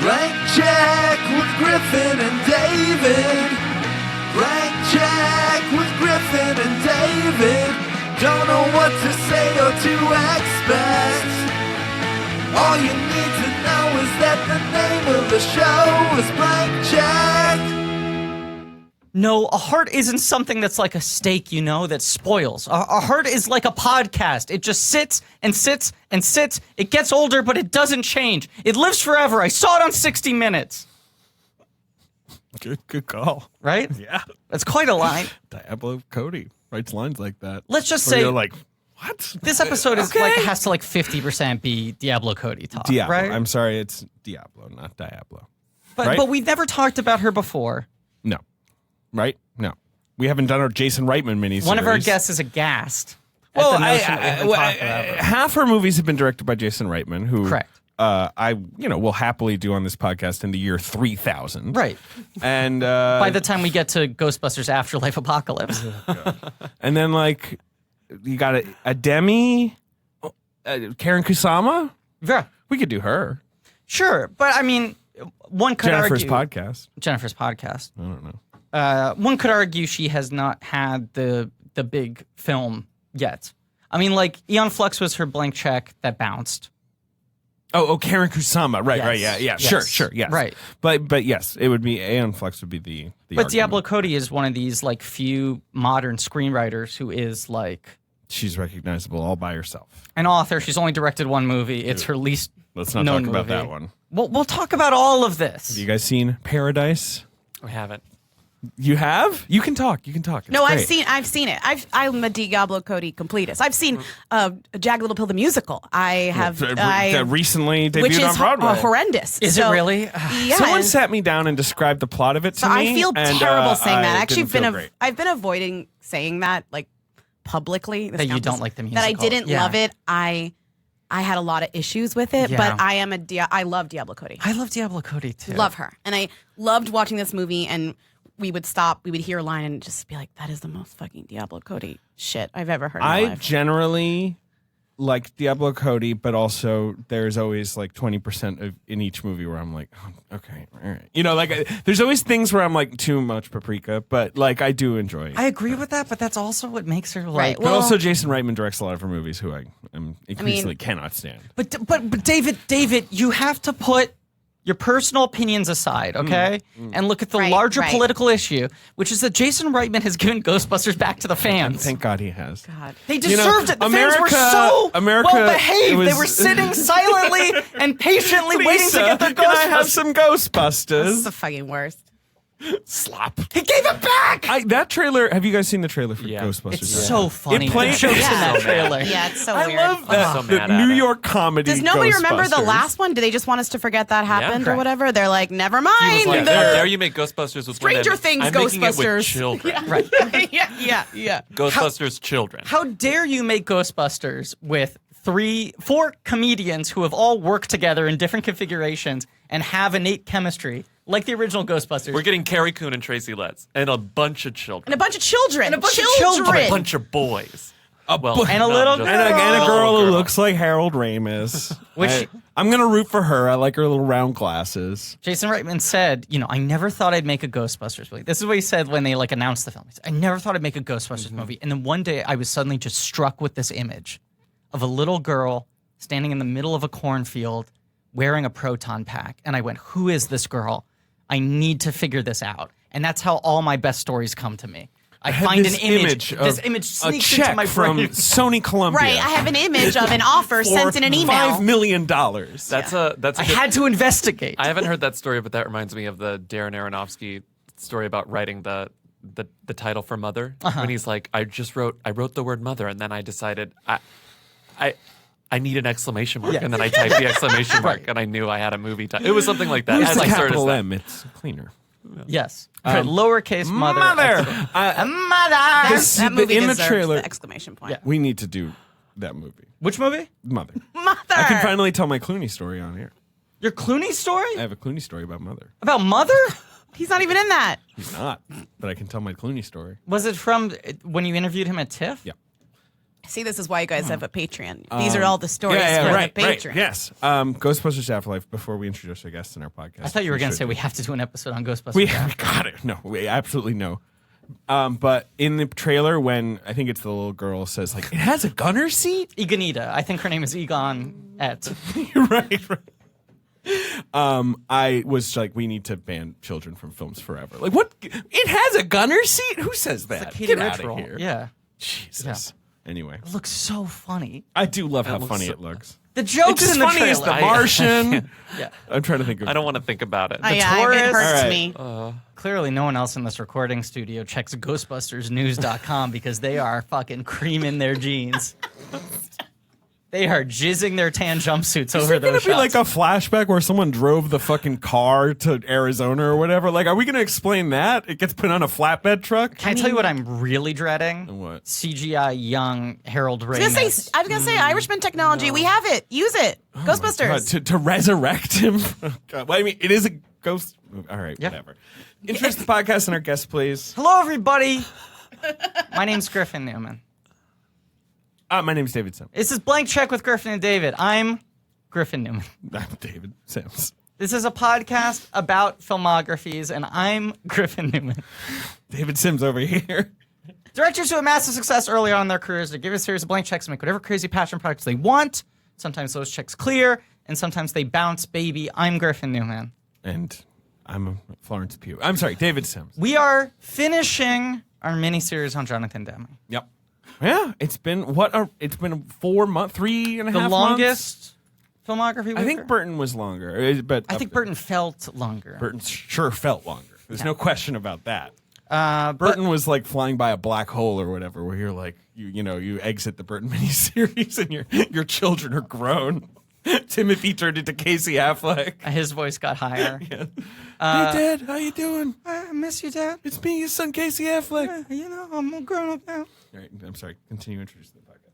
Blank check with Griffin and David. Blank check with Griffin and David. Don't know what to say or to expect. All you need to know is that the name of the show is Blank Check. No, a heart isn't something that's like a steak, you know, that spoils. A heart is like a podcast. It just sits and sits and sits. It gets older, but it doesn't change. It lives forever. I saw it on 60 Minutes. Good call. Right? Yeah. That's quite a line. Diablo Cody writes lines like that. Let's just where say you're like, what? This episode is like has to like 50% be Diablo Cody talk, Diablo. right? I'm sorry, it's Diablo, not Diablo. But right? but we've never talked about her before. No. Right? No. We haven't done our Jason Reitman miniseries. One of our guests is aghast. Well, half her movies have been directed by Jason Reitman, who correct. I will happily do on this podcast in the year 3000. Right. And by the time we get to Ghostbusters Afterlife Apocalypse. And then like you got a Demme, Karen Kusama. Yeah. We could do her. Sure, but I mean, one could Jennifer's argue podcast. Jennifer's podcast. I don't know. One could argue she has not had the big film yet. I mean, like Aeon Flux was her blank check that bounced. Oh, Karen Kusama. Right, Yes. right, yeah. Yes. Sure, yes. Right. But yes, it would be Aeon Flux would be the But argument. Diablo Cody is one of these like few modern screenwriters who is like she's recognizable all by herself. an author. She's only directed one movie. It's her least Let's not known talk about movie. that one. We'll talk about all of this. Have you guys seen Paradise? We haven't. You have? You can talk. It's No, great. I've seen it. I'm a Diablo Cody completist. I've seen Jagged Little Pill the musical. I have that recently debuted which is on Broadway. Horrendous. Is it really? Yeah. Someone sat me down and described the plot of it to So me. I feel and, terrible saying that. I Actually, didn't feel great. I've been avoiding saying that like publicly. That you don't like the That I musical. didn't Yeah. love it. I had a lot of issues with it, Yeah. but I love Diablo Cody. I love Diablo Cody too. Love her, and I loved watching this movie. And we would hear a line and just be like, "That is the most fucking Diablo Cody shit I've ever heard." In my I life. generally like Diablo Cody, but also there's always like 20% in each movie where I'm like, oh, okay, all right. You know, like there's always things where I'm like too much paprika, but like I do enjoy it. I agree with that, but that's also what makes her like. Right. But Well- also Jason Reitman directs a lot of her movies who I increasingly cannot stand. But David, you have to put your personal opinions aside, okay? And look at the Right, larger right. political issue, which is that Jason Reitman has given Ghostbusters back to the fans. Thank God he has. God. They You know, deserved it. The fans were so America, well behaved. it was- They were sitting silently and patiently waiting to get their Can I have Ghostbusters. some That's Ghostbusters? the fucking worst. Slop. He gave it back. That trailer. Have you guys seen the trailer for Yeah. Ghostbusters? It's so funny. It plays- the jokes Yeah. in that So bad. trailer. Yeah, it's so I weird. love that. So the mad at New it. York comedy. Does nobody remember the Ghostbusters. last one? Do they just want us to forget that happened or correct. whatever? They're like, never He was mind. like, the- how dare you make Ghostbusters with Stranger women? Things I'm making it with Ghostbusters. children. Right. yeah. Ghostbusters children. How dare you make Ghostbusters with 4 comedians who have all worked together in different configurations and have innate chemistry like the original Ghostbusters? We're getting Carrie Coon and Tracy Letts and a bunch of children. And a bunch of children. And a bunch of children. A bunch of boys. Well, And a not little just- girl. And a girl who girl. looks like Harold Ramis. Which- I'm gonna root for her. I like her little round glasses. Jason Reitman said, I never thought I'd make a Ghostbusters movie. This is what he said when they announced the film. He said, I never thought I'd make a Ghostbusters movie. And then one day I was suddenly just struck with this image of a little girl standing in the middle of a cornfield wearing a proton pack. And I went, who is this girl? I need to figure this out. And that's how all my best stories come to me. I find this an image. This of image a sneaks check into my from brain. Sony Columbia. Right. I have an image of an offer sent in an email. $5 million. That's a I good- had to investigate. I haven't heard that story, but that reminds me of the Darren Aronofsky story about writing the title for Mother. When he's like, I wrote the word mother, and then I decided I need an exclamation mark, and then I typed the exclamation mark, and I knew I had a movie title. It was something like that. Use As the I started capital that. M. It's cleaner. Yes. Lowercase mother. Mother. Mother. This- That movie in the deserves trailer- the exclamation point. Yeah. We need to do that movie. Which movie? Mother. Mother. I can finally tell my Clooney story on here. Your Clooney story? I have a Clooney story about Mother. About Mother? He's not even in that. He's not, but I can tell my Clooney story. Was it from when you interviewed him at TIFF? Yeah. See, this is why you guys have a Patreon. These are all the stories for right, the Patreon. right. Yes. Ghostbusters Afterlife. Before we introduce our guests in our podcast, I thought you were going to say we have to do an episode on Ghostbusters. we got it. No, we absolutely no. But in the trailer, when I think it's the little girl says like, "It has a gunner seat." Egonita. I think her name is Egon Et. right. I was like, we need to ban children from films forever. Like, what? It has a gunner seat? Who says that? Katie Get Rich out of role. here. Yeah. Jesus. Anyway, It looks so funny. I do love how looks funny so- it looks. The jokes It's as in the funny trailer. as The Martian. Yeah. I'm trying to think of. I don't want to think about it. It Taurus. hurts All right. me. Clearly, no one else in this recording studio checks GhostbustersNews.com because they are fucking creaming their jeans. They are jizzing their tan jumpsuits over Is it gonna those be like shots. a flashback where someone drove the fucking car to Arizona or whatever? Like, are we gonna explain that? It gets put on a flatbed truck. Can I tell you what I'm really dreading? What? CGI young Harold I was Ramis. gonna say Irishman technology. We have it. Use it. Ghostbusters. God, to resurrect him. God, well, I mean, it is a ghost movie. All right, Yeah. whatever. Introduce the podcast and our guest, please. Hello, everybody. My name's Griffin Newman. My name's David Sims. This is Blank Check with Griffin and David. I'm Griffin Newman. I'm David Sims. This is a podcast about filmographies, and I'm Griffin Newman. David Sims over here. Directors who have massive success early on in their careers, they give a series of blank checks and make whatever crazy passion projects they want. Sometimes those checks clear, and sometimes they bounce, baby. I'm Griffin Newman. And I'm Florence Pugh. I'm sorry, David Sims. We are finishing our mini-series on Jonathan Demme. Yep. Yeah, it's been it's been 4 months, 3.5 The months. longest filmography. I think Burton was longer, but I think Burton felt longer. Burton sure felt longer. There's no question about that. But Burton was like flying by a black hole or whatever, where you're like, you exit the Burton miniseries and your children are grown. Timothy turned into Casey Affleck. his voice got higher. Hey, Dad, how you doing? I miss you, Dad. It's me, your son, Casey Affleck. I'm a grown up now. All right, I'm sorry. Continue introducing the podcast.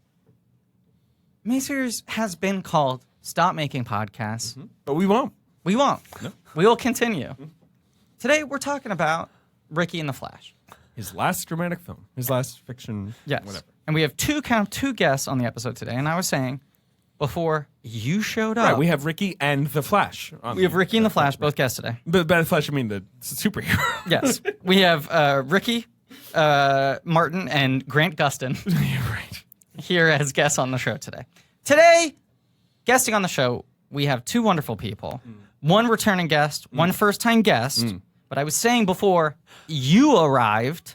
Miniseries has been called Stop Making Podcasts. But we won't. We won't. No. We will continue. Today we're talking about Ricki and the Flash. His last dramatic film. His last fiction. Yes. Whatever. And we have two guests on the episode today. And I was saying before you showed up, Right, we have Ricki and the Flash. we have Ricki and the Flash, both guests today. But by the Flash, I mean the superhero. Yes. We have Ricki, Martin, and Grant Gustin You're right. here as guests on the show today. Today, guesting on the show, we have two wonderful people. One returning guest, one first-time guest. But I was saying before you arrived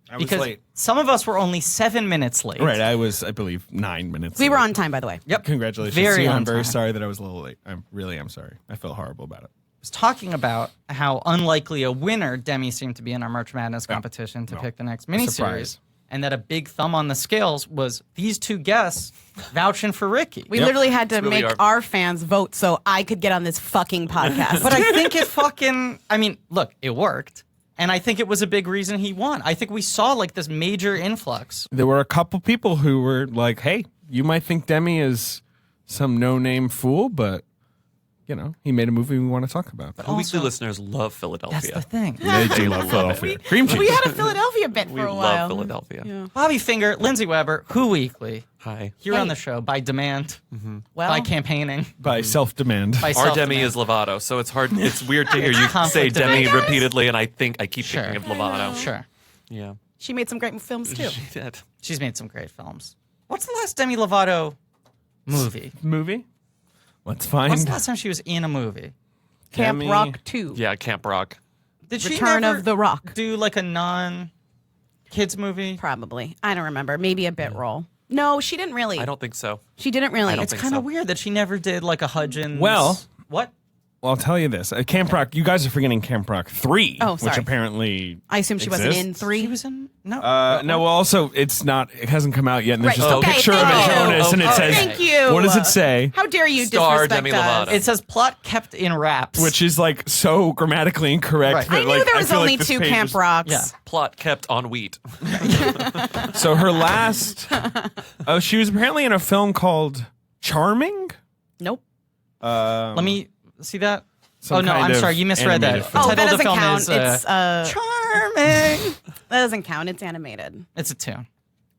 I was because late. some of us were only 7 minutes late. Right, I was, I believe, 9 minutes We were late. on time, by the way. Yep. Congratulations Very to you. on I'm very time. sorry that I was a little late. I am sorry. I felt horrible about it. Was talking about how unlikely a winner Demme seemed to be in our March Madness competition to pick the next miniseries. surprise. And that a big thumb on the scales was these two guests vouching for Ricki. We literally had to really make our fans vote so I could get on this fucking podcast. But I think it fucking, I mean, look, it worked. And I think it was a big reason he won. I think we saw like this major influx. There were a couple people who were like, hey, you might think Demme is some no-name fool, but, he made a movie we want to talk about. The weekly listeners love Philadelphia. That's the thing. They do love Philadelphia. Cream cheese. we had a Philadelphia bit We for a love while. Philadelphia. Yeah. Bobby Finger, Lindsey Weber, Who Weekly, Hi. here Hey. on the show by demand, Well, by campaigning, By self-demand. by Our self-demand. Demi is Lovato, so it's hard. It's weird to hear you say Conflict of Demi interest. repeatedly, and I keep Sure. thinking of Lovato. Sure. Yeah. she made some great films too. She did. She's made some great films. What's the last Demi Lovato movie? Movie? Let's find. What's the last time she was in a movie? Camp Demi- Rock 2. Yeah, Camp Rock. Did she Return never of the Rock. do like a non-kids movie? Probably. I don't remember. Maybe a bit role. No, she didn't really. I don't think so. She didn't really. I don't It's think kind of so. weird that she never did like a Hudgens. Well- what? Well, I'll tell you this. Camp Rock, you guys are forgetting Camp Rock 3, Oh, which sorry. apparently I assume she wasn't in exists. 3. She was in no. No, well, also, it hasn't come out yet, and there's Right. just a Okay, picture of thank a you. Jonas, and it Okay. says, Thank you. what does it say? How dare you Star disrespect Demi us? Lovato. It says plot kept in wraps. Which is, like, so grammatically incorrect. Right. that, I knew like, there was feel only like this 2 page Camp is- Rocks. Yeah. Plot kept on wheat. So her last... Oh, she was apparently in a film called Charming? Nope. Let me see that. Some Oh no, kind I'm of sorry, you misread that. animated The film. Oh, title that of the doesn't film count. is It's Charming. that doesn't count. It's animated. It's a tune.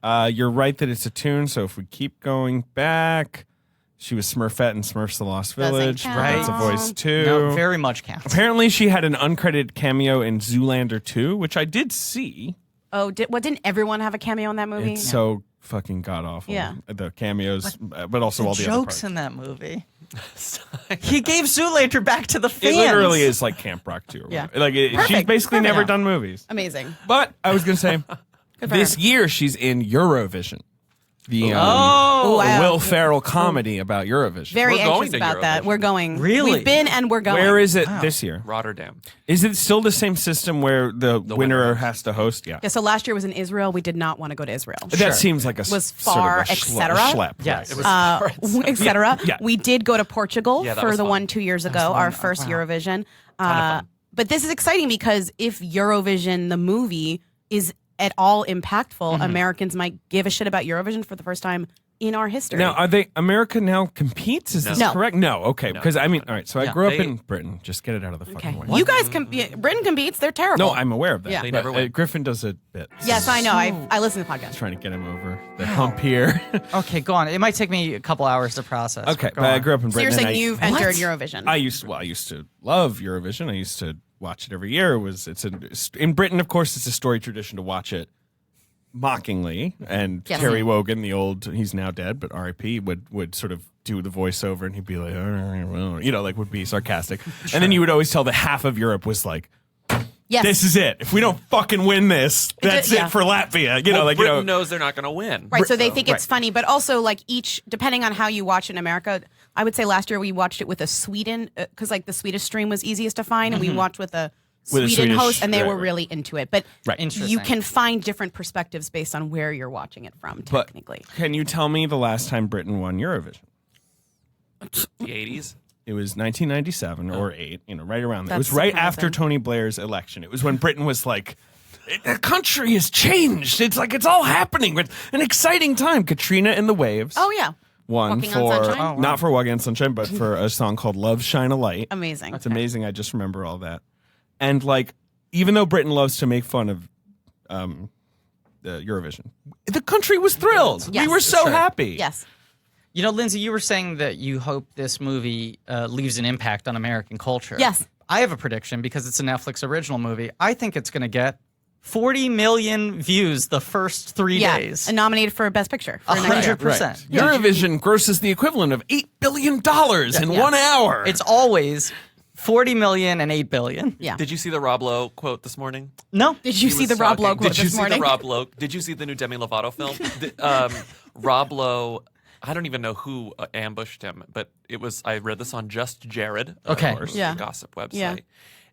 You're right that it's a tune. So if we keep going back, she was Smurfette in Smurfs: The Lost Doesn't Village. count. That's a voice too. No, very much counts. Apparently, she had an uncredited cameo in Zoolander 2, which I did see. Oh, didn't everyone have a cameo in that movie? It's so fucking god awful. Yeah. The cameos, but also all the other jokes parts. in that movie. He gave Zoolander back to the It fans. literally is like Camp Rock 2. Yeah. Like she's Perfect. basically Perfect. never Yeah. done movies. Amazing. But I was gonna say, Good for this her. year she's in Eurovision, the Oh, wow. Will Ferrell comedy about Eurovision. Very We're going anxious to about that. Eurovision. We're going. Really? We've been and we're going. Where is it this year? Rotterdam. Is it still the same system where the winner winner has to host? Yeah. Yeah, so last year was in Israel. We did not want to go to Israel. That seems like a Was sort far, of a et schle- cetera. schlep. Yes. right. It was Et cetera. Yeah. We did go to Portugal Yeah, that for was the fun. one 2 years ago, our first Eurovision. fun. But this is exciting because if Eurovision, the movie, is at all impactful, Americans might give a shit about Eurovision for the first time in our history. Now, are they America now competes? Is this No. correct? No. Okay. Because I mean, all right. So I Yeah. grew up They- in Britain. Just get it out of the fucking Okay. way. You guys, Britain competes. They're terrible. No, I'm aware of that. Yeah. They But, never win. Griffin does a bit. Yes, I know. I listen to the podcast. Trying to get him over the hump here. Okay, go on. It might take me a couple hours to process. Okay, Go but I on. grew up in So you're Britain. saying you've entered Eurovision. I used to love Eurovision. I used to watch it every year. In Britain, of course, it's a story tradition to watch it mockingly. And Yes. Terry Wogan, he's now dead, but R.I.P. would sort of do the voiceover, and he'd be like, well, like would be sarcastic. And then you would always tell that half of Europe was like, Yes. this is it. If we don't fucking win this, that's yeah. it for Latvia. Britain knows they're not going to win. Right, so they think it's funny, but also like depending on how you watch it in America, I would say last year we watched it with a Sweden, because like the Swedish stream was easiest to find, and we watched with a With a Sweden Swedish- host, and they right, were right. really into it. But Right. you Interesting. can find different perspectives based on where you're watching it from, But technically. can you tell me the last time Britain won Eurovision? The 80s. It was 1997 or 8, right around there. It was That's right surprising. after Tony Blair's election. It was when Britain was like, the country has changed. It's like it's all happening. It's an exciting time. Katrina and the Waves Oh, yeah. won Walking on for, Sunshine? Oh, wow. not for Walking on Sunshine, but for a song called Love Shine a Light. Amazing. It's amazing. I just remember all that. And like, even though Britain loves to make fun of the Eurovision, the country was thrilled. Yes. We were so Sure. happy. Yes. You know, Lindsay, you were saying that you hope this movie leaves an impact on American culture. Yes. I have a prediction because it's a Netflix original movie. I think it's going to get 40 million views the first 3 Yeah. days. And nominated for Best Picture. For next year. 100%. Eurovision grosses the equivalent of $8 billion in 1 hour. It's always 40 million and 8 billion. Yeah. Did you see the Rob Lowe quote this morning? No. Did you He see was the Rob Lowe talking- quote Did you this see morning? the Rob Lowe? Did you see the new Demi Lovato film? Rob Lowe. I don't even know who ambushed him, but I read this on Just Jared, Okay. of course, Yeah. the gossip website. Yeah.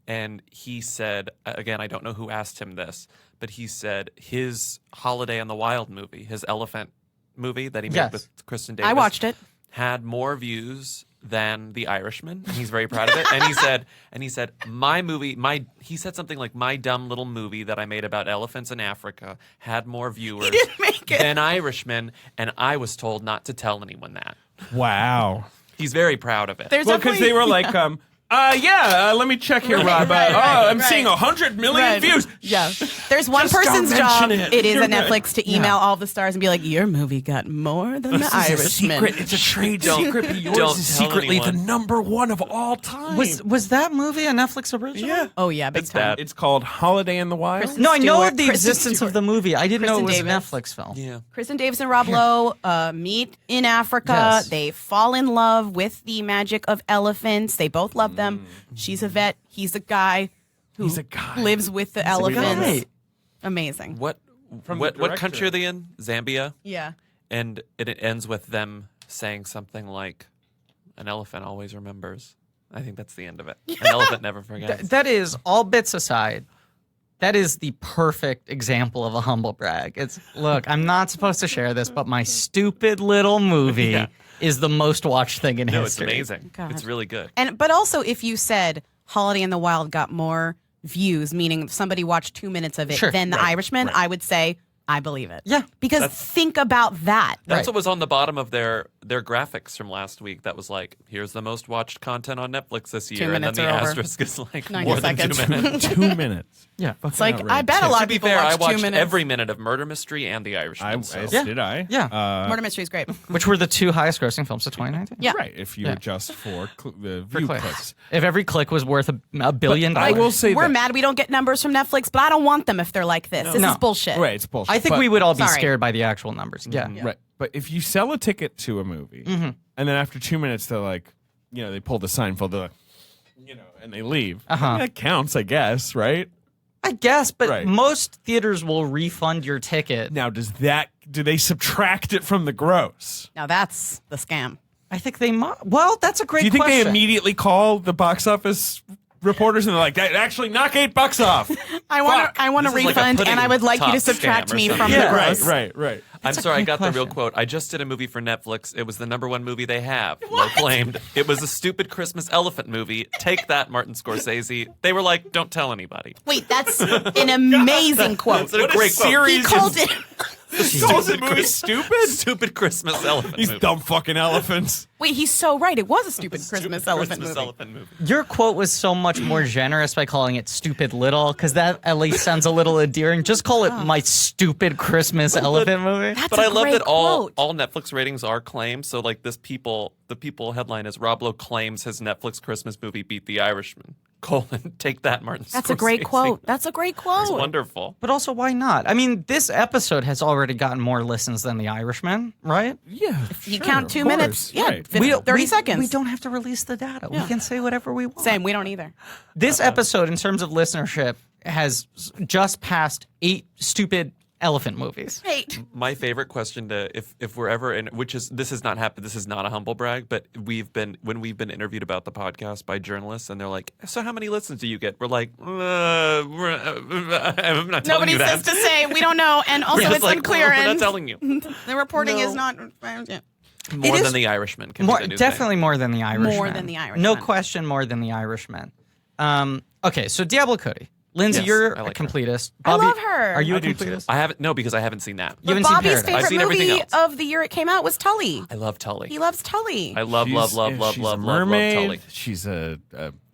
And he said, again, I don't know who asked him this, but he said his Holiday in the Wild movie, his elephant movie that he made Yes. with Kristen Davis. I watched it. Had more views than The Irishman, and he's very proud of it. And he said, my movie, he said something like, my dumb little movie that I made about elephants in Africa had more viewers than Irishman, and I was told not to tell anyone that. wow. He's very proud of it. There's Well, because definitely- they were like, let me check here, Rob. I'm seeing 100 million Right. views. Yeah. There's one Just don't person's job. mention it. It is You're at right. Netflix to email all the stars and be like, your movie got more than the Irishman. It's a trade Don't- secret. But yours don't is tell secretly anyone. the #1 of all time. Was that movie a Netflix original? yeah. Oh, yeah, big It's time. bad. It's called Holiday in the Wild. Kristen No, I know Stewart- the Kristen existence Stewart. of the movie. I didn't know it was Kristen a Davis. Netflix film. Yeah. Kristen Davis and Rob Lowe meet in Africa. Yes. They fall in love with the magic of elephants. They both love them. She's a vet. He's a guy who He's a guy. lives with the guy. elephants. Amazing. What From what the what director. country are they in? Zambia. Yeah. And it ends with them saying something like, "An elephant always remembers." I think that's the end of it. An elephant never forgets. That is, all bits aside, that is the perfect example of a humble brag. It's, look, I'm not supposed to share this, but my stupid little movie Yeah. is the most watched thing in No, it's history. amazing. God. It's really good. But also, if you said Holiday in the Wild got more views, meaning somebody watched 2 minutes of it Sure. than The Irishman, I would say I believe it. Yeah. Because think about that. That's Right. what was on the bottom of their graphics from last week. That was like, here's the most watched content on Netflix this year. And then minutes the are over. asterisk is like 90 more than seconds. 2 minutes. 2 minutes. Yeah. It's like, I bet a lot To of be people fair, I watch 2 watched minutes. every minute of Murder Mystery and The Irishman. Yeah. Did I? Yeah. Murder Mystery is great. Which were the 2 highest grossing films of 2019. Yeah. Right. If you Yeah. adjust for the For view clicks. clicks. If every click was worth $1 billion. I will say We're that. mad we don't get numbers from Netflix, but I don't want them if they're like this. This No. is bullshit. Right. It's bullshit. I think But- we would all be Sorry. scared by the actual numbers. Yeah. Right. But if you sell a ticket to a movie and then after 2 minutes they're like, they pull the Seinfeld, they're like, and they leave. Uh-huh. That counts, I guess, right? I guess, but Right. most theaters will refund your ticket. Now, do they subtract it from the gross? Now that's the scam. I think they might. Well, that's a great Do you think question. they immediately call the box office reporters and they're like, actually knock $8 off? I want Fuck. a This is like a refund, pudding and I would like you to top subtract scam or me from something. the Yeah. gross. Right. I'm That's a sorry, I great got the real question. quote. I just did a movie for Netflix. It was the #1 movie they have. Low claimed. It was a stupid Christmas elephant movie. Take that, Martin Scorsese. They were like, don't tell anybody. Wait, that's an amazing quote. That's a great quote. He called it. Calls the movie stupid? Stupid Christmas elephant These movie. dumb fucking elephants. Wait, he's so right. It was a stupid Christmas elephant Christmas movie. elephant movie. Your quote was so much more generous by calling it stupid little, because that at least sounds a little endearing. Just call it my stupid Christmas elephant movie. That's But a I love great that all quote. Netflix ratings are claimed. So like the People headline is Rob Lowe claims his Netflix Christmas movie beat The Irishman. : Take that, Martin That's a great Scorsese. quote. That's a great It's quote. wonderful. But also, why not? I mean, this episode has already gotten more listens than The Irishman, right? Yeah. You count 2 minutes. Yeah, Right. 30 seconds. We don't have to release the data. We can say whatever we want. Same. We don't either. This episode, in terms of listenership, has just passed 8 stupid elephant movies. Wait. My favorite question to if we're ever in, which is, this has not happened, this is not a humble brag, but when we've been interviewed about the podcast by journalists and they're like, so how many listens do you get? We're like, I'm not telling Nobody you says that. to say. We don't know, and also We're just it's like, unclear. we're not And telling you. the reporting is not. More is- than The Irishman can More, be the new definitely more than The Irishman. More than The Irishman. No question, more than The Irishman. Okay, so Diablo Cody. Lindsey, Yes, you're I like a her. completist. I Bobby, love her. Are you I a do too. completist? thing. I haven't, no, because I haven't seen that. You haven't But seen Bobby's Paradise. I've favorite seen everything movie else. of the year it came out was Tully. I love Tully. He loves Tully. I love She's a mermaid. Tully. She's a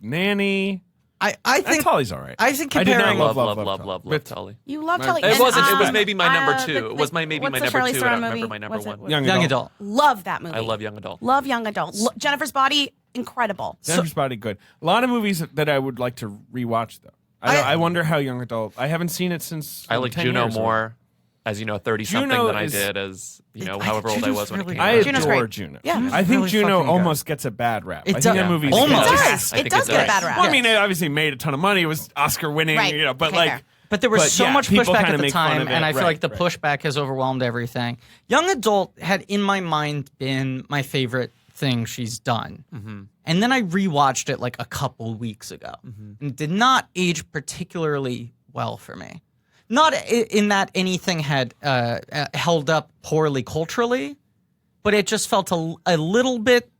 nanny. I And think Tully's all right. I think I did not comparing Love With Tully. You love My- Tully. It And, wasn't. It was maybe my number the- 2. It was maybe what's my the number Charlize 2. I Theron don't movie? remember my number What's it- 1. Young Adult. Love that movie. I love Young Adult. Love Young Adult. Jennifer's Body, incredible. Jennifer's Body, good. A lot of movies that I would like to rewatch, though. I wonder how Young Adult. I haven't seen it since. I like 10 Juno years. more as 30-something Juno than I is- did as however old I was when it really came I out. Juno's adore great. Juno. Yeah. I think really Juno fucking good. almost gets a bad rap. It I does. think that movie's Almost. It fantastic. does. I think It does it get a does. bad rap. Well, I mean, it obviously made a ton of money. It was Oscar winning, Right. but Okay, like. fair. But there was But so yeah, much people pushback kinda at the make fun time, of it. and I feel Right, like the right. pushback has overwhelmed everything. Young Adult had, in my mind, been my favorite thing she's done. And then I rewatched it like a couple weeks ago and did not age particularly well for me. Not in that anything had held up poorly culturally, but it just felt a little bit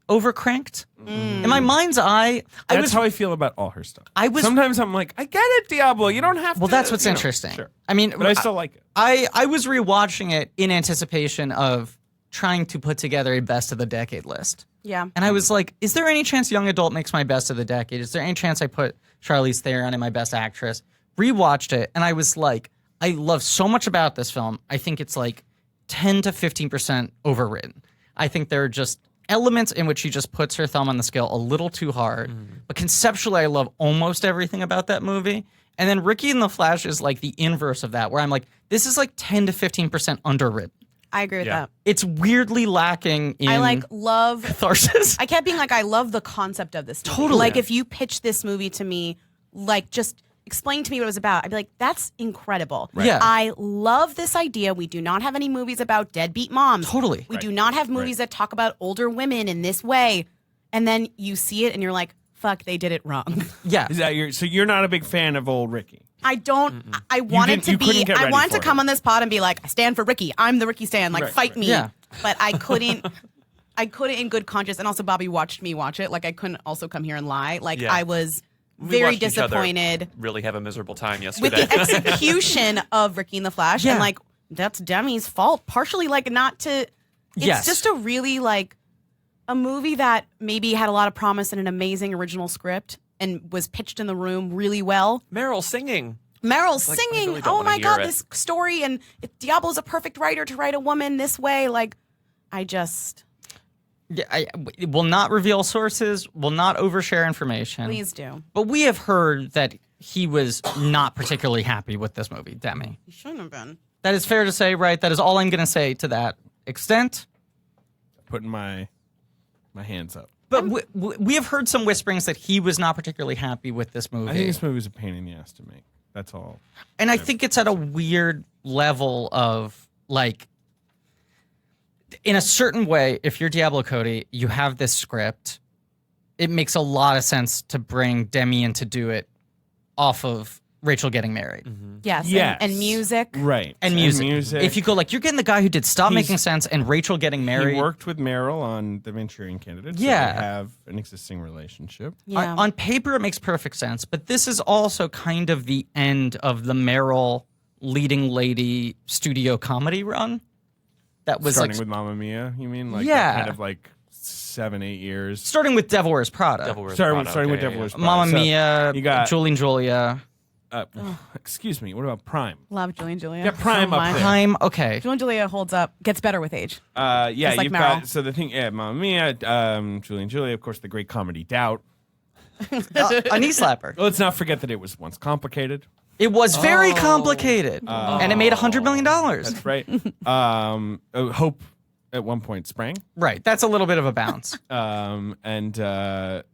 overcranked. In my mind's eye, That's how I feel about all her stuff. I was- Sometimes I'm like, I get it, Diablo. You don't have to. well, that's what's you know, interesting. Sure. I mean, But I still like it. I was rewatching it in anticipation of trying to put together a best of the decade list. Yeah. And I was like, is there any chance Young Adult makes my best of the decade? Is there any chance I put Charlize Theron in my best actress? Rewatched it, and I was like, I love so much about this film. I think it's like 10 to 15% overwritten. I think there are just elements in which she just puts her thumb on the scale a little too hard. But conceptually, I love almost everything about that movie. And then Ricki and the Flash is like the inverse of that, where I'm like, this is like 10 to 15% underwritten. I agree with that. It's weirdly lacking in I love. catharsis. I kept being like, I love the concept of this movie. Totally. Like, if you pitch this movie to me, like, just explain to me what it was about, I'd be like, that's incredible. Right. Yeah. I love this idea. We do not have any movies about deadbeat moms. Totally. We do not have movies that talk about older women in this way. And then you see it and you're like, fuck, they did it wrong. Yeah. Is that so you're not a big fan of old Ricki? I don't. I wanted you to couldn't be. get I ready wanted for to come it. on this pod and be like, I stand for Ricki. I'm the Ricki stan. Like, Right, fight right. me. Yeah. But I couldn't. I couldn't in good conscience. And also, Bobby watched me watch it. Like, I couldn't also come here and lie. Like, Yeah. I was very watched each other disappointed really have a miserable time with yesterday. the execution of Ricki and the Flash. Yeah. And like, that's Demme's fault. Partially, like, not to. It's Yes. just a really, like, a movie that maybe had a lot of promise and an amazing original script and was pitched in the room really well. Meryl singing. Meryl Like, I singing, really don't oh wanna my hear God, it. this story. And Diablo's a perfect writer to write a woman this way. Like, I just, Yeah, it will not reveal sources, will not overshare information. please do. But we have heard that he was not particularly happy with this movie, Demme. You shouldn't have been. That is fair to say, right? That is all I'm going to say to that extent. Putting my hands up. But we have heard some whisperings that he was not particularly happy with this movie. I think this movie was a pain in the ass to make. That's all. And I think it's at a weird level of, like, in a certain way, if you're Diablo Cody, you have this script. It makes a lot of sense to bring Demme in to do it off of Rachel getting married. Yes. Yes. And music. Right. And music. If you go, like, you're getting the guy who did Stop He's- Making Sense and Rachel getting married. He worked with Meryl on The Manchurian Candidate. So Yeah. they have an existing relationship. Yeah. On paper, it makes perfect sense, but this is also kind of the end of the Meryl leading lady studio comedy run. That was Starting like with Mamma Mia, you mean? Like Yeah. that kind of like 7-8 years. starting with Devil Wears Prada, Devil Wears Starting Prada, with okay, Devil Wears Prada. Mamma So Mia, you got- Julie and Julia. Excuse me. What about Prime? Love Julie and Julia. Yeah, Prime so up much. there. Time, okay. Julie and Julia holds up, gets better with age. Yeah, Just like you've Meryl. got so the thing. Yeah, Mamma Mia, Julie and Julia, of course, the great comedy Doubt. A knee slapper. Let's not forget that it was once complicated. It was very complicated, and it made $100 million. That's right. Hope at one point sprang. Right, that's a little bit of a bounce. And the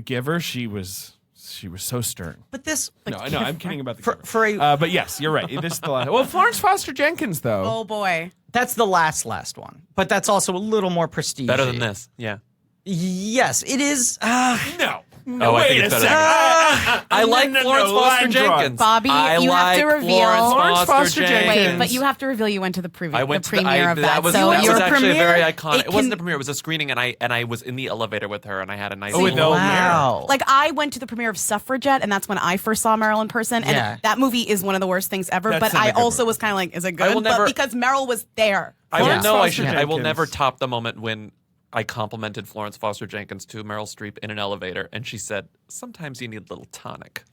Giver, she was so stern. But this, No, I'm kidding about the Giver. for a, But yes, you're right. This is the last. Well, Florence Foster Jenkins, though. Oh boy. that's the last one. But that's also a little more prestige. Better than this. Yeah. Yes, it is. No. Oh, I think it's better. I like Florence Foster Jenkins. Bobby, I you have to like reveal- Florence Foster Foster Jenkins. Wait, but you have to reveal you went to the preview. I went the to the, premiere I, of that that. was, so that your was actually premiere, very iconic. It can- wasn't a premiere; it was a screening, and I was in the elevator with her, and I had a nice. with little- old Wow. Like, I went to the premiere of Suffragette, and that's when I first saw Meryl in person. And Yeah. that movie is one of the worst things ever. That's but not a I good also movie. was kind of like, is it I good? will But never- because Meryl was there. I will Florence know. Foster I will Jenkins. never top the moment when I complimented Florence Foster Jenkins to Meryl Streep in an elevator, and she said, "Sometimes you need a little tonic."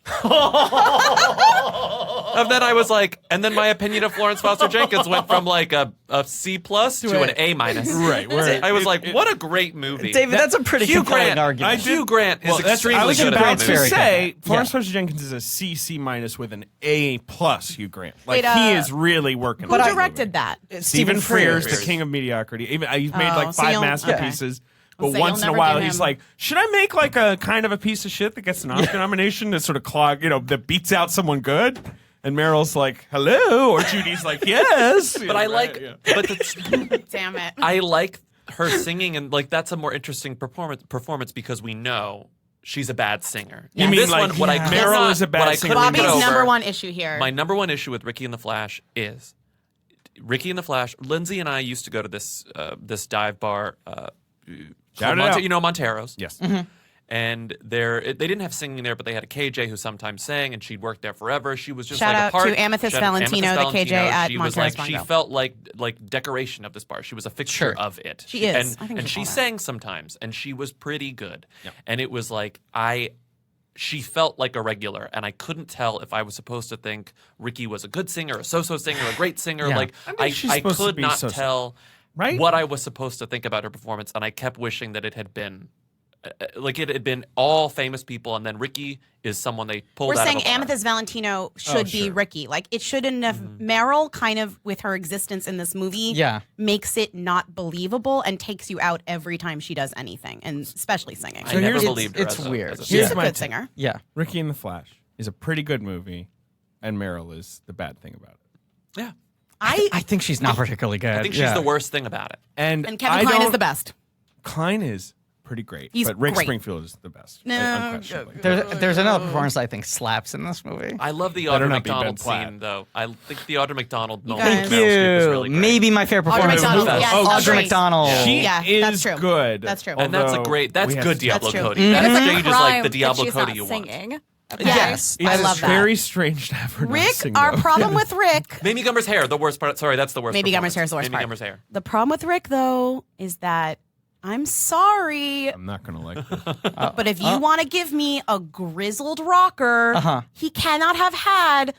And then I was like, and then my opinion of Florence Foster Jenkins went from like a C plus to an A minus. Right. Where I was like, what a great movie. David, that's a pretty Hugh compelling Grant. argument. Hugh Grant is I extremely was good at about that to movie. say Florence Yeah. Foster Jenkins is a C minus with an A plus. Hugh Grant, like Wait, he is really working. Who on that directed movie. that? Stephen Frears, Frears. the king of mediocrity. Even he's made Oh, like so 5 you'll- masterpieces. But So once you'll in a never while, give he's him- like, "Should I make like a kind of a piece of shit that gets an Oscar nomination to sort of clog, that beats out someone good?" And Meryl's like, "Hello," or Judy's like, "Yes." But I like, Damn it. I like her singing, and like that's a more interesting performance because we know she's a bad singer. You And mean this like one, what I Meryl cannot- is a bad what I singer? couldn't Bobby's get over- number one issue here. My number one issue with Ricki and the Flash is Ricki and the Flash. Lindsey and I used to go to this dive bar. Shout it out. You know Montero's. Yes. And they didn't have singing there, but they had a KJ who sometimes sang, and she'd worked there forever. She was just Shout like out a part. to Amethyst shout out to Valentino, the KJ at She was Montero's like, she Bongo. felt like decoration of this bar. She was a fixture Sure. of it. She is. And, I think and she's she all that. sang sometimes, and she was pretty good. And it was like she felt like a regular, and I couldn't tell if I was supposed to think Ricki was a good singer, a so-so singer, a great singer. Yeah. Like I think she's I supposed to could be not so-so. tell Right? what I was supposed to think about her performance, and I kept wishing that it had been like it had been all famous people, and then Ricki is someone they pulled We're out saying of a bar. Amethyst Valentino should be sure. Ricki. Like, it shouldn't have. Meryl, kind of, with her existence in this movie, Yeah. makes it not believable and takes you out every time she does anything, and especially singing. I never here's- believed her. it's as a- weird. as a She's Here's a my good take. singer. Yeah. Ricki and the Flash is a pretty good movie, and Meryl is the bad thing about it. Yeah, I think she's not particularly good. I think she's the worst thing about it. And And Kevin Kline is the best. Kline is pretty great. He's but Rick great. Springfield is the best. No, unquestionably. There's another performance that I think slaps in this movie. I love the Better Audra not be Ben McDonald Platt. scene, though. I think the Audra McDonald moment guys- with Meryl Streep is really great. Maybe my favorite Audra performance. McDonald, of yes, Audra agreed. McDonald. She Yeah, is that's true. good. That's true. And that's a although great, that's we have good to- Diablo true. Cody. That It's a exchange is crime like the that Diablo she's Cody not you want. singing. Yes, It's I love that. very strange to have her not Rick, sing, our though. problem with Rick. Mamie Gummer's hair, the worst part. Sorry, that's the worst Mamie Gummer's performance. hair is the worst Mamie part. Gummer's hair. The problem with Rick, though, is that I'm sorry, I'm not going to like this. but if you want to give me a grizzled rocker, Uh-huh. he cannot have had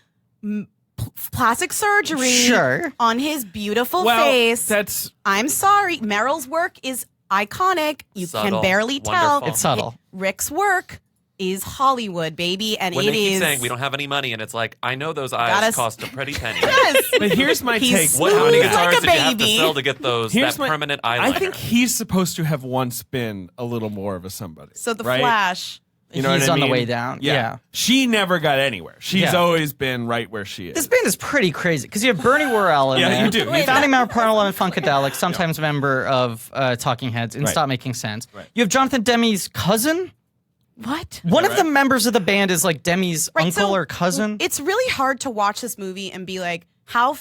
plastic surgery Sure. on his beautiful Well, face. that's I'm sorry. Meryl's work is iconic. You Subtle, can barely tell. wonderful. It's subtle. Rick's work is Hollywood, baby, and When it they keep is. saying we don't have any money, and it's like, I know those eyes Gotta- cost a pretty penny. Yes. But here's my He's take. What, how many Smooth guitars like a did you have to baby. sell to get those Here's that my- permanent eyeliner? I think he's supposed to have once been a little more of a somebody. So the right? Flash. You know He's what I on the mean? way down. Yeah. She never got anywhere. She's Yeah. always been right where she is. This band is pretty crazy because you have Bernie Worrell in Yeah, there. you do. You Founding member of Parliament Funkadelic, sometimes member of Talking Heads, and Right. Stop Making Sense. Right. You have Jonathan Demme's cousin. What? One of right? the members of the band is like Demme's Right, uncle so or cousin. It's really hard to watch this movie and be like,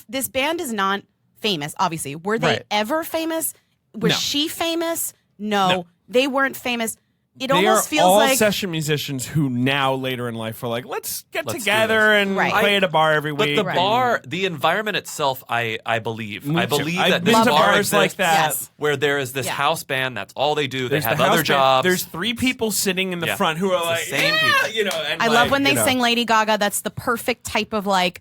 this band is not famous, obviously. Were they Right. ever famous? Was No. she famous? No, they weren't famous. It They almost are feels all like session musicians who now later in life are like, let's get Let's do together this. and Right. play at a bar every But week. the Right. bar, the environment itself, I believe. Me I too. believe I've that been this to bar bars exists like that. Yes. where there is this Yeah. house band. That's all they do. They There's have the house other band. jobs. There's 3 people sitting in the Yeah. front who are It's the like, same yeah, people. you know. And I love when they you know. sing Lady Gaga. That's the perfect type of like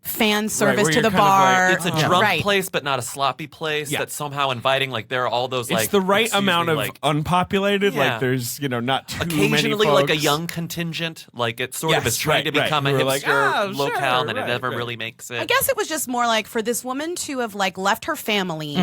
fan service where to the you're kind of like- bar. It's a drunk right. place, but not a sloppy place. Yeah. That's somehow inviting. Like there are all those. It's like the right excuse amount me, of like, unpopulated. Yeah. Like there's, not too occasionally many like a folks. young contingent. Like it sort of Yes, is trying right, to right. become Who a are hipster like, "Oh, locale, sure, and it right, never right." really makes it. I guess it was just more like for this woman to have like left her family,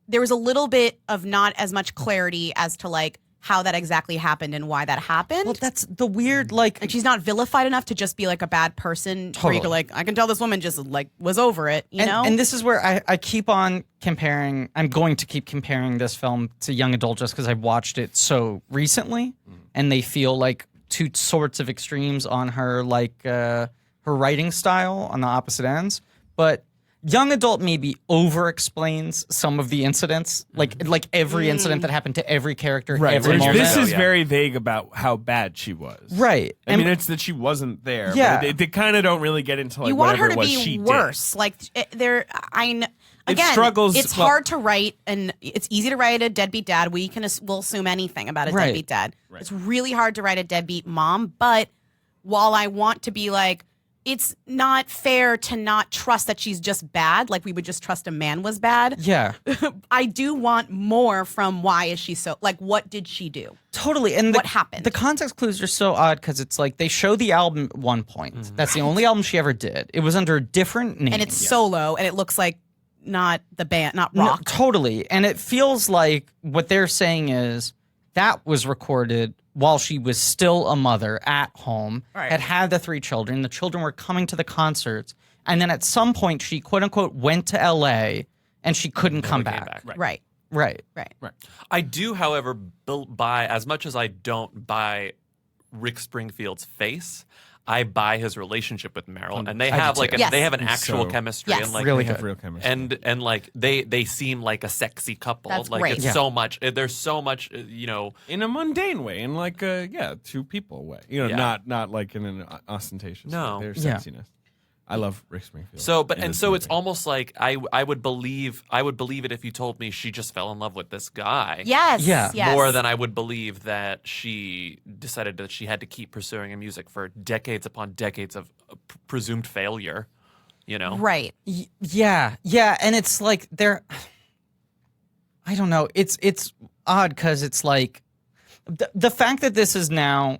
there was a little bit of not as much clarity as to like how that exactly happened and why that happened. well, that's the weird, like, And she's not vilified enough to just be like a bad person where Totally. you go like, I can tell this woman just like was over it, you know? and this is where I keep on comparing. I'm going to keep comparing this film to Young Adult just because I watched it so recently, and they feel like two sorts of extremes on her, like her writing style on the opposite ends. But Young Adult maybe over-explains some of the incidents, like every incident that happened to every character, Right. every whereas moment. this is Yeah. very vague about how bad she was. Right. I mean, it's that she wasn't there. Yeah. But they kind of don't really get into like you want whatever her to it was she be did. worse. Like there, again, struggles- it's well- hard to write, and it's easy to write a deadbeat dad. We'll assume anything about a Right. deadbeat dad. Right. It's really hard to write a deadbeat mom. But while I want to be like, it's not fair to not trust that she's just bad, like we would just trust a man was bad. Yeah. I do want more from why is she so, like, what did she do? Totally. And What happened? The context clues are so odd because it's like they show the album at one point. That's the only album she ever did. It was under a different name. And it's solo, and it looks like not the band, not No, rock. totally. And it feels like what they're saying is that was recorded while she was still a mother at home, Right. had the 3 children. The children were coming to the concerts. And then at some point, she quote unquote went to LA and she couldn't come came back. back. Right. Right. I do, however, buy as much as I don't buy Rick Springfield's face. I buy his relationship with Meryl, and they I do have too. like Yes. they have an He's actual so- chemistry, Yes. and like Really They have good. real chemistry. and like they seem like a sexy couple. That's like great. it's Yeah. so much. There's so much. in a mundane way, in like a 2 people way. Yeah. Not like in an ostentatious No. way. Their Yeah. sexiness. I love Rick Springfield. So, but in and this so it's movie. almost like I would believe it if you told me she just fell in love with this guy. Yes. Yeah. Yes. More than I would believe that she decided that she had to keep pursuing a music for decades upon decades of presumed failure. Right. Yeah. And it's like they're, I don't know. It's odd because it's like the fact that this is now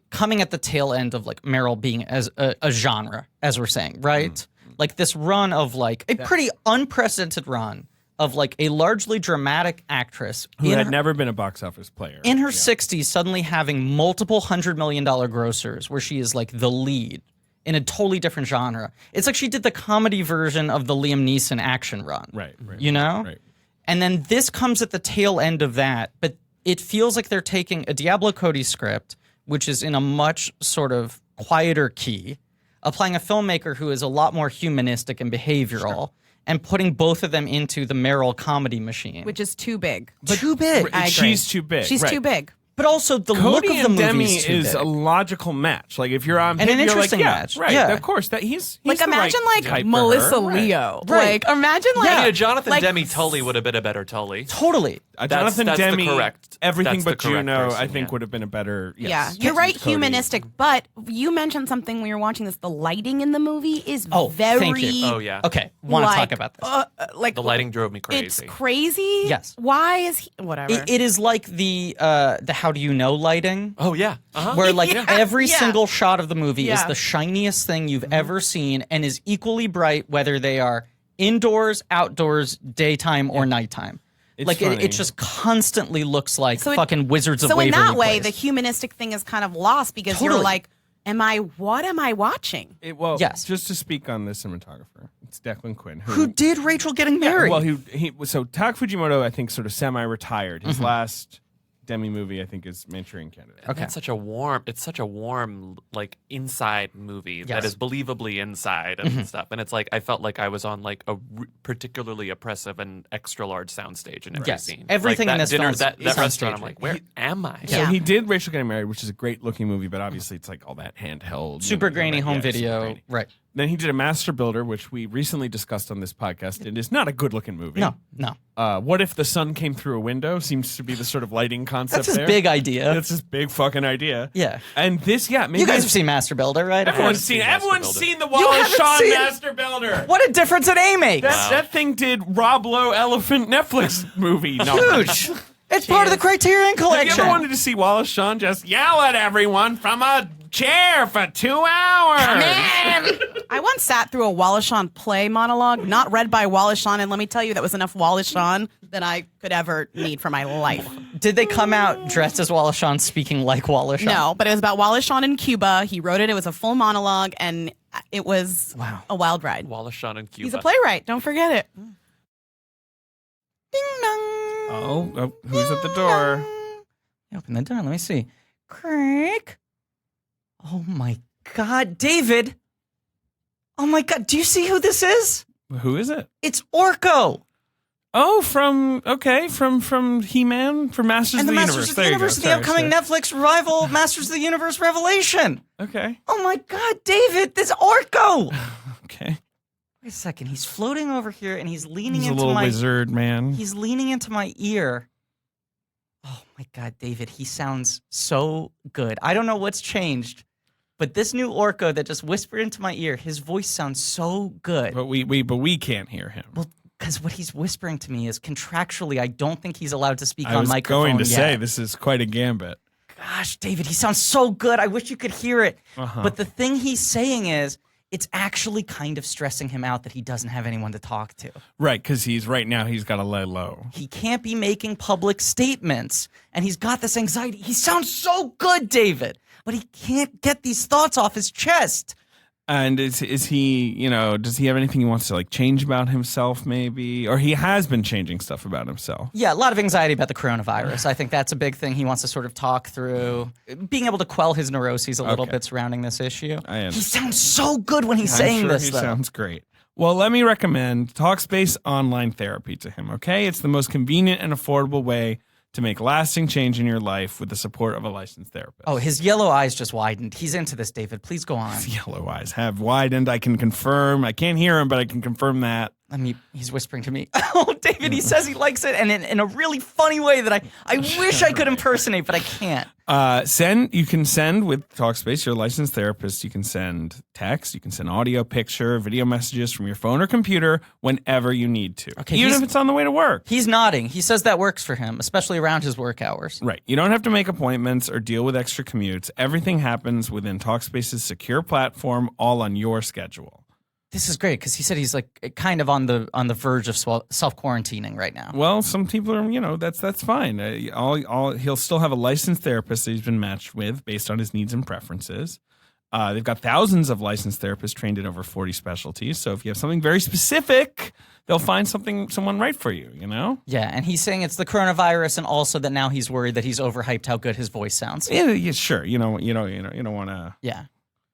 coming at the tail end of like Meryl being as a genre, as we're saying, right? Like this run of like a pretty unprecedented run of like a largely dramatic actress who in had her, never been a box office player. in her 60s suddenly having multiple $100 million grossers where she is like the lead in a totally different genre. It's like she did the comedy version of the Liam Neeson action run. Right. You know? Right. And then this comes at the tail end of that, but it feels like they're taking a Diablo Cody script, which is in a much sort of quieter key, applying a filmmaker who is a lot more humanistic and behavioral, and putting both of them into the Meryl comedy machine. Which is too big. Too big. I agree. She's too big. She's right. too big. But also the look Cody of the and movie Demme is too big. a logical match. Like if you're on And him, an you're interesting like, match. Right. Yeah. Of course. That he's Like the imagine right like type for Melissa her. Right. Leo. Right. Like imagine like I mean, a Jonathan like, Demme Tully would have been a better Tully. Totally. Jonathan that's the Demme, correct- everything that's the but correct Juno, person, I think yeah. would have been a better. Yes. Yeah, you're right. Cody. Humanistic, but you mentioned something when you're watching this. The lighting in the movie is Oh, very. thank you. Oh, yeah. Okay, want to like, talk about this. Like The lighting drove me It's crazy. crazy. Yes. Why is he? Whatever. It is like the how do you know lighting, Oh, yeah. Uh-huh. where like every Yeah. single shot of the movie is Yeah. the shiniest thing you've ever seen and is equally bright whether they are indoors, outdoors, daytime, or nighttime. It's Like funny. it just constantly looks like So it- fucking Wizards of so in Waverly that way, Place. the humanistic thing is kind of lost because Totally. you're like, what am I watching? Well, Yes. just to speak on the cinematographer, it's Declan Quinn. Who did Rachel Getting Married? Well, so Tak Fujimoto, I think, sort of semi-retired. His last Demme movie, I think, is Manchurian Candidate. Okay. It's such a warm, like inside movie Yes. that is believably inside and stuff. And it's like I felt like I was on like a particularly oppressive and extra large soundstage in every Yes. scene. Everything like in that this dinner, film is that soundstage. restaurant. I'm like, where am I? So Yeah. he did Rachel Getting Married, which is a great-looking movie, but obviously it's like all that handheld. super you know, grainy that- home yeah, super video. grainy. Right. Then he did a Master Builder, which we recently discussed on this podcast. It is not a good-looking movie. No. What if the sun came through a window? Seems to be the sort of lighting concept That's his there. big idea. That's his big fucking idea. Yeah. And this, maybe You guys have seen Master Builder, right? Everyone's seen seen. Master Everyone's Builder. seen the Wallace haven't Shawn seen- Master Builder. What a difference an A makes. That thing did Rob Lowe Elephant Netflix movie. numbers. Huge. It's part of the Criterion Have you Collection. ever wanted to see Wallace Shawn just yell at everyone from a chair for 2 hours? I once sat through a Wallace Shawn play monologue, not read by Wallace Shawn, and let me tell you, that was enough Wallace Shawn that I could ever need for my life. Did they come out dressed as Wallace Shawn, speaking like Wallace Shawn? No, but it was about Wallace Shawn in Cuba. He wrote it. It was a full monologue, and it was a wild ride. Wallace Shawn in Cuba. He's a playwright. Don't forget it. Ding dong. Oh, who's at the door? Open the door. Let me see. Craig. Oh my God, David. Oh my God, do you see who this is? Who is it? It's Orko. Oh, from He-Man, from Masters And of the the Masters Universe. of the There you Universe, go. the upcoming Netflix revival, Masters of the Universe Revelation. Okay. Oh my God, David, this Orko. Okay. Wait a second, he's floating over here and he's leaning He's a into little my wizard man. He's leaning into my ear. Oh my God, David, he sounds so good. I don't know what's changed, but this new Orko that just whispered into my ear, his voice sounds so good. But we can't hear him. Well, because what he's whispering to me is contractually, I don't think he's allowed to speak I on was microphone going to yet. say this is quite a gambit. Gosh, David, he sounds so good. I wish you could hear it. Uh-huh. But the thing he's saying is, it's actually kind of stressing him out that he doesn't have anyone to talk to. Right, because he's got to lay low. He can't be making public statements, and he's got this anxiety. He sounds so good, David, but he can't get these thoughts off his chest. And is he, does he have anything he wants to like change about himself maybe? Or he has been changing stuff about himself? Yeah, a lot of anxiety about the coronavirus. I think that's a big thing he wants to sort of talk through. Being able to quell his neuroses a little Okay. bit surrounding this issue. I understand. He sounds so good when he's I'm saying sure this, he though. sounds great. Well, let me recommend Talkspace online therapy to him, okay? It's the most convenient and affordable way to make lasting change in your life with the support of a licensed therapist. Oh, his yellow eyes just widened. He's into this, David. Please go on. Yellow eyes have widened. I can confirm. I can't hear him, but I can confirm that. I mean, he's whispering to me. Oh, David, he says he likes it, and in a really funny way that I wish I could impersonate, but I can't. You can send with Talkspace, your licensed therapist, you can send text, you can send audio, picture, video messages from your phone or computer whenever you need to. Okay, Even he's- if it's on the way to work. He's nodding. He says that works for him, especially around his work hours. Right. You don't have to make appointments or deal with extra commutes. Everything happens within Talkspace's secure platform, all on your schedule. This is great because he said he's like kind of on the verge of self-quarantining right now. Well, some people are, that's fine. He'll still have a licensed therapist that he's been matched with based on his needs and preferences. They've got thousands of licensed therapists trained in over 40 specialties. So if you have something very specific, they'll find someone right for you, you know? Yeah, and he's saying it's the coronavirus, and also that now he's worried that he's overhyped how good his voice sounds. Yeah, sure. You don't want to. Yeah.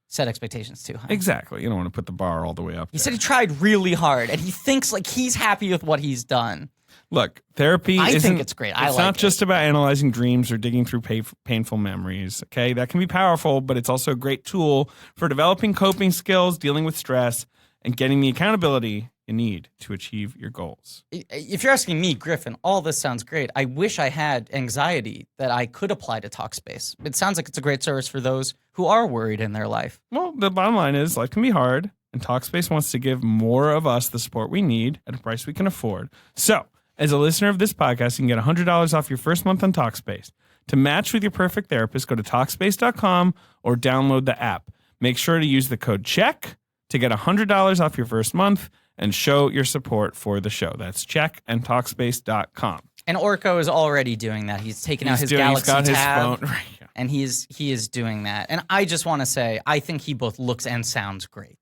Set expectations too high. Exactly. You don't want to put the bar all the way up. He said he tried really hard, and he thinks like he's happy with what he's done. Look, therapy I isn't, think it's great. I it's like not it. just about analyzing dreams or digging through painful memories, okay? That can be powerful, but it's also a great tool for developing coping skills, dealing with stress, and getting the accountability you need to achieve your goals. If you're asking me, Griffin, all this sounds great. I wish I had anxiety that I could apply to Talkspace. It sounds like it's a great service for those who are worried in their life. Well, the bottom line is life can be hard, and Talkspace wants to give more of us the support we need at a price we can afford. So, as a listener of this podcast, you can get $100 off your first month on Talkspace. To match with your perfect therapist, go to Talkspace.com or download the app. Make sure to use the code CHECK to get $100 off your first month and show your support for the show. That's CHECK and Talkspace.com. And Orko is already doing that. He's taken out his Galaxy he's got tab, his phone. Right, yeah. and he is doing that. And I just want to say, I think he both looks and sounds great.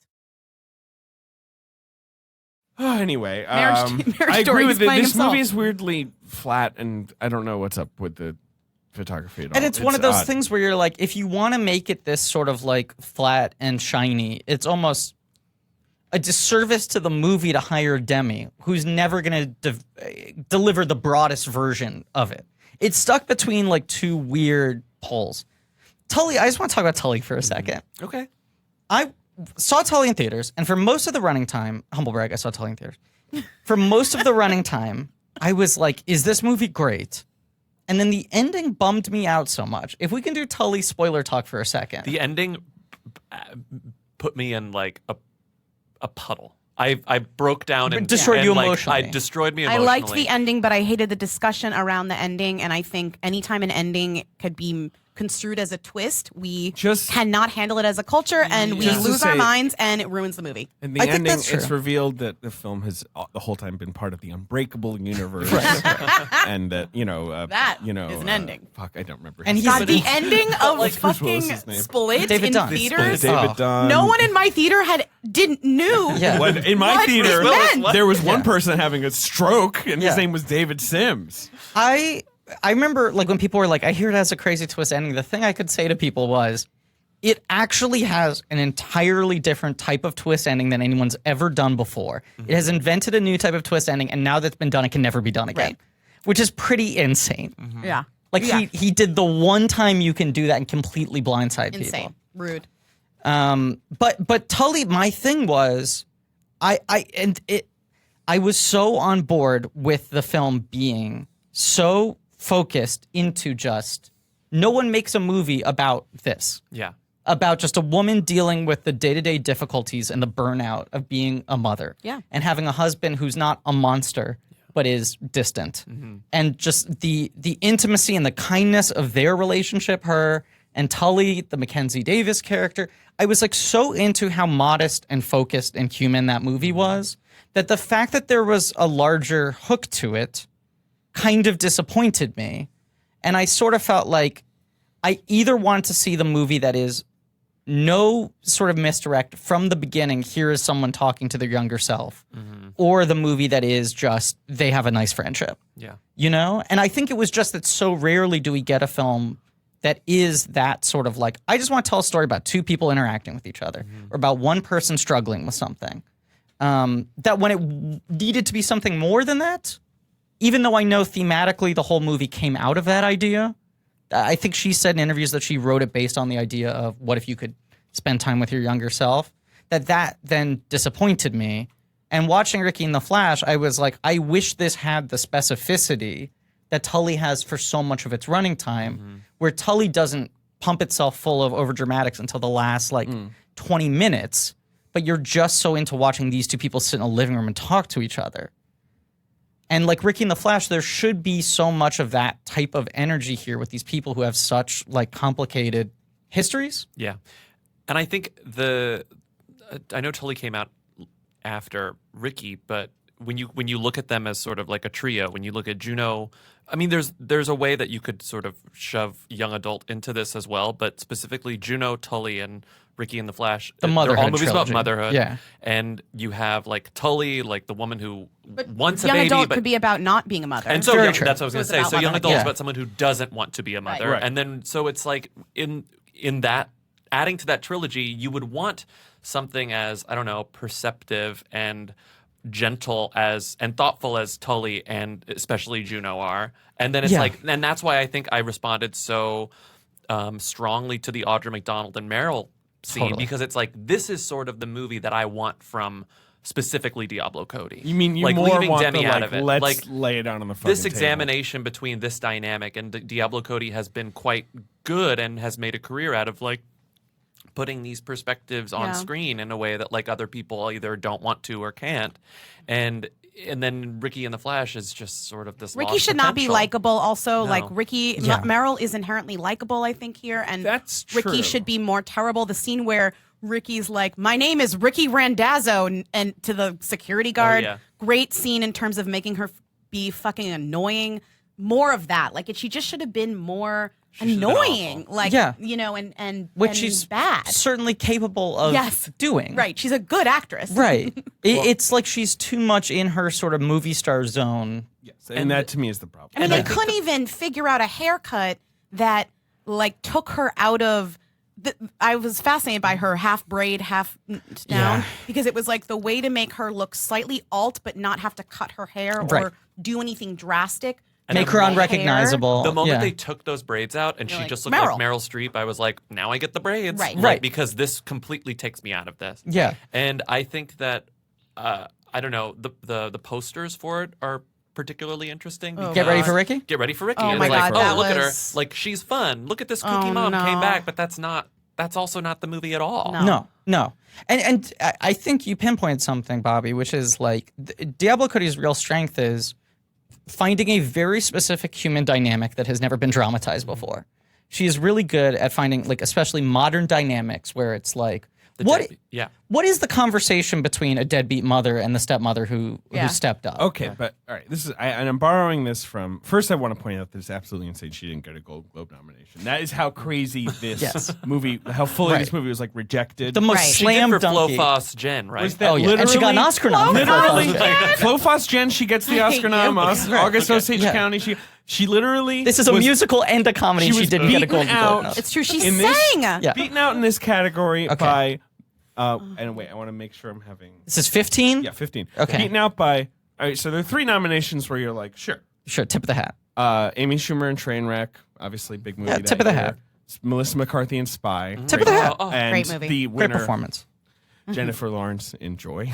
Anyway, Marriage I Story, agree he's with it. playing This himself. movie is weirdly flat, and I don't know what's up with the photography at all. And it's one of those odd. things where you're like, if you want to make it this sort of like flat and shiny, it's almost a disservice to the movie to hire Demme, who's never going to deliver the broadest version of it. It's stuck between like two weird poles. Tully, I just want to talk about Tully for a second. Okay. I saw Tully in theaters, and for most of the running time, humble brag, I saw Tully in theaters. For most of the running time, I was like, is this movie great? And then the ending bummed me out so much. If we can do Tully spoiler talk for a second. The ending put me in like a puddle. I broke down and Destroyed you like, emotionally. I destroyed me I emotionally. liked the ending, but I hated the discussion around the ending. And I think anytime an ending could be construed as a twist, we Just- cannot handle it as a culture, and we Just to lose our say- minds, and it ruins the movie. In the I think ending, that's true. it's revealed that the film has the whole time been part of the Unbreakable universe, and that That is is an ending. Fuck, I don't remember. And his he's God, name. the ending of What was fucking his name? Split David in Dunn. theaters. David Oh. Dunn. No one in my theater knew. Yeah. When, in my What theater, this meant. there was one person having a stroke, and his Yeah. name was David Sims. I remember like when people were like, I hear it has a crazy twist ending. The thing I could say to people was, it actually has an entirely different type of twist ending than anyone's ever done before. It has invented a new type of twist ending, and now that's been done, it can never be done again, Right. which is pretty insane. Yeah. Like Yeah. he did the one time you can do that and completely blindside Insane. people. Rude. But Tully, my thing was, I was so on board with the film being so focused into just no one makes a movie about this. Yeah. About just a woman dealing with the day-to-day difficulties and the burnout of being a mother. Yeah. And having a husband who's not a monster, but is distant. And just the intimacy and the kindness of their relationship, her and Tully, the Mackenzie Davis character. I was like so into how modest and focused and human that movie was, that the fact that there was a larger hook to it kind of disappointed me. And I sort of felt like I either wanted to see the movie that is no sort of misdirect from the beginning, here is someone talking to their younger self, or the movie that is just they have a nice friendship. Yeah. You know? And I think it was just that so rarely do we get a film that is that sort of like, I just want to tell a story about two people interacting with each other, or about one person struggling with something. That when it needed to be something more than that, even though I know thematically the whole movie came out of that idea, I think she said in interviews that she wrote it based on the idea of what if you could spend time with your younger self, that then disappointed me. And watching Ricki in The Flash, I was like, I wish this had the specificity that Tully has for so much of its running time, where Tully doesn't pump itself full of overdramatics until the last 20 minutes, but you're just so into watching these two people sit in a living room and talk to each other. And like Ricki in The Flash, there should be so much of that type of energy here with these people who have such like complicated histories. Yeah. And I think I know Tully came out after Ricki, but when you look at them as sort of like a trio, when you look at Juno, I mean, there's a way that you could sort of shove young adult into this as well, but specifically Juno, Tully, and Ricki and the Flash. The they're motherhood all movies trilogy. about motherhood. Yeah. And you have like Tully, like the woman who wants a young baby, adult but could be about not being a mother. and so Very young, true. that's what I was So going it's to say. about So young motherhood. adult is Yeah. about someone who doesn't want to be a mother, Right. and then so it's like in that adding to that trilogy, you would want something as I don't know, perceptive and gentle as and thoughtful as Tully and especially Juno are, and then it's Yeah. like, and that's why I think I responded so strongly to the Audra McDonald and Meryl scene Totally. because it's like this is sort of the movie that I want from specifically Diablo Cody. You mean you like more leaving want Demme the out like, of it? let's like lay it out on the fucking this table. examination between this dynamic and Diablo Cody has been quite good and has made a career out of like putting these perspectives on Yeah. screen in a way that like other people either don't want to or can't. And then Ricki and the Flash is just sort of this Ricki lost should not be potential. likable. Also, No. like Ricki, Yeah. Meryl is inherently likable, I think here, and That's Ricki true. should be more terrible. The scene where Ricky's like, "My name is Ricki Randazzo," and to the security guard, yeah. great scene in terms of making her be fucking annoying. More of that. Like she just should have been more should've been annoying. awful. Like Yeah. you know, and Which and she's bad. certainly capable of Yes. doing. Right. She's a good actress. Right. It's like she's too much in her sort of movie star zone. Yes, and that to me is the problem. I mean, And I they think couldn't even figure out a haircut that like took her out of. I was fascinated by her half braid, half down Yeah. because it was like the way to make her look slightly alt, but not have to cut her hair or Right. do anything drastic. Make to her the unrecognizable. The moment Yeah. they took those braids out and You're she like, just looked Meryl. like Meryl Streep, I was like, now I get the braids. Right. Like, Right. Because this completely takes me out of this. Yeah. And I think that, I don't know, the posters for it are particularly interesting. Oh, Get ready because- for Ricki? Get ready for Ricki. Oh It's my like, God, that oh, look at her. was- Like, she's fun. Look at this kooky Oh, mom came no. back, but that's also not the movie at all. No. No. And I think you pinpointed something, Bobby, which is like Diablo Cody's real strength is finding a very specific human dynamic that has never been dramatized before. She is really good at finding, like, especially modern dynamics where it's like, Yeah. what is the conversation between a deadbeat mother and the stepmother who Yeah. stepped up? Okay, but all right, this is and I'm borrowing this from. First, I want to point out that it's absolutely insane she didn't get a Gold Globe nomination. That is how crazy this Yes. movie, how fully Right. this movie was like rejected. The most Right. She slam did for Flo dunky. Foss Jen, right? Was that Oh yeah, and she got an literally- Oscar nom. Literally, for Flo Foss Jen, she gets the Oscar nom. August Osage Yeah. County, she literally. This is a was musical and a comedy. she She was didn't get a beaten Golden out. Globe. No. It's true. She In this- sang. Yeah. beaten out in this category Okay. by. And wait, I want to make sure I'm having. This is 15? Yeah, 15. Okay. Beaten out by. All right, so there are 3 nominations where you're like, sure. Sure, tip of the hat. Amy Schumer and Trainwreck, obviously big movie. Yeah, that tip of the year. hat. Melissa McCarthy and Spy. Tip of the hat. Oh, And Great movie. the Great winner, performance. Jennifer Lawrence in Joy.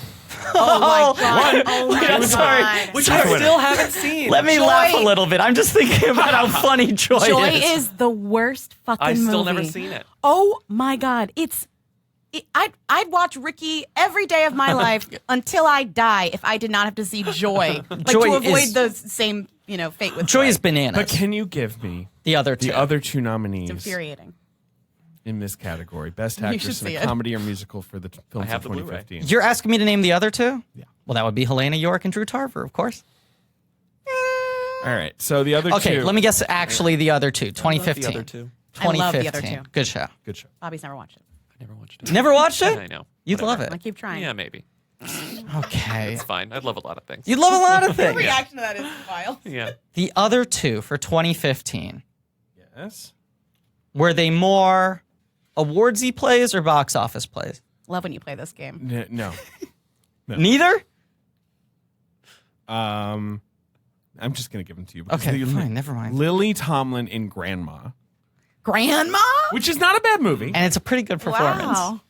Oh my god. Oh my I'm sorry. God. Which I still haven't seen. Let me Joy- laugh a little bit. I'm just thinking about how funny Joy, Joy is. is the worst fucking I still movie. never seen it. Oh my god, I'd watch Ricki every day of my life until I die if I did not have to see Joy, like Joy to avoid is- the same fate with Joy is bananas. But can you give me the other two. the other 2 nominees infuriating. in this category? Best should actress in see a it. comedy or musical for the films have of the Blu-ray. 2015. You're asking me to name the other two? Yeah. Well, that would be Helena York and Drew Tarver, of course. All right, so the other Okay, 2. let me guess. Actually, the other two, 2015. The other two. I love the other 2015. two. Good show. Good show. Bobby's never watched it. I never watched it. Never watched it? I know. You'd Whatever. love I it. keep trying. Yeah, maybe. Okay. It's fine. I'd love a lot of things. You'd love a lot of things. Reaction to that is wild. Yeah. The other two for 2015, Yes. were they more awardsy plays or box office plays? Love when you play this game. No. Neither? I'm just going to give them to you. because Okay, the- fine. Never mind. Lily Tomlin in Grandma, Grandma? which is not a bad movie. And it's a pretty good performance, Wow.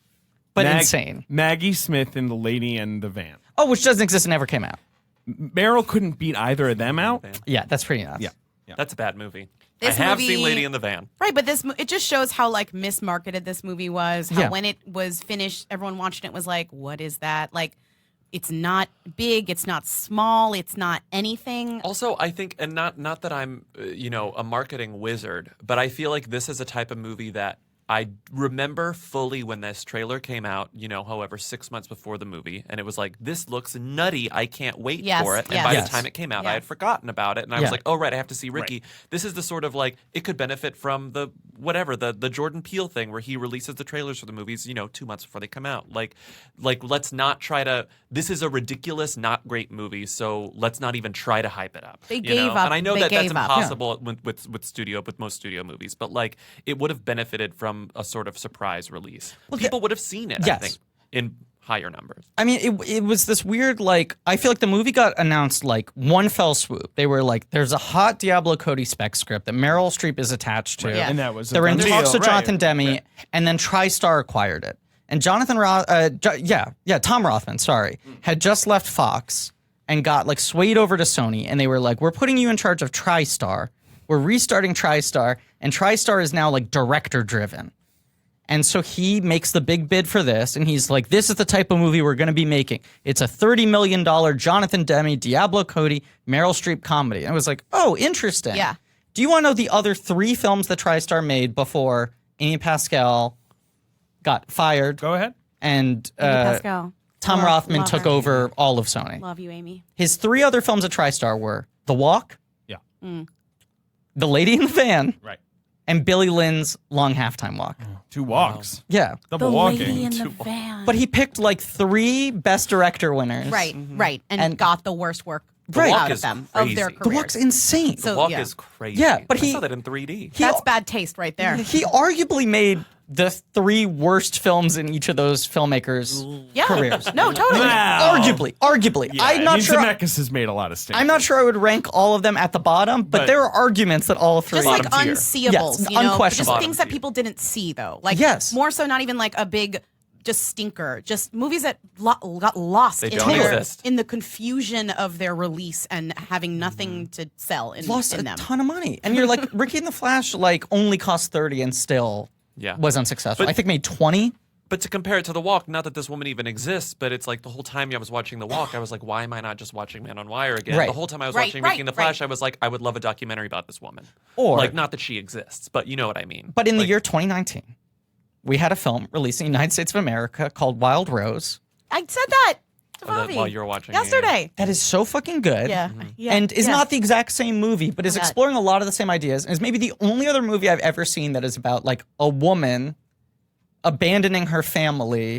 but Mag- insane. Maggie Smith in The Lady and the Van. Oh, which doesn't exist and never came out. Meryl couldn't beat either of them out. Yeah, that's pretty nuts. Yeah. That's a bad movie. This I have movie- seen Lady in the Van. Right, but it just shows how like mismarketed this movie was. How Yeah. when it was finished, everyone watching it was like, "What is that?" Like, it's not big, it's not small, it's not anything. Also, I think, and not that I'm, a marketing wizard, but I feel like this is a type of movie that I remember fully when this trailer came out, however, 6 months before the movie, and it was like, this looks nutty. I can't wait for it. And yes. by Yes. the time it came out, Yeah. I had forgotten about it, and I Yeah. was like, oh, right, I have to see Ricki. This is the sort of like, it could benefit from the Jordan Peele thing where he releases the trailers for the movies, 2 months before they come out. Like let's not try to, this is a ridiculous, not great movie, so let's not even try to hype it up. They gave up. And I know They that's gave up. impossible with most studio movies, but like it would have benefited from a sort of surprise release. People would have seen it, I Yes. think, in higher numbers. I mean, it was this weird, like, I feel like the movie got announced like one fell swoop. They were like, there's a hot Diablo Cody spec script that Meryl Streep is attached to. Yeah. And that was They were in a talks deal, with Jonathan right. Demme, and then TriStar acquired it. And Jonathan Tom Rothman, had just left Fox and got like swayed over to Sony, and they were like, we're putting you in charge of TriStar. We're restarting TriStar, and TriStar is now like director driven. And so he makes the big bid for this, and he's like, this is the type of movie we're going to be making. It's a $30 million Jonathan Demme, Diablo Cody, Meryl Streep comedy. And I was like, oh, interesting. Yeah. Do you want to know the other 3 films that TriStar made before Amy Pascal got fired? Go ahead. And Pascal. Tom Rothman love took her. over all of Sony. Love you, Amy. His 3 other films at TriStar were The Walk, Yeah. The Lady in the Van, Right. and Billy Lynn's Long Halftime Walk. 2 walks. Yeah. Double walking. Lady in the Van. But he picked like 3 Best Director winners. Right, right. And got the worst work Right. out Walk of is them, crazy. of their The The careers. Walk's insane. So- The Walk yeah. is crazy. Yeah, but I he- saw that in 3D. He- That's bad taste right there. He arguably made the 3 worst films in each of those filmmakers' Yeah. careers. No, totally. Wow. Arguably. Yeah, I'm not sure. Zemeckis has made a lot of stinks. I'm not sure I would rank all of them at the bottom, but But- there are arguments that all 3. Just like Bottom tier. unseeables, Yes, you know, unquestionable. just things that Bottom tier. people didn't see though. Like Yes. more so, not even like a big just stinker, just movies that got lost They in, don't their, exist. in the confusion of their release and having nothing to sell in, lost in a them. ton of money. And you're like, Ricki and the Flash like only cost 30 and still Yeah. was unsuccessful. But- I think made 20. But to compare it to The Walk, not that this woman even exists, but it's like the whole time I was watching The Walk, I was like, why am I not just watching Man on Wire again? Right. The whole time I was Right, watching right, Ricki and the Flash, right. I was like, I would love a documentary about this woman. Or- like, not that she exists, but you know what I mean. But in the Like, year 2019, we had a film released in the United States of America called Wild Rose. I said that to Oh, that Bobby while you were watching, yesterday. That is so fucking good. Yeah, yeah, And is yeah. not the exact same movie, but is Yeah. exploring a lot of the same ideas. And is maybe the only other movie I've ever seen that is about like a woman abandoning her family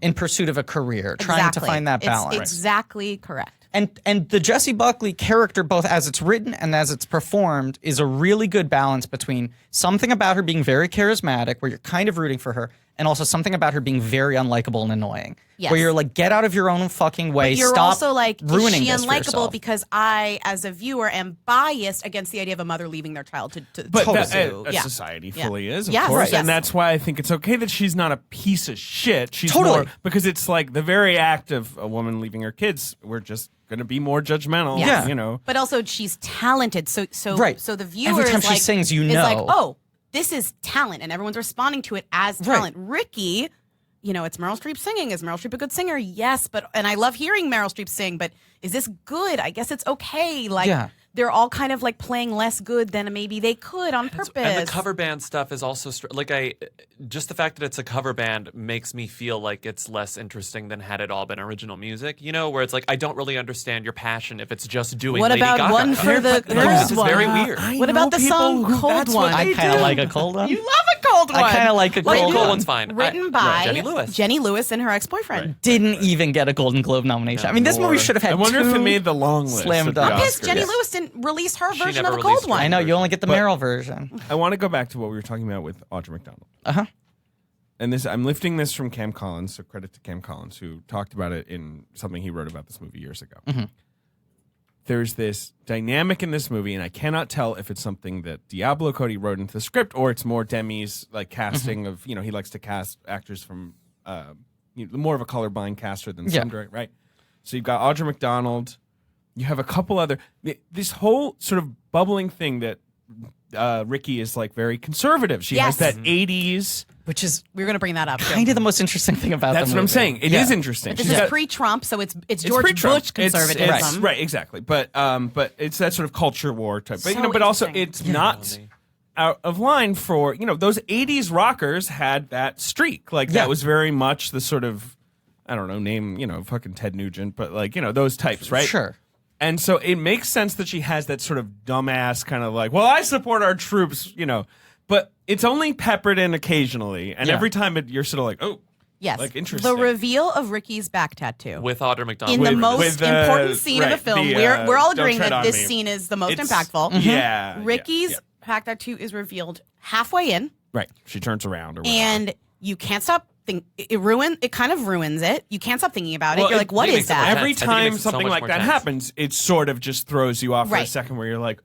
in pursuit of a career, trying to find that balance. It's exactly correct. And the Jesse Buckley character, both as it's written and as it's performed, is a really good balance between something about her being very charismatic, where you're kind of rooting for her, and also something about her being very unlikable and annoying. Yes. Where you're like, get out of your own fucking way. You're Stop also like, ruining is she this for unlikable yourself. because I, as a viewer, am biased against the idea of a mother leaving their child to But to that, zoo. a Yeah. society Yeah. fully is, of Yes, course, yes. and that's why I think it's okay that she's not a piece of shit. She's Totally. more, because it's like the very act of a woman leaving her kids. We're just going to be more judgmental. Yeah. You know. But also, she's talented. So Right. So the viewer Every time is she like, sings, you is like, know. oh, this is talent, and everyone's responding to it as Right. talent. Ricki, you know, it's Meryl Streep singing. Is Meryl Streep a good singer? Yes, and I love hearing Meryl Streep sing. But is this good? I guess it's okay. Like Yeah. they're all kind of like playing less good than maybe they could on purpose. And the cover band stuff is also just the fact that it's a cover band makes me feel like it's less interesting than had it all been original music. You know, where it's like I don't really understand your passion if it's just doing. What Lady about Gaga one for the Like, third this is one? very weird. What about the song Cold that's One? what I they kind of do. like a cold one. You love a cold one. I kind of like a Right, cold cold one. one's fine. Written by Jenny Lewis. and her ex-boyfriend. Didn't even get a Golden Globe nomination. I mean, this movie should have had I wonder if it two made the long list. slam at the dunks. I'm pissed Oscars. Jenny Lewis didn't release her She version never of the released cold one. I know, you only get the But- Meryl version. I want to go back to what we were talking about with Audra McDonald. Uh-huh. And this, I'm lifting this from Cam Collins, so credit to Cam Collins, who talked about it in something he wrote about this movie years ago. There's this dynamic in this movie, and I cannot tell if it's something that Diablo Cody wrote into the script or it's more Demme's like casting of, he likes to cast actors from more of a colorblind caster than some direct, right? So you've got Audra McDonald. You have a couple other this whole sort of bubbling thing that Ricki is like very conservative. She has Yes. that 80s. Which is We were going to bring that up. kind of the most interesting thing about That's the what I'm movie. saying. It is Yeah. interesting. This She's is got- pre-Trump, so it's it's George pre-Trump. Bush conservatism. Right, exactly. But it's that sort of culture war type. But So but also interesting. it's not out of line for, those 80s rockers had that streak. Like, Yeah. that was very much the sort of, I don't know, name, fucking Ted Nugent, but like, those types, right? Sure. And so it makes sense that she has that sort of dumbass kind of like, well, I support our troops, but it's only peppered in occasionally. And Yeah. every time you're sort of like, oh, Yes. like, interesting. The reveal of Ricky's back tattoo. With Audra McDonald. in the With- most with the- important scene of the right, film. the, We're all Don't agreeing Tread that on this Me. scene is the most It's- impactful. Yeah. Ricky's yeah. back tattoo is revealed halfway in, Right. She turns around or whatever. and you can't stop thinking. It kind of ruins it. You can't stop thinking about it. Well, You're like, what it is makes it that? more Every tense. I think it time makes it so something much like more that tense. happens, it sort of just throws you off for a Right. second where you're like,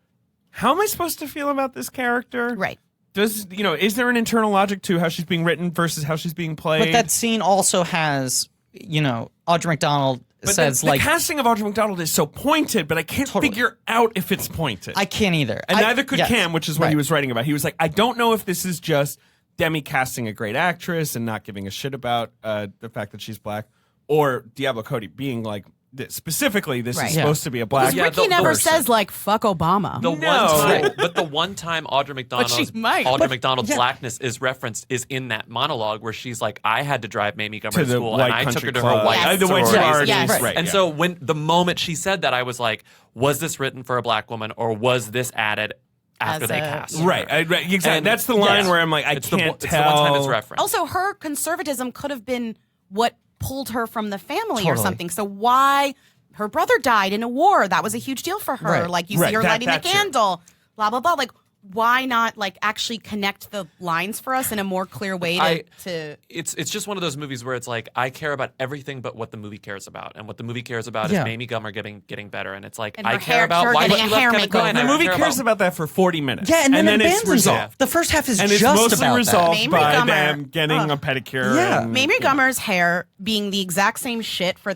how am I supposed to feel about this character? Right. Is there an internal logic to how she's being written versus how she's being played? But that scene also has, Audra McDonald But says the casting of Audra McDonald is so pointed, but I can't Totally. figure out if it's pointed. I can't either. and I- neither could yes. Cam, which is what Right. he was writing about. He was like, I don't know if this is just Demme casting a great actress and not giving a shit about the fact that she's black, or Diablo Cody being like, specifically, this Right. is Yeah. supposed to be a black Yeah, Ricky the never person. says like "fuck Obama." The No. one time, Right. but the one time Audra McDonald's might. McDonald's blackness is referenced is in that monologue where she's like, "I had to drive Mamie Gummer to to the school, white and I took country her to club. her white Yes. The white sorority." sororities, Yes. right? And yeah. so when the moment she said that, I was like, "Was this written for a black woman, or was this added after As they a- cast?" Right, exactly. And- That's the line yes. where I'm like, I It's can't it's tell. the one time it's referenced. Also, her conservatism could have been what pulled her from the family or Totally. something. So why her brother died in a war? That was a huge deal for her. Right. Like you Right, see her that- lighting the that too. candle, blah blah blah. Like why not like actually connect the lines for us in a more clear way to It's just one of those movies where it's like I care about everything but what the movie cares about, and what the movie cares about Yeah. is Mamie Gummer getting better, and it's like And I her care hair- about her why getting she a left hair Kevin makeover. Kline. The I movie care cares about that for 40 minutes. Yeah, and then it it's abandons resolved. it. The first half is And it's just mostly about resolved Mamie by Gummer. them getting a pedicure. Yeah. and- Mamie Gummer's hair being the exact same shit for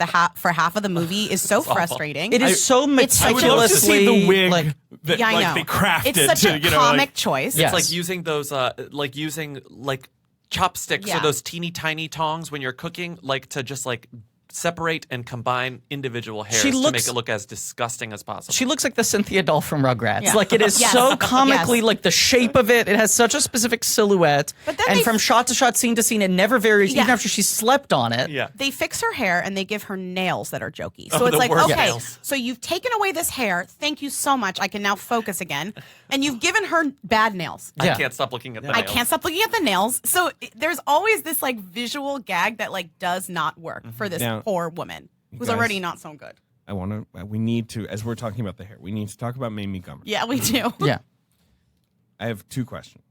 half of the movie is so frustrating. It is so It's such a- I would love to see the wig like, that Yeah, I know. they crafted it's such to, a comic like, choice. Yeah. It's like using those, like using like chopsticks Yeah. or those teeny tiny tongs when you're cooking, like to just like separate and combine individual hairs to looks- make it look as disgusting as possible. she looks like the Cynthia doll from Rugrats. Yeah. Like it is Yes. so comically Yes. like the shape of it. It has such a specific silhouette. But then and they- from shot to shot, scene to scene, it never varies, even Yeah. after she slept on it. yeah. They fix her hair and they give her nails that are jokey. So Oh, it's the like, worst okay, nails. so you've taken away this hair. Thank you so much. I can now focus again. And you've given her bad nails. Yeah. I can't stop looking at the I nails. can't stop looking at the nails. So there's always this like visual gag that like does not work for this Now, poor woman who's guys- already not so good. we need to, as we're talking about the hair, we need to talk about Mamie Gummer. Yeah, we do. Yeah. I have two questions.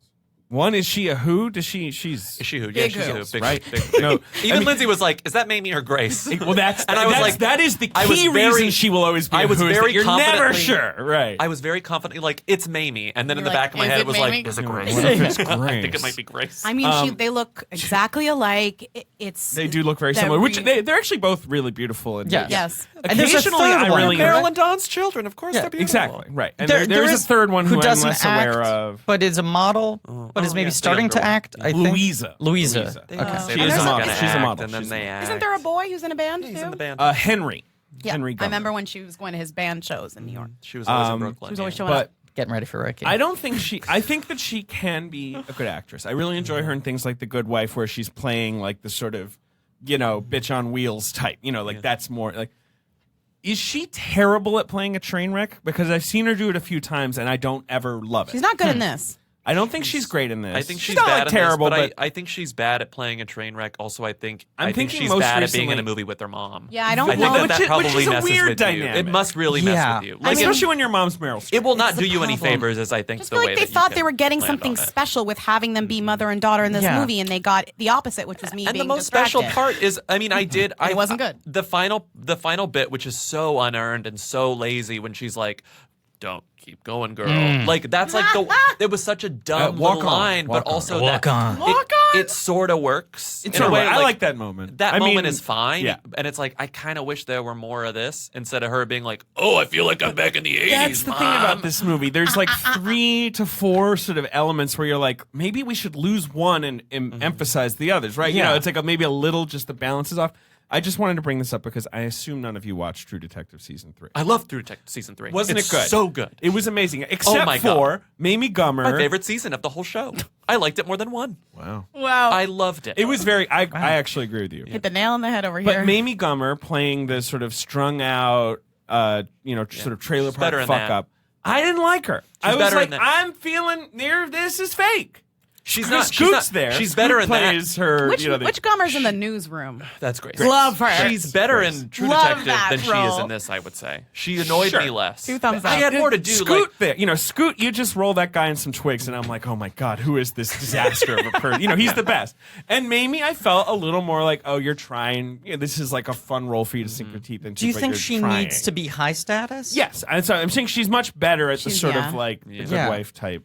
One, is she a who? She's Is she who? Yeah, Big she's who. who. Big, right? big, big. No, Even I mean- Lindsay was like, "Is that Mamie or Grace?" Well, that's And I was like, that is the I was key very- reason she will always be. I a was who, is that very you're never confidently- sure, right? I was very confidently like, "It's Mamie," and then in You're the like, back of my "Is head it it was Mamie?" like, "Is it Grace?" What if it's I think Grace? it might be Grace. I mean, they look exactly alike. It's They do look very they're similar, which re- they're actually both really beautiful. And Yeah. Yes. And there's a Occasionally, third I one. really Meryl and Don's children, of course, Yeah, they're beautiful. exactly right. And There there's is a third one who I'm doesn't less act, aware of. but is a model, but is maybe yes, the starting younger to one. act. I think Louisa. Louisa. They Okay. just say She they're is a not model. gonna She's a act, model. and then She's- they act. Isn't there a boy who's in a band He's too? in the band. Henry. Yeah, Henry Gummer. I remember when she was going to his band shows in New York. She was always in Um, Brooklyn. She was always yeah. showing up. But Getting ready for Ricki. I don't think I think that she can be a good actress. I really enjoy her in things like The Good Wife, where she's playing like the sort of, bitch on wheels type. Like that's more like. Is she terrible at playing a train wreck? Because I've seen her do it a few times, and I don't ever love it. She's not good in this. I don't think she's great in this. I think she's not bad like at terrible, this, but I think she's bad at playing a train wreck. Also, I think I'm think thinking she's most bad at being in a recently- movie with her mom. Yeah, I don't I think know. that Which probably is a messes weird with you. dynamic. It must really Yeah. mess with you. I mean- especially when your mom's Meryl Streep. it will not It's do the you any problem. favors, as I think Just the feel way like they that you thought can they were getting land something on it. special with having them be mother and daughter in this Yeah. movie, and they got the opposite, which was me And being the most distracted. special part is, I mean, it wasn't good. The final bit, which is so unearned and so lazy, when she's like, "Don't keep going, girl." Like that's like it was such a dumb walk little on, line, walk but on. also Walk on. It sort of works. It's in a all way, right. I like that moment. That I moment mean, is fine. yeah. And it's like, I kind of wish there were more of this instead of her being like, "Oh, I feel like I'm back in the 80s. That's the thing about this movie. There's like 3 to 4 sort of elements where you're like, maybe we should lose one and emphasize the others, right? Yeah. It's like maybe a little just the balance is off. I just wanted to bring this up because I assume none of you watched True Detective season 3. I love True Detective season 3. Wasn't It's it good? So good. It was amazing, except my God. for Mamie Gummer. My favorite season of the whole show. I liked it more than one. Wow. Wow. I loved it. It was very. I actually agree with you. Hit the nail on the head over But here. Mamie Gummer playing the sort of strung out, sort of trailer She's park better in fuck that. up. I didn't like her. I was better in like, that. I'm feeling this is fake. She's Chris not. Scoot's there. She's Scoot better in that. plays her. which the- Gummer's in the newsroom? That's great. Love her. She's better in True Love Detective that than she is role. in this, I would say. She annoyed Sure. me less. 2 thumbs I up. had more to do. Scoot Like, there. Scoot, you just roll that guy in some twigs, and I'm like, oh my God, who is this disaster of a person? He's the best. And Mamie, I felt a little more like, oh, you're trying. This is like a fun role for you to sink your teeth into. Do you but think you're she trying. needs to be high status? Yes. And so I'm saying she's much better at the She's- sort yeah. of like the good Yeah. wife type,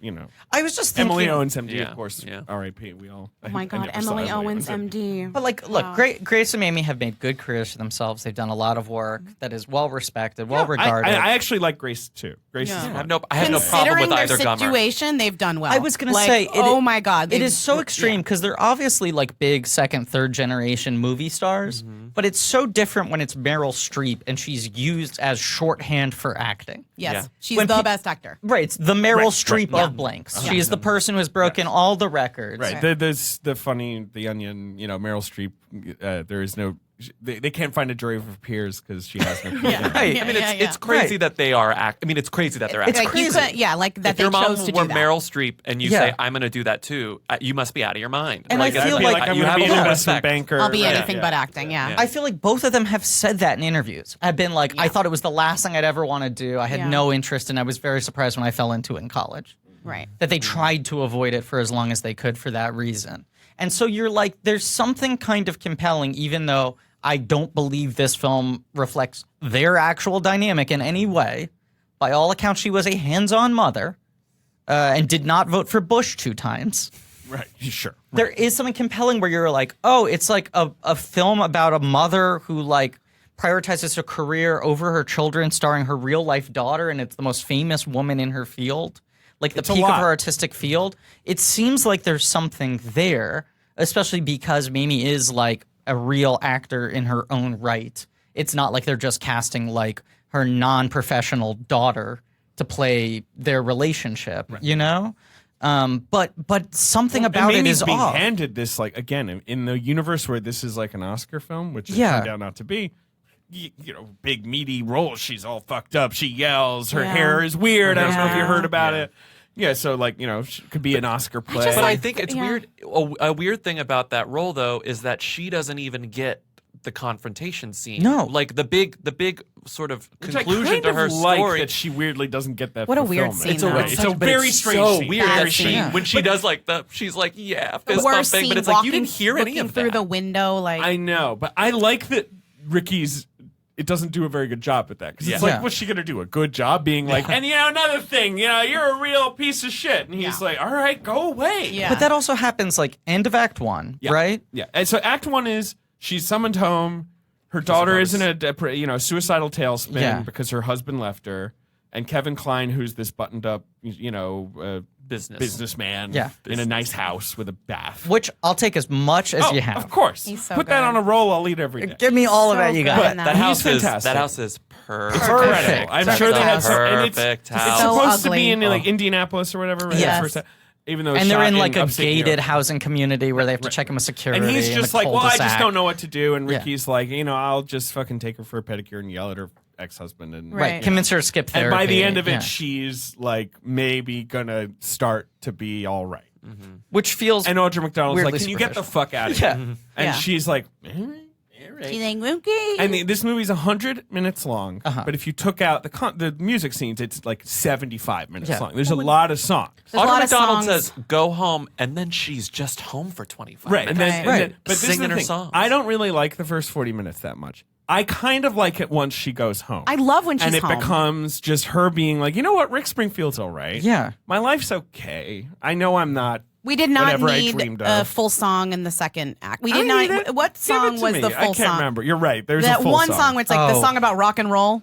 I was just thinking. Emily Owens, MD, Yeah, of course. yeah. R.I.P. We all. Oh my God, Emily Owens, MD. But like, look, Grace and Mamie have made good careers for themselves. They've done a lot of work that is well respected, well regarded. I actually like Grace too. Grace Yeah. is I fun. have no problem Considering with their either Gummer. situation, they've done well. I was going to Like, say, oh my God, it they- is so extreme because they're obviously like big second, third generation movie stars, but it's so different when it's Meryl Streep and she's used as shorthand for acting. Yes, Yeah. she's When the pe- best actor. Right, it's the Meryl Streep right. of blanks. She's the person who has broken all the records. Right. There's the funny, The Onion, Meryl Streep, there is no, they can't find a jury of her peers because she has no peers. Yeah. Right. Yeah, I mean, yeah, it's yeah. crazy Right. that they are I mean, it's crazy that they're It's acting. Like you crazy. could, yeah, like that If they your mom chose to were do that. Meryl Streep and you Yeah. say, I'm going to do that too, you must be out of your mind. And I it's feel Be like- I'm you going to have be a an lot of investment respect. banker. I'll be Right. anything but acting. Yeah. I feel like both of them have said that in interviews. I've been like, I thought it was the last thing I'd ever want to do. I had Yeah. no interest, and I was very surprised when I fell into it in college. Right. That they tried to avoid it for as long as they could for that reason. And so you're like, there's something kind of compelling, even though I don't believe this film reflects their actual dynamic in any way. By all accounts, she was a hands-on mother and did not vote for Bush 2 times. Right. Sure. There is something compelling where you're like, oh, it's like a film about a mother who like prioritizes her career over her children, starring her real life daughter, and it's the most famous woman in her field, like the It's a peak of lot. her artistic field. It seems like there's something there, especially because Mamie is like a real actor in her own right. It's not like they're just casting like her non-professional daughter to play their relationship, But something about it Mamie's is being off. handed this, like, again, in the universe where this is like an Oscar film, which it Yeah. turned out not to be. Big meaty role. She's all fucked up. She yells. Her Yeah. hair is weird. I don't know if you Yeah. heard about it. Yeah, so like she could be an Oscar play. just But I like- think it's yeah. weird. A weird thing about that role, though, is that she doesn't even get the confrontation scene. No. Like the big sort of Which I conclusion kind to of her like story. that she weirdly doesn't get that. What a weird fulfillment. scene, It's a, though. it's a But very it's strange so scene. weird Bad that she scene. when she does like she's like fist Worst bumping, scene, but it's like you walking- didn't hear any looking of that. through the window, like I know, but I like that Ricky's. It doesn't do a very good job at that because it's Yeah. like, Yeah. what's she gonna do? A good job being like, and another thing, you're a real piece of shit, and he's Yeah. like, all right, go away. yeah. But that also happens like end of Act 1, Yeah. right? Yeah. And so Act 1 is she's summoned home. Her daughter is in a suicidal tailspin Yeah. because her husband left her, and Kevin Kline, who's this buttoned up, businessman, Yeah. in a nice house with a bath. Which I'll take as much as you have. Of course. He's so Put that good. on a roll. I'll eat every day. Give me all of So it. You got good it. in that He's house is fantastic. perfect. Incredible. I'm That's sure they had awesome. some. And it's Perfect house. It's So supposed to ugly. be in like Indianapolis or whatever. Right? Yes. The first time. Even though it's And they're shot in like a upstate New York. gated housing community where they have to check in with security. And he's in just the like, well, I just cul-de-sac. don't know what to do. And Yeah. Ricky's like, I'll just fucking take her for a pedicure and yell at her ex-husband. And Right. Convince her to skip therapy. and by the end of it, yeah. she's like maybe gonna start to be all right. Which feels And Audra McDonald's Weirdly like, can you get the superficial. fuck out of here? Yeah. And Yeah. she's like, all right. she's like, okay. And this movie's 100 minutes long, Uh-huh. but if you took out the music scenes, it's like 75 minutes Yeah. long. There's a lot of songs. There's a lot Audra of McDonald songs. says, "Go home," and then she's just home for 25 Right. And minutes. then, Right. and then- but this is Singing the her thing. songs. I don't really like the first 40 minutes that much. I kind of like it once she goes home. I love when she's and it home. becomes just her being like, you know what, Rick Springfield's all right. Yeah. My life's okay. I know I'm not. We did not Whatever I need dreamed a of. full song in the second act. We I did need not. it. What Give it song to was me. the I full can't song? remember. You're right. There's That a full one song where it's like the Oh. song about rock and roll.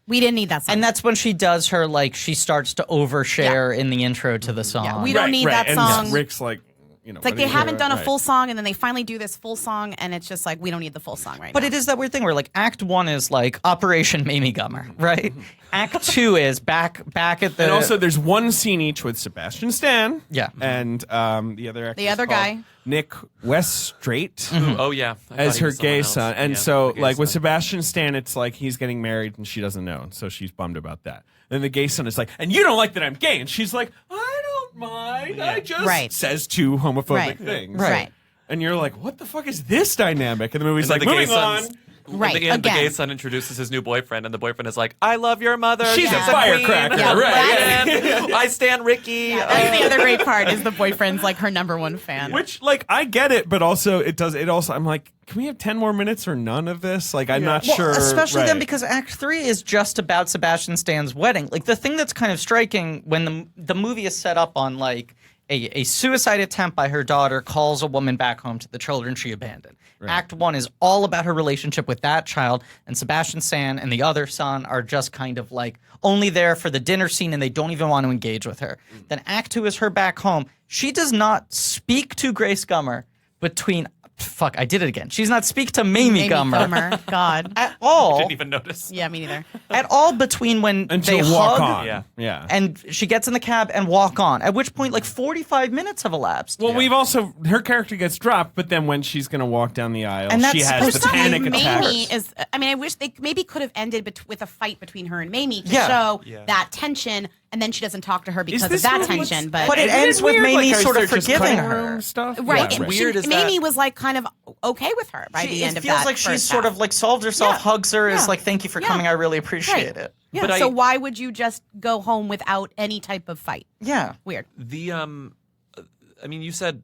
We didn't need that song. And that's when she does her like she starts to overshare in the intro to the song. we don't need that and song. Rick's like, It's like they haven't done a full song, and then they finally do this full song, and it's just like, we don't need the full song right But now. it is that weird thing where like Act 1 is like Operation Mamie Gummer, right? Act 2 is back at the. And also, there's one scene each with Sebastian Stan. Yeah. And the other actor. The other guy. Nick Weststraight. Oh yeah, I As thought he her was someone gay else. son. And Yeah, so, the gay like, with son. Sebastian Stan, it's like he's getting married and she doesn't know. And so she's bummed about that. And the gay son is like, and you don't like that I'm gay. And she's like, I don't mind. I just says two homophobic things. Right. And you're like, what the fuck is this dynamic? And the movie's And like, then the gay moving on. son's- Right, In the end, the again. gay son introduces his new boyfriend, and the boyfriend is like, "I love your mother. She's She's a firecracker." Yeah, right. And I stand Ricki. That's the other great part, is the boyfriend's like her number one fan. Which, like, I get it, but also it also, I'm like, can we have 10 more minutes or none of this? Like, I'm not Well, sure. especially then right. because Act 3 is just about Sebastian Stan's wedding. Like the thing that's kind of striking when the movie is set up on like a suicide attempt by her daughter calls a woman back home to the children she abandoned. Act 1 is all about her relationship with that child, and Sebastian Stan and the other son are just kind of like only there for the dinner scene and they don't even want to engage with her. Then Act 2 is her back home. She does not speak to Grace Gummer between fuck, I did it again. She's not speak to Mamie Gummer God. at all. Didn't even notice. Yeah, me neither. At all between when Until they walk hug on. Yeah. Yeah. and she gets in the cab and walk on. At which point, like 45 minutes have elapsed. Well, we've also, her character gets dropped, but then when she's going to walk down the aisle, And that's she has the supposed to be panic attack. Mamie is. I mean, I wish they maybe could have ended with a fight between her and Mamie to Yeah. show Yeah. that tension, and then she doesn't talk to her because of this that movie- tension. But But it Isn't ends with weird? Mamie Like, sort of is there just forgiving cutting her. room stuff? right, Yeah, and Weird is that- Mamie was like kind of okay with her by the end It of feels that like she's first sort half. of like solved herself, Yeah. hugs her, is Yeah. like, thank you for Yeah. coming. I really appreciate it. Yeah. But so I- why would you just go home without any type of fight? Yeah. Weird. The I mean, you said,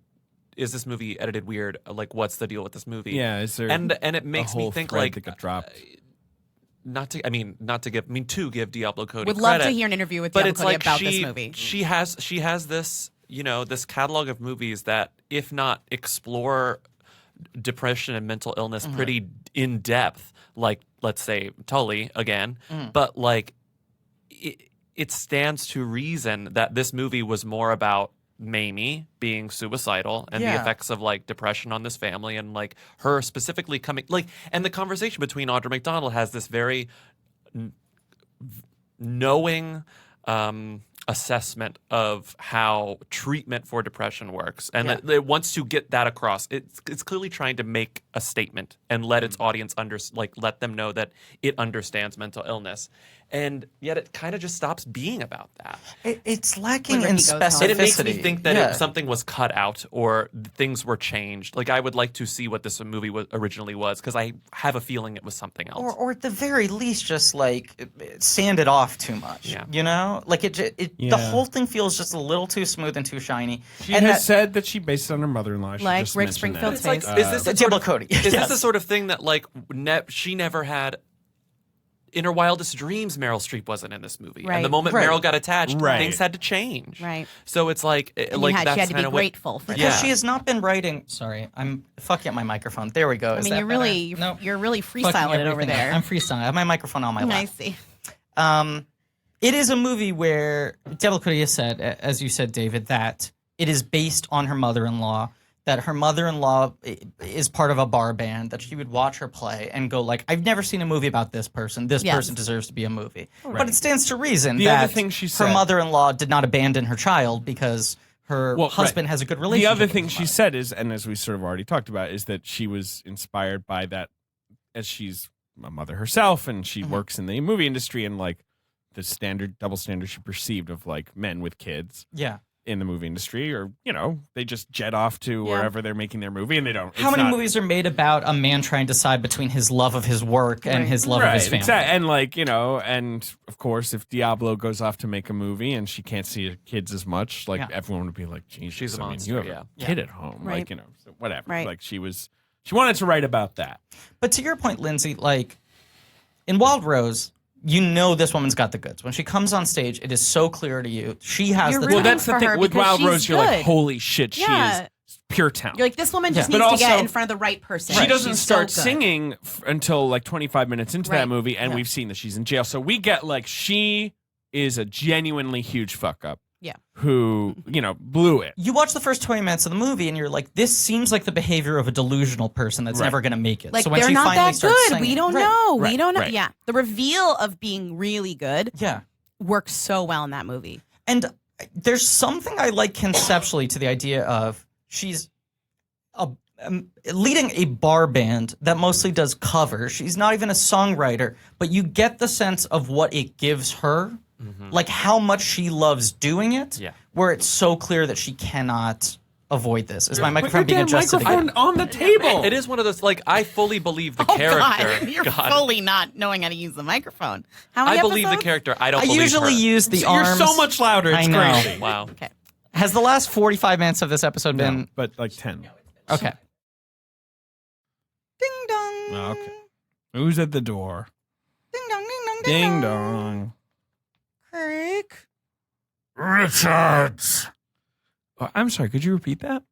is this movie edited weird? Like, what's the deal with this movie? Yeah, is there and it makes a me whole think thread like that got dropped? to give Diablo Cody Would love credit, to hear an interview with but Diablo it's Cody like about this movie. She has this, this catalog of movies that, if not explore depression and mental illness pretty in depth, like let's say Tully again, but like it stands to reason that this movie was more about Mamie being suicidal and the Yeah. effects of like depression on this family, and like her specifically coming like, and the conversation between Audra McDonald has this very knowing assessment of how treatment for depression works, and it wants to get that across. It's clearly trying to make a statement and let its audience let them know that it understands mental illness, and yet it kind of just stops being about that. It's lacking When in Ricki goes home. specificity. And it makes me think that Yeah. if something was cut out or things were changed, like I would like to see what this movie originally was, because I have a feeling it was something else. Or at the very least, just like sand it off too much. Yeah. You know, like the Yeah. whole thing feels just a little too smooth and too shiny. She and has said that she based it on her mother-in-law. She Like just Rick mentioned that. Springfield's It's like, face. is this the Diablo sort of, Cody. Is this Yes. the sort of thing that like she never had? In her wildest dreams, Meryl Streep wasn't in this movie, and the Right. moment Right. Meryl got attached, Right. things had to change. Right. So it's like, And like she that's had to be kinda what- grateful for Because that. Yeah. she has not been writing. Sorry, I'm fucking up my microphone. There we go. I Is mean, that you're better? really No. you're really Fucking freestyling it over everything up. there. I'm freestyling. I have my microphone on my lap. I see. It is a movie where Diablo Cody has said, as you said, David, that it is based on her mother-in-law, that her mother-in-law is part of a bar band, that she would watch her play and go like, I've never seen a movie about this person. This Yes. person deserves to be a movie. But it stands to reason The that other thing she her said- mother-in-law did not abandon her child because her husband has a good relationship. The other with thing his she mother. said is, and as we sort of already talked about, is that she was inspired by that, as she's a mother herself and she works in the movie industry, and like the double standard she perceived of like men with kids Yeah. in the movie industry, or they just jet off to wherever they're making their movie, and they don't. How many movies are made about a man trying to decide between his love of his work and his love of his family? Exactly. And like, and of course, if Diablo goes off to make a movie and she can't see her kids as much, like Yeah. everyone would be like, Jesus, She's a I mean, monster, you have yeah. a kid at home, Right. like, so whatever. Right. Like she wanted to write about that. But to your point, Lindsay, like in Wild Rose, you know this woman's got the goods. When she comes on stage, it is so clear to you. She has You're the rooting Well, talent. that's the for thing her with because Wild she's Rose. You're like, good. holy shit, she Yeah. is pure talent. You're like, this woman just But needs to get also- in front of the right person. She doesn't She's start so good. singing until like 25 minutes into that Right. movie, and we've seen that she's in jail. So we get like she is a genuinely huge fuck up who, blew it. You watch the first 20 minutes of the movie and you're like, this seems like the behavior of a delusional person that's never going to make it. Like, so when they're she not finally that starts good. singing, We don't know. Right, We don't know. right. Yeah. The reveal of being really good Yeah. works so well in that movie. And there's something I like conceptually to the idea of she's leading a bar band that mostly does covers. She's not even a songwriter, but you get the sense of what it gives her, like how much she loves doing it, where it's so clear that she cannot avoid this. Is my microphone being adjusted again? on the table. It is one of those, like, I fully believe the Oh, character. God. You're God. fully not knowing how to use the microphone. How many I believe the episodes? character. I don't I believe usually her. use the You're arms. so much louder. It's I know. crazy. Wow. Okay. Has the last 45 minutes of this episode been... But like 10. Okay. Ding dong. Oh, okay. Who's at the door? Ding dong, ding dong, Ding dong. Craig. Richards! Oh, I'm sorry. Could you repeat that?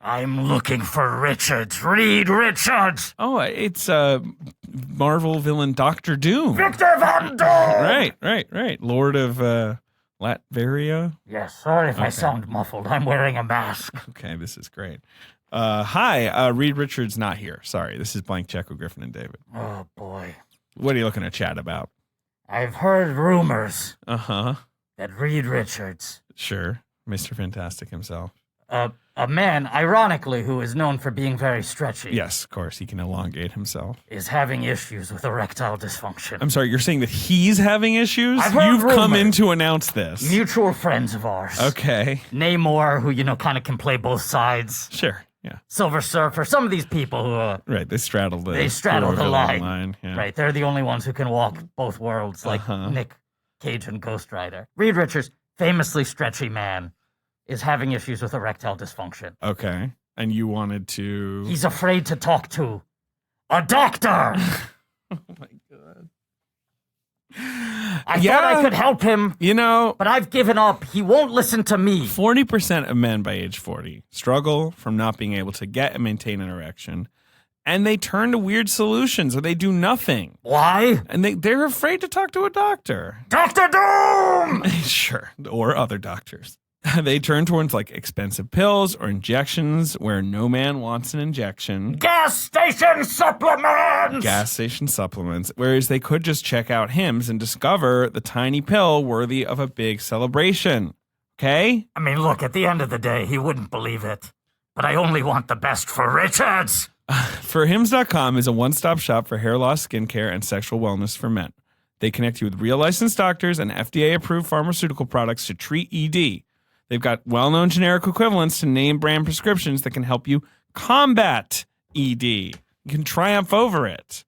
I'm looking for Richards. Reed Richards! Oh, it's Marvel villain Doctor Doom. Victor Von Doom! Right. Lord of Latveria. Yes, sorry if I Okay. sound muffled. I'm wearing a mask. Okay, this is great. Hi, Reed Richards not here. Sorry, this is Blank Check with Griffin and David. Oh, boy. What are you looking to chat about? I've heard rumors Uh-huh. that Reed Richards, Sure. Mr. Fantastic himself. a man, ironically, who is known for being very stretchy, Yes, of course, he can elongate himself. is having issues with erectile dysfunction. I'm sorry, you're saying that he's having issues? I've heard You've come rumors. in to announce this. Mutual friends of ours. Okay. Namor, who, kind of can play both sides. Sure. Yeah. Silver Surfer, some of these people who, Right. They straddle the the line. Yeah. Right, they're the only ones who can walk both worlds, like Nick Cage and Ghost Rider. Reed Richards, famously stretchy man, is having issues with erectile dysfunction. Okay. And you wanted to. He's afraid to talk to a doctor. Oh my God. I thought I could help him, but I've given up. He won't listen to me. 40% of men by age 40 struggle from not being able to get and maintain an erection, and they turn to weird solutions or they do nothing. Why? And they're afraid to talk to a doctor. Dr. Doom! Sure. Or other doctors. They turn towards like expensive pills or injections where no man wants an injection. Gas station supplements! Gas station supplements, whereas they could just check out Hims and discover the tiny pill worthy of a big celebration. Okay? I mean, look, at the end of the day, he wouldn't believe it. But I only want the best for Richards. ForHims.com is a one-stop shop for hair loss, skincare, and sexual wellness for men. They connect you with real licensed doctors and FDA-approved pharmaceutical products to treat ED. They've got well-known generic equivalents to name brand prescriptions that can help you combat ED. You can triumph over it.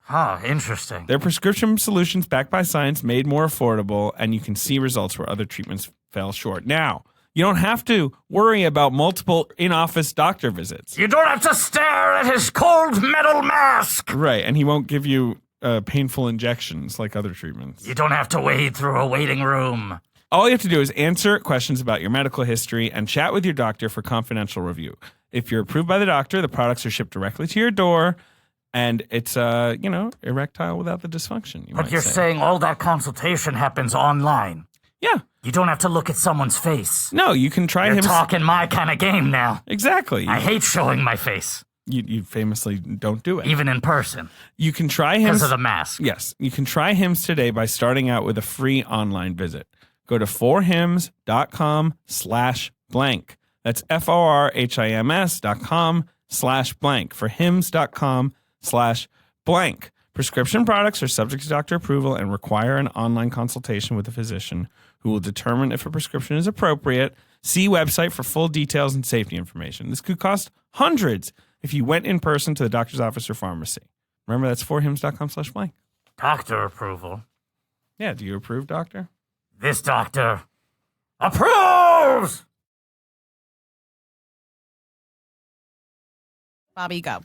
Huh, interesting. They're prescription solutions backed by science, made more affordable, and you can see results where other treatments fell short. Now, you don't have to worry about multiple in-office doctor visits. You don't have to stare at his cold metal mask. Right, and he won't give you painful injections like other treatments. You don't have to wade through a waiting room. All you have to do is answer questions about your medical history and chat with your doctor for confidential review. If you're approved by the doctor, the products are shipped directly to your door, and it's, erectile without the dysfunction. But you're saying all that consultation happens online. Yeah. You don't have to look at someone's face. No, you can try You're him. talking my kind of game now. Exactly. I hate showing my face, You famously don't do it. even in person, You can try Hims. because of the mask. Yes, you can try Hims today by starting out with a free online visit. Go to forhims.com/blank. That's FORHIMS.com/blank. Forhims.com/blank. Prescription products are subject to doctor approval and require an online consultation with a physician who will determine if a prescription is appropriate. See website for full details and safety information. This could cost hundreds if you went in person to the doctor's office or pharmacy. Remember, that's forhims.com/blank. Doctor approval. Yeah, do you approve, doctor? This doctor approves! Bobby, go.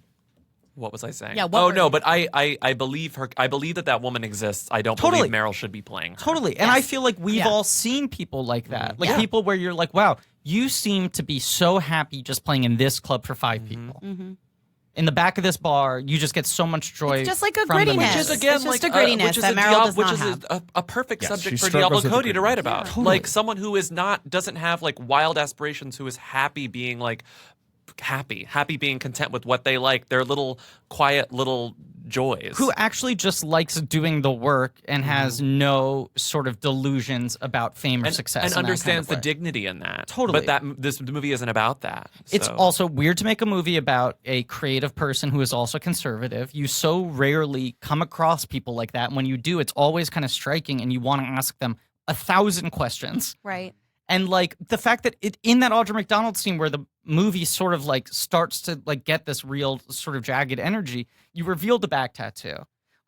What was I saying? Yeah, what Oh were no, you- but I believe her. I believe that woman exists. I don't Totally. believe Meryl should be playing her. Totally. And I feel like we've all seen people like that. Like people where you're like, wow, you seem to be so happy just playing in this club for 5 people. in the back of this bar, you just get so much joy. It's just like a from the grittiness. movie. Which is again It's just like a grittiness which is that a Meryl does which not is have. a perfect Yes, subject she for struggles Diablo with Cody the to write grittiness. about. Like someone who is doesn't have like wild aspirations, who is happy being like happy being content with what they like, their little quiet little joys. Who actually just likes doing the work and has no sort of delusions about fame or success. and in that understands kind of the way. dignity in that. Totally. But this movie isn't about that. It's so. also weird to make a movie about a creative person who is also conservative. You so rarely come across people like that. And when you do, it's always kind of striking and you want to ask them 1,000 questions. Right. And like the fact that in that Audra McDonald scene where the movie sort of like starts to like get this real sort of jagged energy, you revealed the back tattoo.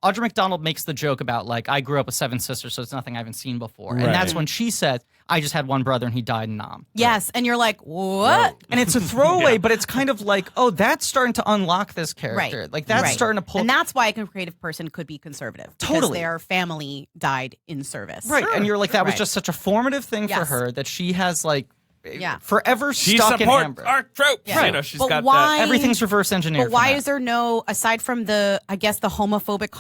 Audra McDonald makes the joke about like, I grew up with 7 sisters, so it's nothing I haven't seen before. Right. And that's when she said, I just had one brother and he died in Nam. Yes, and you're like, what? And it's a throwaway, but it's kind of like, oh, that's starting to unlock this character. Right. Like that's Right. starting to pull. And that's why a creative person could be conservative. Because Totally. their family died in service. right. And you're like, that was Right. just such a formative thing for Yes. her that she has like Yeah. forever She stuck in supports Amber. our tropes. Yeah. You know, she's But got why- that. Everything's reverse engineered. But why from is there no, aside from the homophobic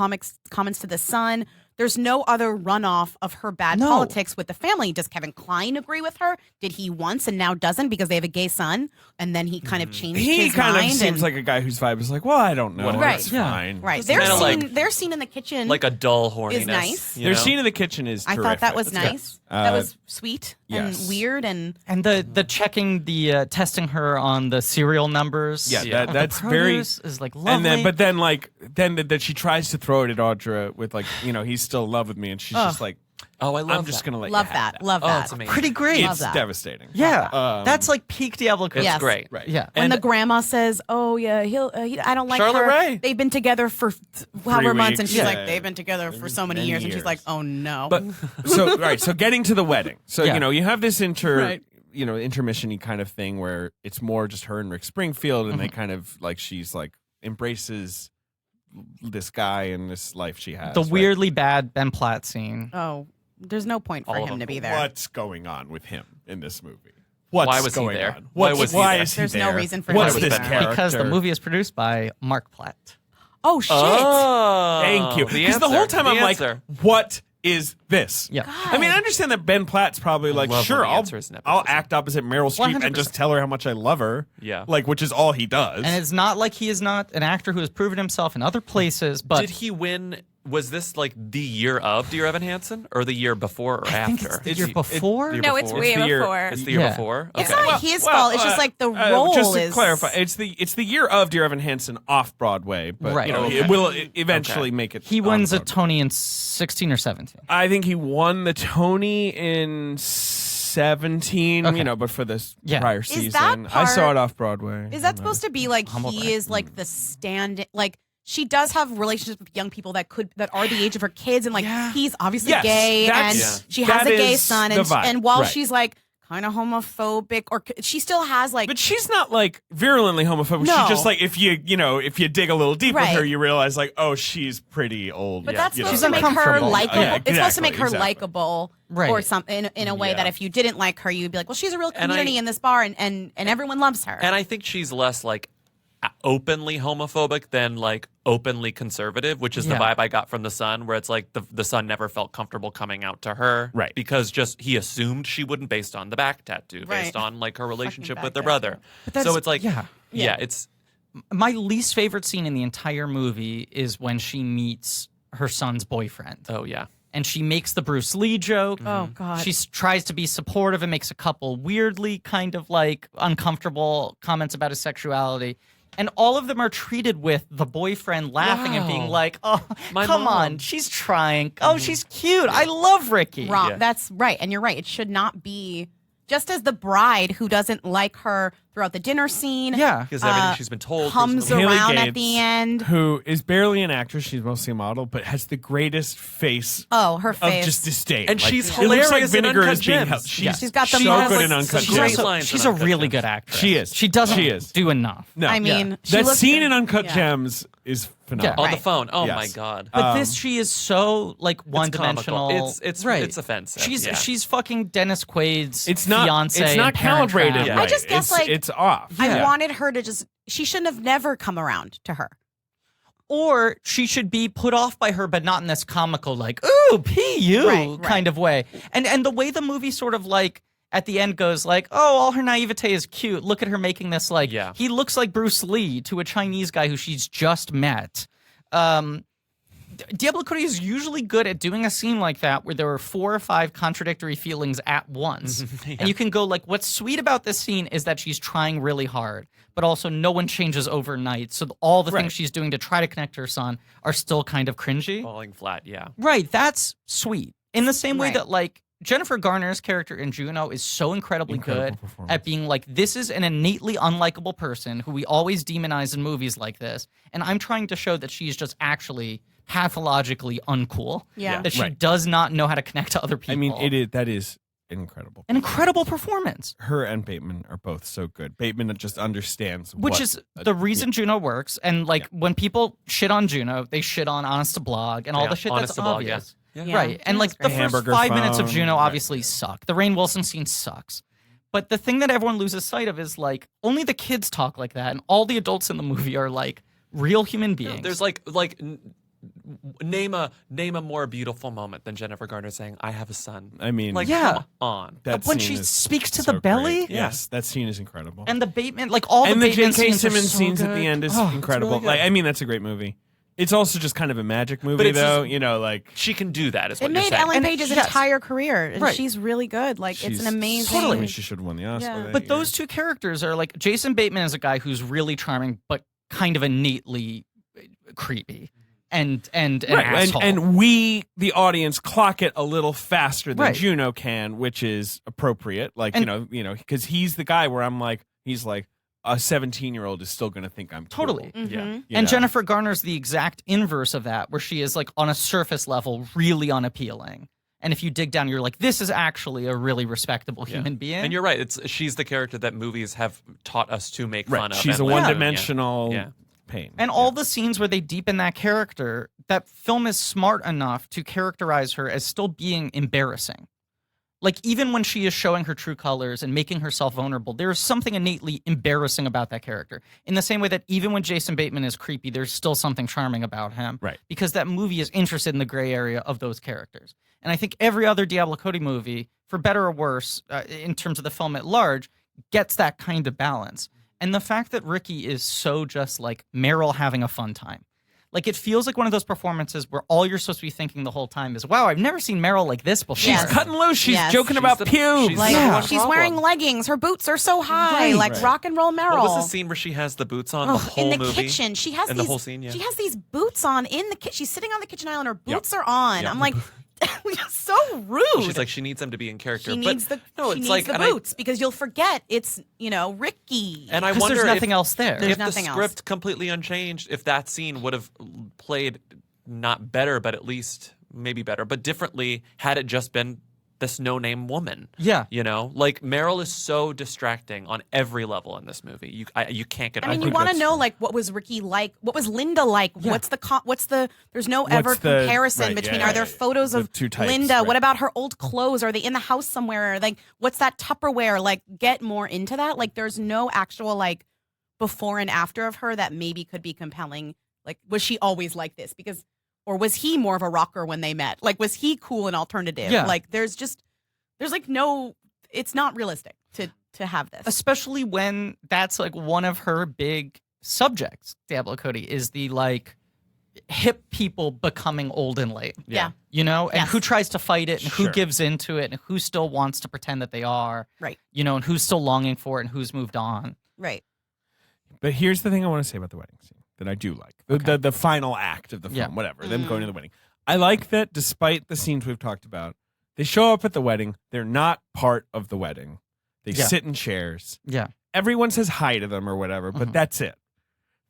comments to the son, there's no other runoff of her bad No. politics with the family? Does Kevin Kline agree with her? Did he once and now doesn't because they have a gay son? And then he kind of changed He his kind of mind. seems and, like a guy whose vibe is like, well, I don't know. Right. It's Yeah. fine. right. Just Their kinda scene, like- their scene in the kitchen like a dull horniness. is nice. you Their know? scene in the kitchen is I terrific. thought that was nice. That was sweet yes. and weird and And the checking the testing her on the serial numbers. Yeah, Yeah. that's the very. produce is like lovely. And then that she tries to throw it at Audra with like, you know, he's still in love with me, and she's just like, Oh, I love I'm just that. gonna let love you have that. Love Oh, that. it's amazing. pretty great. Love It's that. devastating. Yeah, that's like peak Diablo Cody. It's Yes. great. Right. Yeah. When And- the grandma says, "Oh yeah, I don't like Charlotte her." Ray. They've been together for however months, and weeks. she's Yeah. like, "They've been together for so many years," and she's like, "Oh no." But so getting to the wedding. So Yeah. you know, you have this Right. intermission-y kind of thing where it's more just her and Rick Springfield, and they Mm-hmm. kind of like she's like embraces this guy and this life she has. The right? weirdly bad Ben Platt scene. oh, there's no point for All of him them. to be there. What's going on with him in this movie? What's Why was he going there? on? Why was he why there? is he There's no there? reason for What's him to be this there. character? Because the movie is produced by Mark Platt. Oh shit! Oh, Thank you. The Because the whole answer. time The I'm answer. like, what is this? Yeah. I mean, I understand that Ben Platt's probably like, love sure, when the answer is I'll nepotism. act opposite Meryl Streep and 100%. just tell her how much I love her. Yeah. Like, which is all he does. And it's not like he is not an actor who has proven himself in other places, but Did he win? Was this like the year of Dear Evan Hansen or the year before or I after? think it's the year before. the year No, it's before? way the year- before. It's the year Yeah. before. It's Okay. not his fault. It's just like the role just to is. clarify, it's the year of Dear Evan Hansen off Broadway, but Right. you know, Okay. it will eventually make it. He on wins a Broadway. Tony in 16 or 17. I think he won the Tony in 17. Okay. You know, but for this Yeah. prior that season, I saw part- it off Broadway. Is that supposed to be like Humble he brag. is like the stand? Like she does have relationships with young people that are the age of her kids, and like Yeah. he's obviously Yes, gay, and that's- she has that a gay is son, the and vibe. and while Right. she's like kind of homophobic, or she still has like But she's not like virulently homophobic. No. She's just like if you dig a little deep with Right. her, you realize like, oh, she's pretty old. But Yeah, that's you know. supposed to make her uncomfortable. likable. Yeah, It's supposed to make her exactly. likable, Right. or something in a way Yeah. that if you didn't like her, you'd be like, well, she's a real And community in this bar, and everyone loves her. And I think she's less like openly homophobic than like openly conservative, which is the Yeah. vibe I got from the son, where it's like the son never felt comfortable coming out to her, Right. Because just he assumed she wouldn't based on the back tattoo, based Right. on like her relationship back with their tattoo. brother. that's- So it's like, yeah. yeah, it's My least favorite scene in the entire movie is when she meets her son's boyfriend. oh yeah. And she makes the Bruce Lee joke. Oh, God. She tries to be supportive and makes a couple weirdly kind of like uncomfortable comments about his sexuality. And all of them are treated with the boyfriend laughing and being Wow. like, oh, My come mom. on, she's trying. Oh, she's cute. I love Ricki. Wrong. Yeah. That's right. And you're right. It should not be just as the bride who doesn't like her throughout the dinner scene. Yeah. Because everything she's been told Comes Haley around at Gates, the end. who is barely an actress. She's mostly a model, but has the greatest face Oh, her of face. just disdain. And Like, she's it looks like hilarious in vinegar Uncut is being Gems. held. Yeah. She's got the so most- good in Some Uncut She's, great Gems. also, lines she's in a Uncut really Gems. good actress. She is. She doesn't She is. do enough. No, I mean, she that looks scene good. in Uncut Yeah. Gems is phenomenal. on Right. the phone. Oh Yes. my god. But this, she is so like one-dimensional. comical. It's right. it's offensive. She's yeah. she's fucking Dennis Quaid's It's not. fiance. It's not in Parent calibrated. Trap. Right. I just guess, it's, like, it's off. I wanted her to just. She shouldn't have never come around to her. Or she should be put off by her, but not in this comical, like, ooh, P.U. Right. kind of way. And the way the movie sort of like at the end goes like, oh, all her naivete is cute. Look at her making this like, he looks like Bruce Lee to a Chinese guy who she's just met. Diablo Cody is usually good at doing a scene like that where there are 4 or 5 contradictory feelings at once. And you can go like, what's sweet about this scene is that she's trying really hard, but also no one changes overnight. So all the things she's doing to try to connect to her son are still kind of cringy. Falling flat, yeah. Right, that's sweet. In the same way that like Jennifer Garner's character in Juno is so incredibly good at being like, this is an innately unlikable person who we always demonize in movies like this. And I'm trying to show that she's just actually pathologically uncool. Yeah. That she does not know how to connect to other people. I mean, that is incredible. An incredible performance. Her and Bateman are both so good. Bateman just understands Which is the reason Juno works. And like when people shit on Juno, they shit on Honest to Blog and all the shit Honest that's to Blog, obvious. Yeah. Right. And like the first Hamburger 5 minutes of phone. Juno obviously suck. The Rainn Wilson scene sucks. But the thing that everyone loses sight of is like only the kids talk like that, and all the adults in the movie are like real human beings. There's like name a more beautiful moment than Jennifer Garner saying, "I have a son." I mean, Like, Yeah. come on. that when scene she is speaks to so the belly? great. Yes, that scene is incredible. And the Bateman, like all And the the Bateman J.K. scenes are Simmons so scenes at good. the end is Oh, it's incredible. really good. Like, I mean, that's a great movie. It's also just kind of a magic movie, But it's though. just- You know, like She can do that, is It what you're made saying. Ellen And Page's yes. entire career, and Right. she's really good. Like it's she's- an amazing. I mean, she should have won the Oscar. Yeah. that But year. those two characters are like Jason Bateman is a guy who's really charming, but kind of innately creepy and an asshole. and we, the audience, clock it a little faster than Right. Juno can, which is appropriate. Like And- you know, because he's the guy where I'm like, he's like a 17-year-old is still going to think I'm cool. Totally. Mm-hmm. Yeah. You And know? Jennifer Garner's the exact inverse of that, where she is like on a surface level really unappealing. And if you dig down, you're like, this is actually a really respectable human being. And you're right. She's the character that movies have taught us to make fun of. She's a and like, one-dimensional Yeah. pain. And all the scenes where they deepen that character, that film is smart enough to characterize her as still being embarrassing. Like, even when she is showing her true colors and making herself vulnerable, there's something innately embarrassing about that character. In the same way that even when Jason Bateman is creepy, there's still something charming about him. Right. Because that movie is interested in the gray area of those characters. And I think every other Diablo Cody movie, for better or worse, in terms of the film at large, gets that kind of balance. And the fact that Ricki is so just like Meryl having a fun time. Like, it feels like one of those performances where all you're supposed to be thinking the whole time is, wow, I've never seen Meryl like this before. She's Yes. cutting loose. She's Yes. joking She's about the- pubes. she's Like the one she's problem. wearing leggings, her boots are so high, Right. like Right. rock and roll Meryl. What was the scene where she has the boots on the whole in the movie? kitchen, she has In these. the whole scene, yeah. She has these boots on in the kitchen. She's sitting on the kitchen island. Her boots are on. Yep. I'm like, so rude. She's like, she needs them to be in character. she but needs the no, she it's needs like the and boots because you'll forget it's Ricki. And I Because wonder there's nothing if, else there. There's if the nothing else. script completely unchanged, if that scene would have played not better, but at least maybe better, but differently, had it just been this no-name woman. Yeah. You know, like Meryl is so distracting on every level in this movie. You can't get. I mean, over you it. want to that's know true. like what was Ricki like? What was Linda like? Yeah. What's the? There's no What's ever the- comparison right, between. yeah, Are there yeah. photos The of two types, Linda? right. What about her old clothes? Are they in the house somewhere? Like, what's that Tupperware? Like, get more into that. Like, there's no actual like before and after of her that maybe could be compelling. Like, was she always like this? Because, or was he more of a rocker when they met? Like, was he cool and alternative? Yeah. Like, there's like no. It's not realistic to have this. Especially when that's like one of her big subjects, Diablo Cody, is the like hip people becoming old and late. Yeah. You know, and Yes. who tries to fight it and who Sure. gives into it and who still wants to pretend that they are. Right. You know, and who's still longing for it and who's moved on. Right. But here's the thing I want to say about the wedding scene that I do like. The final act of the film, Yeah. whatever, them going to the wedding. I like that despite the scenes we've talked about, they show up at the wedding. They're not part of the wedding. They Yeah. sit in chairs. Yeah. Everyone says hi to them or whatever, but that's it.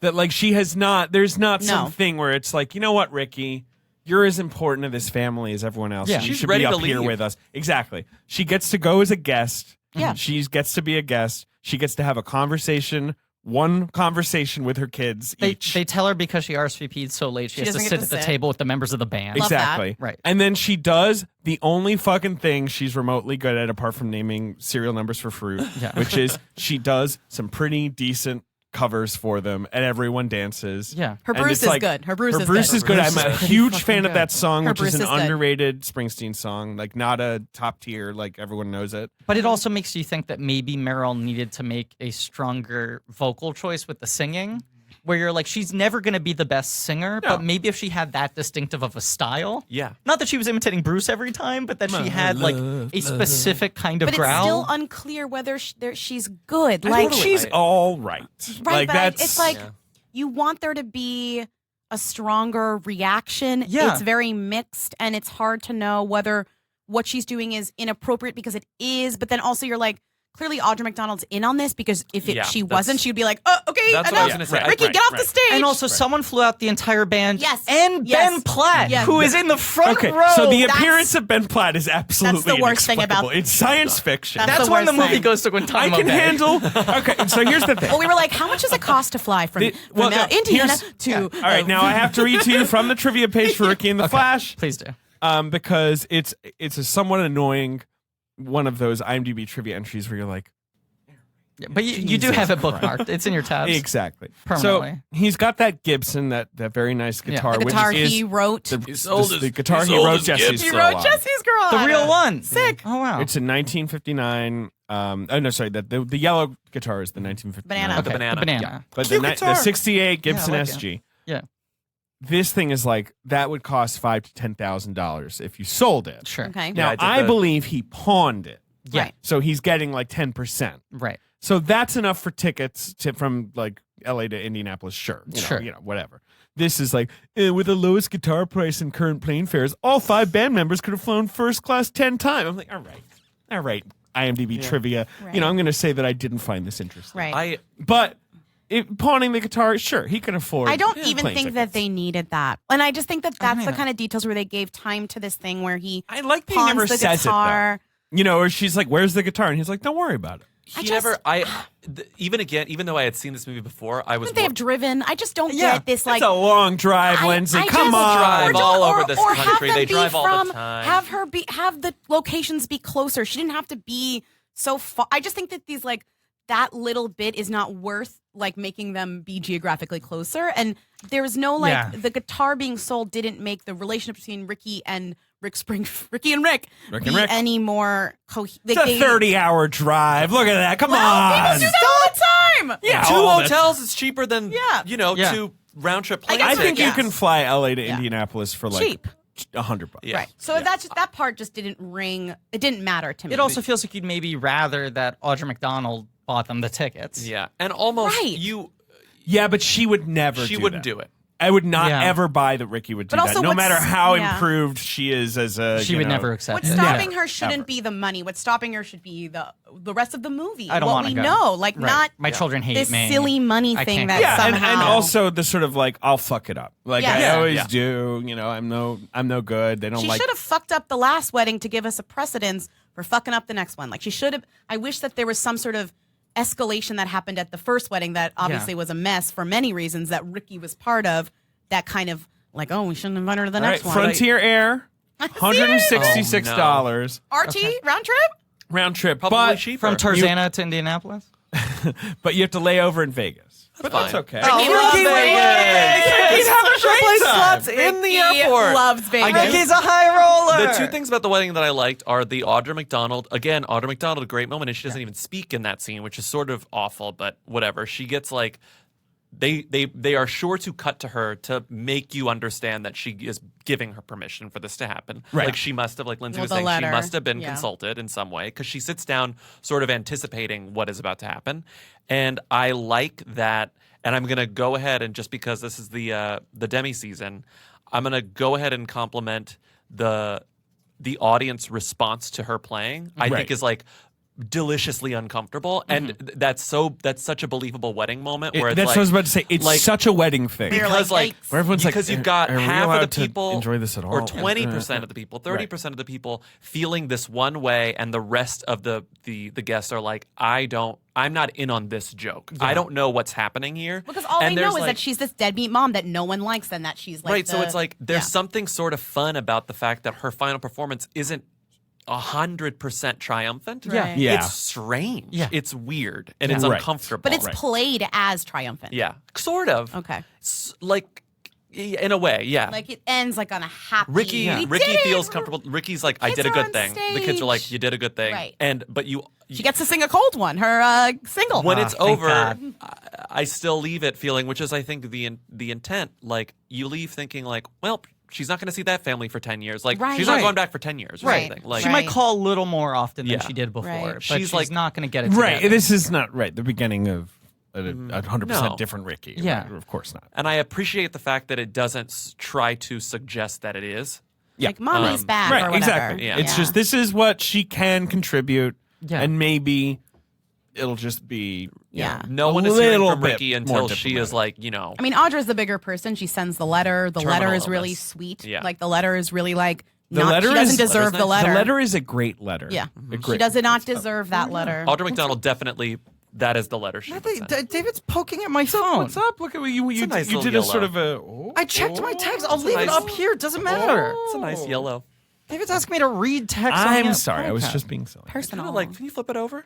That like she has not, there's not No. something where it's like, you know what, Ricki, you're as important to this family as everyone else. Yeah. You She's should ready be to up here leave. with us. Exactly. She gets to go as a guest. Yeah. She gets to be a guest. She gets to have a conversation one conversation with her kids each. They tell her because she RSVP'd so late, she has to doesn't sit get at to the sit. table with the members of the band. Love that. Exactly. Right. And then she does the only fucking thing she's remotely good at, apart from naming serial numbers for fruit, which is she does some pretty decent covers for them, and everyone dances. Yeah. Her And Bruce it's is good. Her Bruce is good. good. Bruce I'm is a pretty huge fucking fan of good. that song, Her which is Bruce an is good. underrated Springsteen song, like not a top tier, like everyone knows it. But it also makes you think that maybe Meryl needed to make a stronger vocal choice with the singing, where you're like, she's never going to be the best singer, but maybe if she had that distinctive of a style. Yeah. Not that she was imitating Bruce every time, but that she had like a specific kind of But growl. it's still unclear whether she's good. Like Like she's all right. right, Like but that's it's like Yeah. you want there to be a stronger reaction. Yeah. It's very mixed, and it's hard to know whether what she's doing is inappropriate because it is, but then also you're like, clearly Audra McDonald's in on this because if Yeah, she that's- wasn't, she'd be like, oh, okay, That's what I was gonna say. Ricki, Right, get off right. the stage. and also, someone flew out the entire band. Yes. And Yes. Ben Platt, Yes. who is in the front okay. row. So the That's- appearance of Ben Platt is absolutely That's the worst thing inexplicable. about- It's science fiction. That's That's the when the worst movie thing. goes to I Guantanamo can Bay. handle. Okay, so here's the thing. well, we were like, how much does it cost to fly from, Well, no, Indiana here's- to? All right, now I have to read to you from the trivia page for Ricki and the Flash, Please do. because it's a somewhat annoying one of those IMDb trivia entries where you're like, Yeah, but you do have it bookmarked. It's in your tabs. exactly. Permanently. So he's got that Gibson, that very nice guitar, the which guitar is he wrote. the guitar he wrote Jesse's He for a wrote while. Jesse's Girl. The on real it. one. Sick. Oh, wow. It's in 1959. Oh no, sorry. The yellow guitar is the 1959. Banana. Okay, banana. The banana. But Cute the guitar. 68 Gibson Yeah, I like it. SG. Yeah, This thing is like that would cost $5,000 to $10,000 if you sold it. sure. Okay. Now I did I the- believe he pawned it, Yeah. Right. so he's getting like 10%. Right. So that's enough for tickets from like LA to Indianapolis. Sure, Sure. whatever. This is like with the lowest guitar price and current plane fares, all 5 band members could have flown first class 10 times. I'm like, all right. IMDb trivia. Right. I'm going to say that I didn't find this interesting. Right. But pawning the guitar, sure, he can afford. I don't even plane think tickets. that they needed that. And I just think that that's mean the that. kind of details where they gave time to this thing where he I like that he pawns never the says guitar. it though. Or she's like, "Where's the guitar?" And he's like, "Don't worry about it." He never. Even though I had seen this movie before, I was. They have driven. I just don't Yeah, get this like It's a long drive, Lindsay. I Come just- on. drive or all don't- over or- this or have country. them They be drive all the from- time. Have the locations be closer. She didn't have to be so far. I just think that these like that little bit is not worth like making them be geographically closer. And there's no like Yeah. the guitar being sold didn't make the relationship between Ricki and Rick Rick and Rick. any more It's a 30-hour drive. Look at that. Come on. People do that all the time. Yeah, Two all the- hotels is cheaper than Yeah. Yeah. 2 round trip I plane guess I so, think you yes. can fly LA to Indianapolis for like Cheap. $100. Yeah. Right. So that's just that part just didn't ring. It didn't matter to me. It also feels like you'd maybe rather that Audra McDonald bought them the tickets. Yeah, and almost Right. Yeah, but she would never. she do wouldn't that. do it. I would not Yeah. ever buy that Ricki would do But that. also No what's- matter how yeah. improved she is as a. She would never accept What's it. stopping Yeah. her shouldn't Ever. be the money. What's stopping her should be the rest of the movie. I don't what want we to go. know, like Right. not My children hate this me. silly money I thing can't that go. Yeah, and somehow. also the sort of like I'll fuck it up, like Yeah. I Yeah. always Yeah. do. I'm no good. They don't she like. should have fucked up the last wedding to give us a precedence for fucking up the next one. Like she should have. I wish that there was some sort of escalation that happened at the first wedding that obviously was a mess for many reasons that Ricki was part of. That kind of like, oh, we shouldn't invite her to the All right, next one. Frontier Air, $166 RT round trip. round trip, Probably but cheaper. From Tarzana to Indianapolis? but you have to lay over in Vegas. But that's fine. okay. Ricki loves Vegas. He's having a great time. slots in the Ricki airport. loves Vegas. Ricki's a high roller. The 2 things about the wedding that I liked are the Audra McDonald. Again, Audra McDonald, a great moment, and she doesn't even speak in that scene, which is sort of awful, but whatever. She gets like they are sure to cut to her to make you understand that she is giving her permission for this to happen. Right. Like she must have, like Lindsay Well, was the saying, letter. she must have been Yeah. consulted in some way because she sits down sort of anticipating what is about to happen. And I like that. And I'm gonna go ahead and just because this is the Demme season, I'm gonna go ahead and compliment the audience response to her playing. I Right. think is like deliciously uncomfortable, and that's such a believable wedding moment where it's That's like, what I was about to say. It's like- such a wedding thing. You're because like, like yikes. Where everyone's because like, you've got are we half of allowed the to people enjoy this at or all? 20% of the people, 30% of the people feeling this one way, and the rest of the guests are like, I'm not in on this joke. I don't know what's happening here. Because all And they know there's, is like- that she's this deadbeat mom that no one likes, and that she's like right. So it's like there's yeah. something sort of fun about the fact that her final performance isn't 100% triumphant. Right. Yeah. It's strange. Yeah. It's weird and it's Right. uncomfortable. but it's played as triumphant. yeah, sort of. Okay. Like in a way, yeah. Like it ends like on a happy. Ricky We Ricky did it! feels comfortable. Ricky's like, I Kids did a are good on thing. The kids are like, stage. you did a good thing. Right. But you She gets to sing a cold one, her single. when it's thank over, God. I still leave it feeling, which is I think the intent. Like you leave thinking like, well, she's not going to see that family for 10 years. Like Right. she's not Right. going back for 10 years or Right. something. Like She might call a little more often than Yeah. she did before, Right. but She's she's like- not going to get it Right. together. This is not right. The beginning of a 100% No. different Ricky. Yeah. Right, of course not. and I appreciate the fact that it doesn't try to suggest that it is. Like mommy's back or Right, whatever. exactly. Yeah. It's just this is what she can contribute, Yeah. and maybe it'll just be Yeah. No a one is hearing little from bit Ricki more until she is diplomatic. like, I mean, Audra's the bigger person. She sends the letter. The Terminal letter is really illness. sweet. Yeah. Like the letter is really like The not, letter she doesn't is- deserve letter's the nice. letter. The letter is a great letter. Yeah. A She great- does not deserve that letter. Audra McDonald definitely. That is the letter she would send. David's poking at my phone. What's up? Look at what you a nice you little did yellow. a sort of a. Oh, I checked my text. I'll It's a leave it nice- up here. It doesn't matter. It's a nice yellow. David's asking me to read text. on I'm the sorry. I was podcast. just being silly. Personal. Kinda like, can you flip it over?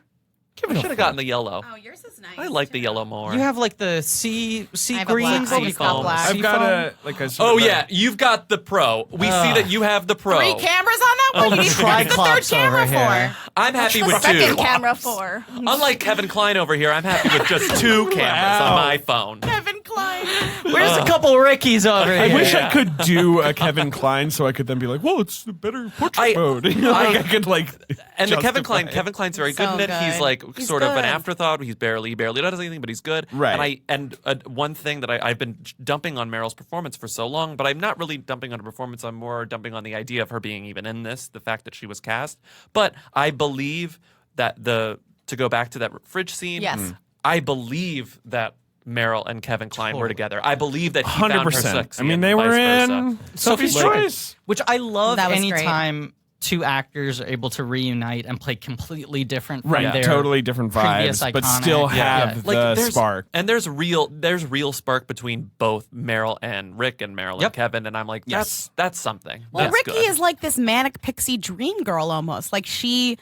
Give I it a should have gotten the yellow. Oh, yours is nice. I like the yellow more. You have like the sea I have a green. black- What do you I've got call it? black. I've got a like a. Sort Oh of a- yeah, you've got the pro. We see that you have the pro. 3 cameras on that one? You need to get the third Triclops camera over here. for. I'm happy The with second two. camera for. Unlike Kevin Kline over here, I'm happy with just 2 cameras on my phone. Kevin Kline. Where's a couple Rickies over I here? wish I could do a Kevin Kline so I could then be like, well, it's the better portrait mode. Like, I could like. And the Kevin justify Kline, it. Kevin Kline's very good So in it. He's good. like He's sort of an good. afterthought. He's barely does anything, but he's good. Right. And one thing that I've been dumping on Meryl's performance for so long, but I'm not really dumping on her performance. I'm more dumping on the idea of her being even in this, the fact that she was cast. But I believe that to go back to that fridge scene. Yes. I believe that Meryl and Kevin Kline were together. I believe that he found her 100%. sexy. I mean, and they vice were versa. in Sophie's Like- Choice. Which I love That was great. anytime two actors are able to reunite and play completely different from Right, their totally different previous vibes, but iconic- still Yeah. have Like, the there's- spark. And there's real spark between both Meryl and Rick and Meryl and Yep. Kevin, and I'm like, Yes. that's something. Well, That's Ricki good. is like this manic pixie dream girl almost. Like she's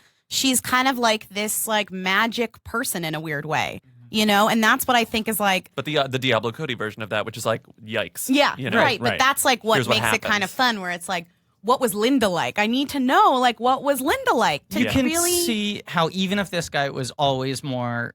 kind of like this like magic person in a weird way. You know, and that's what I think is like But the Diablo Cody version of that, which is like, yikes. yeah, you know? right. But Right. that's like what Here's what makes it kind happens. of fun where it's like what was Linda like? I need to know like what was Linda like to You can really see how even if this guy was always more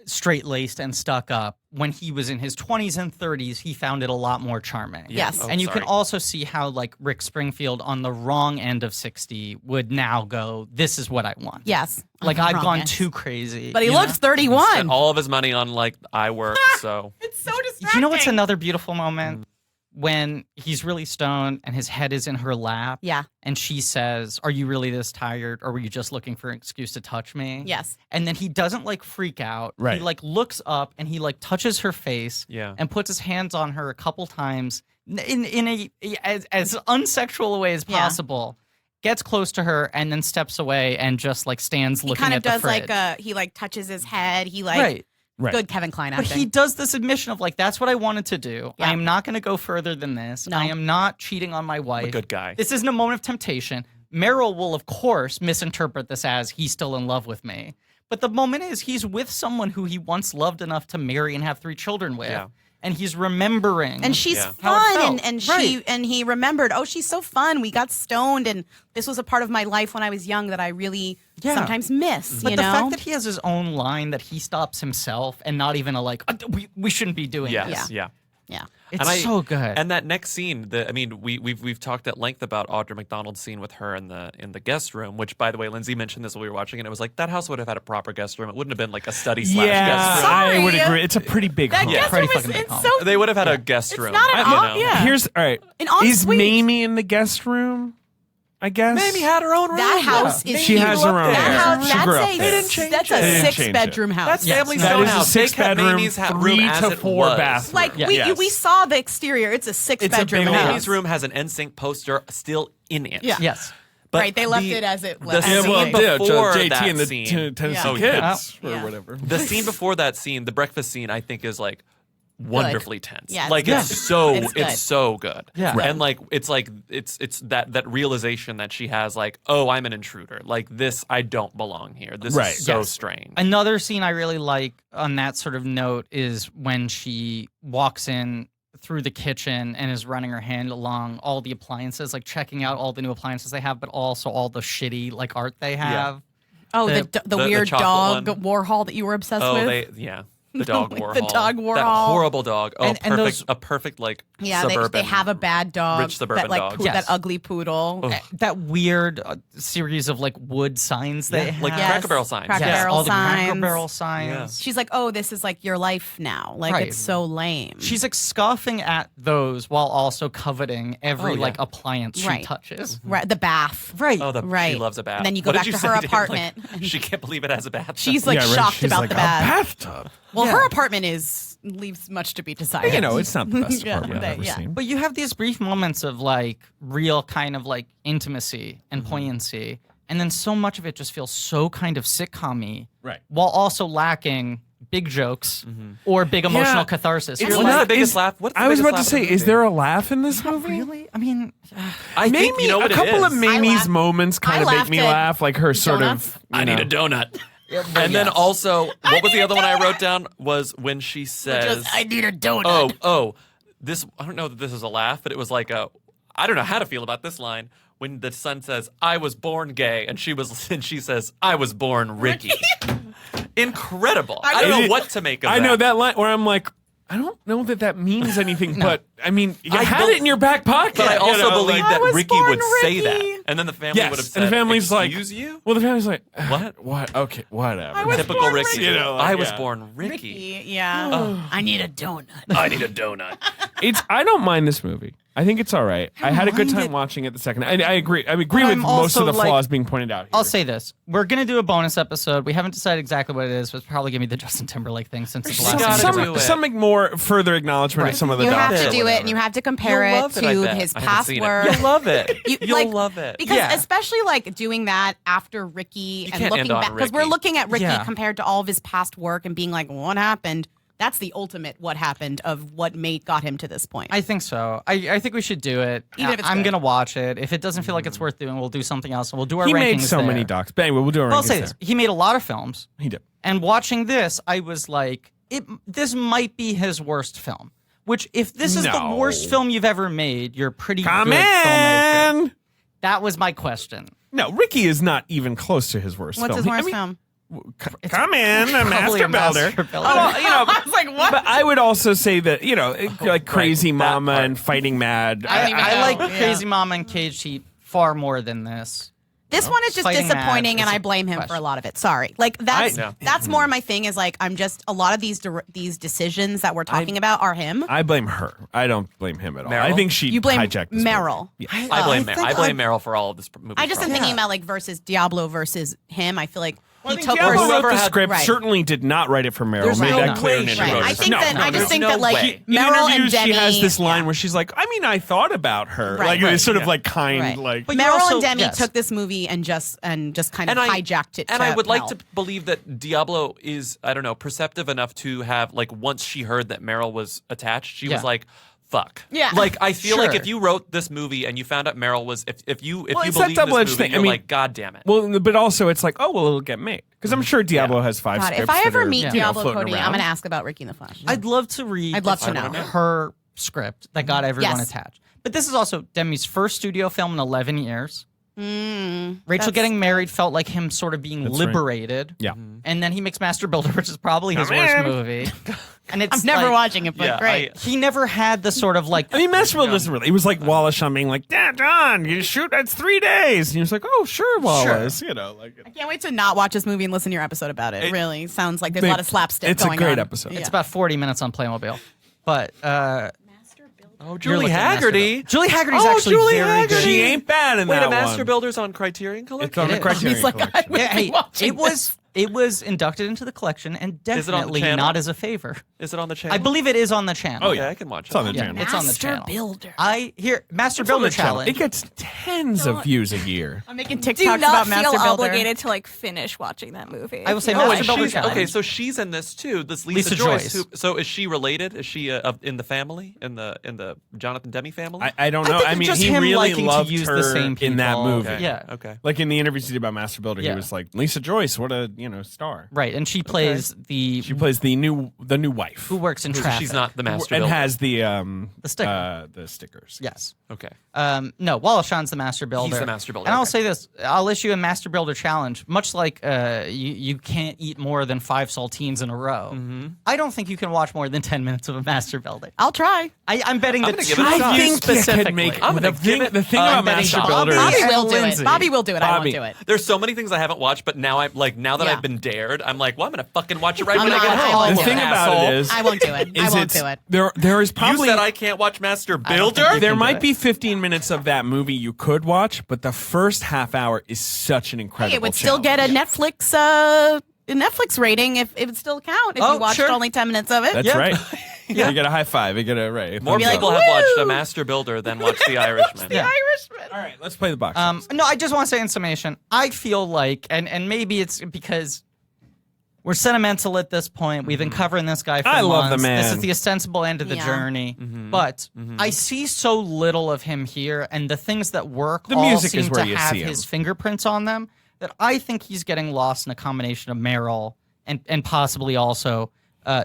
straight-laced and stuck up, when he was in his 20s and 30s, he found it a lot more charming. Yes. Oh, And you can sorry. also see how like Rick Springfield on the wrong end of 60 would now go, this is what I want. Yes. Like I've Wrong gone end. too crazy. But he you looks know? 31. Spent all of his money on like eye work, so It's so distracting. You know what's another beautiful moment? When he's really stoned and his head is in her lap. Yeah. And she says, are you really this tired? Or were you just looking for an excuse to touch me? Yes. And then he doesn't like freak out. Right. He like looks up and he like touches her face. Yeah. And puts his hands on her a couple times in a as unsexual a way as Yeah. possible. Gets close to her and then steps away and just like stands He looking kind of at the does fridge. like he like touches his head. He like right. Right. good Kevin Kline But acting. he does this admission of like, that's what I wanted to do. Yeah. I am not going to go further than this. No. I am not cheating on my wife. a good guy. This isn't a moment of temptation. Meryl will, of course, misinterpret this as he's still in love with me. But the moment is he's with someone who he once loved enough to marry and have 3 children with. Yeah. And he's remembering. and she's Yeah. How it fun felt. and Right. she and he remembered, oh, she's so fun. We got stoned and this was a part of my life when I was young that I really Yeah. sometimes miss. But you the know? fact that he has his own line that he stops himself and not even a like, we shouldn't be doing Yes, this. yeah. yeah. It's so good. And that next scene, we've talked at length about Audra McDonald's scene with her in the guest room. Which, by the way, Lindsay mentioned this while we were watching, and it was like that house would have had a proper guest room. It wouldn't have been like a study / guest room. I would Sorry. agree. It's a pretty big That home. guest Pretty room is fucking big it's home. so They would have had a guest It's room. not an you all- know? yeah. Here's all right. An ensuite. Is Mamie in the guest room? I guess. Mamie had her own room. That house is She huge. has her own That room. house, She grew up there. that's They a didn't change 6-bedroom house. That's family That stone is a house. They kept 6-bedroom, Mamie's room 3 as to it 4 was. bathroom. Like we saw the exterior. It's a It's a 6-bedroom big house. Mamie's room has an NSYNC poster still in it. Yeah. Yes. But Right, they left it as it was. The Yeah, scene well, before JT that and the scene, Tennessee Yeah. Kids or Yeah. whatever. the scene before that scene, the breakfast scene, I think is like wonderfully tense. Yeah, it's like good. it's so It's good. it's so good. Yeah. And like it's that realization that she has, like, oh, I'm an intruder. Like this, I don't belong here. This Right. is so Yes. strange. Another scene I really like on that sort of note is when she walks in through the kitchen and is running her hand along all the appliances, like checking out all the new appliances they have, but also all the shitty like art they have. Oh, The- the weird chocolate dog one. Warhol that you were obsessed Oh, with. the dog Warhol. The dog Warhol. That horrible dog. Oh, And perfect. those- A perfect like Yeah, suburban. they have a bad dog. rich suburban that, like, dog. Yes. That ugly poodle. Ugh. That weird series of like wood signs they Yeah, have. like Yes. Cracker Barrel signs. Cracker Yes, Barrel all the Cracker signs. Barrel signs. She's like, oh, this is like your life now. Like, Right. it's so lame. She's like scoffing at those while also coveting every Oh, yeah. like appliance Right. she touches. right, the bath. Right. Oh, Right. she loves a bath. And then you go What back did to say, her Dan? Like, apartment. she can't believe it has a bath. She's like Yeah, right. shocked She's about like, the a bath. bathtub. Well, Yeah. her apartment leaves much to be desired. You know, it's not the best Yeah, apartment I've ever yeah. seen. But you have these brief moments of like real kind of like intimacy and poignancy. And then so much of it just feels so kind of sitcom-y. Right. While also lacking big jokes or big emotional Yeah. catharsis. It's You're What's like, the biggest laugh? What's the I was biggest about to laugh say, in the is movie? there a laugh in this movie? really? I mean, I think Maybe you know a what it couple is. of Mamie's laughed- moments kind of make laughed me at laugh, like her sort donuts. of. I need a donut. And then also, what was the other one I wrote down? Was when she says, I need a donut. this. I don't know that this is a laugh, but it was like I don't know how to feel about this line when the son says, "I was born gay," and she says, "I was born Ricki." Incredible. I don't know what to make of that. I know that line where I'm like, I don't know that means anything, but I mean, you I had bel- it in your back pocket. But I also you know, believe like- that was Ricki born would say Ricki. that, and then the family would have Yes, said, and the family's like, "Excuse you." Well, the family's like, What? What? Okay, whatever. was Typical born Ricki. Ricki. You know, like, I was yeah. born Ricki. Ricky, yeah. I need a donut. I need a donut. I don't mind this movie. I think it's all right. I had a good mind time it. watching it the second. I agree. I agree But with I'm most of also, the like- flaws being pointed out here. I'll say this. We're going to do a bonus episode. We haven't decided exactly what it is, but it's probably going to be the Justin Timberlake thing since it's the Some- last gotta time. do it. some more further acknowledgement of some of the You have docs to or do it, whatever. and you have to compare You'll it love it, I to bet. his I haven't past seen it. work. You'll love it. You'll You'll love it. Because Yeah. especially like doing that after Ricky and can't looking end on back, because we're Ricki. looking at Ricky Yeah. compared to all of his past work and being like, what happened? That's the ultimate what happened of what got him to this point. I think so. I think we should do it. Even if it's I'm good. going to watch it. If it doesn't feel like it's worth doing, we'll do something else and we'll do our He rankings made so there. many docs. But anyway, we'll do our Well, I'll rankings say there. this. He made a lot of films. He did. And watching this, I was like, this might be his worst film. Which, if this is the No. worst film you've ever made, you're pretty Come good filmmaker. in. That was my question. No, Ricki is not even close to his worst What's film. his worst I mean, film? Come in, a Probably master a builder. master builder. Well, you know, I was like, what? but I would also say that, you know, like Crazy that Mama part. and Fighting Mad. I don't even I know. like Yeah. Crazy Mama and Cage Heat far more than this. This one is just Fighting Mad disappointing, and is I a blame him for question. a lot of it. Sorry, like that's I- that's more my thing. Is like I'm just a lot of these decisions that we're talking about are him. I blame her. I don't blame him at all. Meryl? I think she You blame hijacked this Meryl. movie. Yeah. I blame I Meryl. I think blame Meryl for all of this movie. I just am problems. thinking about like versus Diablo versus him. I feel like Well, I he think took Diablo versus- wrote the had- script. right. Certainly did not write it for Meryl. There's Made no that clear way in she interviews. wrote I it. think that I just think no that like way. In Meryl and interviews, Demme. she has this line where she's like, I thought about her. Right. Like, it's sort of Yeah. like kind, Right. like. But you Meryl also- and Demme yes. took this movie and just kind of And hijacked it. And to I would like hell. to believe that Diablo is, I don't know, perceptive enough to have, like, once she heard that Meryl was attached, she was Yeah. like, fuck. Yeah. Like, I feel like Sure. if you wrote this movie and you found out Meryl was, if you Well, it's that believe this double-edged movie, thing. I you're mean- like, God damn it. Well, but also it's like, oh, well, it'll get made. Because I'm sure Diablo has 5 God, scripts. if I that ever are, meet you know, Diablo floating Cody, around. I'm going to ask about Ricky in the Flesh. I'd love to read I'd love to know. her script that got everyone Yes. attached. But this is also Demme's first studio film in 11 years. Rachel that's- getting married felt like him sort of being That's right. liberated. Yeah. And then he makes Master Builder, which is probably his Come worst in. movie. And it's I'm never like, watching it, but Yeah, great. He never had the sort of like. I mean, Masterville doesn't really. It was like Wallace on being like, Dad, John, you shoot, that's 3 days. And he was like, oh, sure, Wallace. You know, like. I can't wait to not watch this movie and listen to your episode about it. It really sounds like there's a lot of slapstick It's a going on. great episode. It's about 40 minutes on Playmobil. But Oh, You're Julie looking at Master Haggerty. Builder. Julie Haggerty's Oh, actually Julie very Haggerty. good. She ain't bad in Wait, that a Master one. Builder's on Criterion Collection? It's on the It is. Criterion He's like, Collection. I Hey, watching it was inducted into the collection and Is it on the definitely channel? not as a favor. Is it on the channel? I believe it is on the channel. Oh, Yeah, yeah. I can watch It's on the it. Yeah, channel. it's on the Master channel. Builder. Master It's on Builder the channel. challenge. It gets tens of views a year. I'm making Do TikToks not about feel Master Builder. obligated to like finish watching that movie. I will say You no, know, Master and Builder she's, challenge. okay, so she's in this too. This Lisa, Lisa Joyce. Joyce. So is she related? Is she in the family? In the Jonathan Demme family? I don't know. think I it's mean, just he him really liking to loved use the her same in that people. movie. Okay. Yeah. Okay. Like in the interviews he did about Master Builder, Yeah. he was like, Lisa Joyce, what a star. Right, and she plays She plays the new wife who works in traffic. She's not the Master and Builder. has the sticker. the stickers. Yes. Okay. No, Wallace-Shawn's the Master Builder. the Master Builder, And I'll okay. say this: I'll issue a Master Builder challenge. Much like you can't eat more than 5 saltines in a row. Mm-hmm. I don't think you can watch more than 10 minutes of a Master Builder. I'll try. I'm betting I'm that gonna give it a two shot. of you I think you specifically. could make I'm gonna the thing. give it- The thing I'm about betting Master Bobby Builder Bobby is will do Lindsey. it. Bobby will do it. I Bobby. won't do it. There's so many things I haven't watched, but now now that Yeah. I've been dared, I'm like, well, I'm gonna fucking watch it right I'm when I not- get I home. won't the do thing it. about Asshole. it is I won't do it. I is won't it's- do it. There is You probably said I can't watch Master don't think Builder? you there can might do it. be 15 minutes of that movie you could watch, but the first half hour is such an incredible. Hey, it would still get a Netflix rating if it would still count if Oh, you watched sure. only 10 minutes of it. That's Yeah. right. You get a high five. You get a right. More Be like, people have watched A "Woo!" Master Builder than watched The Irishman. Yeah. Irishman. All right, let's play the box. office. No, I just want to say in summation, I feel like, and maybe it's because we're sentimental at this point. We've been covering this guy for I love the months. man. This is the ostensible end of the Yeah. journey. But I see so little of him here, and the things that work The all music seem is where to you have see him. his fingerprints on them, that I think he's getting lost in a combination of Meryl and possibly also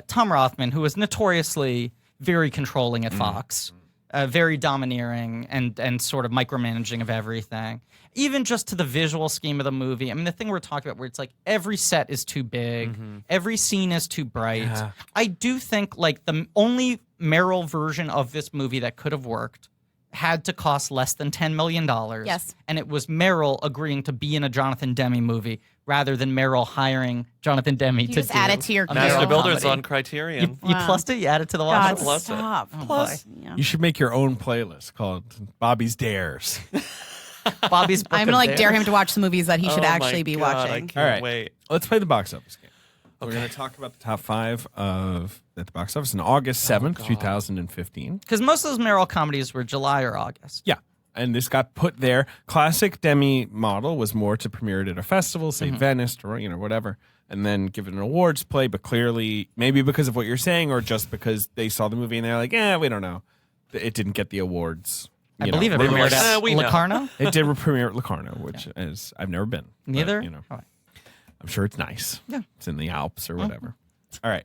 Tom Rothman, who is notoriously very controlling at Fox. Very domineering and sort of micromanaging of everything. Even just to the visual scheme of the movie. I mean, the thing we're talking about where it's like every set is too big, every scene is too bright. Yeah. I do think like the only Meryl version of this movie that could have worked had to cost less than $10 million. Yes. And it was Meryl agreeing to be in a Jonathan Demme movie rather than Meryl hiring Jonathan Demme to just do add it to your a Master Meryl Builder's comedy. on Criterion. You Wow. plussed it? You added to the watch God, list? Plus it. stop. Oh, Plus, boy. yeah. You should make your own playlist called Bobby's Dares. Bobby's Book I'm gonna of like dare Dares. him to watch the movies that he should Oh my actually be God, I watching. can't All right, wait. let's play the box office game. We're going to talk about the top 5 of at the box office on August 7th, 2015. Because most of those Meryl comedies were July or August. Yeah. And this got put there. Classic Demme model was more to premiere it at a festival, say Venice or whatever, and then give it an awards play. But clearly, maybe because of what you're saying, or just because they saw the movie and they're like, we don't know. It didn't get the awards. I believe it They were premiered like, at we know. Locarno. It did premiere at Locarno, which is I've never been. but, Neither? I'm sure it's nice. Yeah. It's in the Alps or whatever. All right.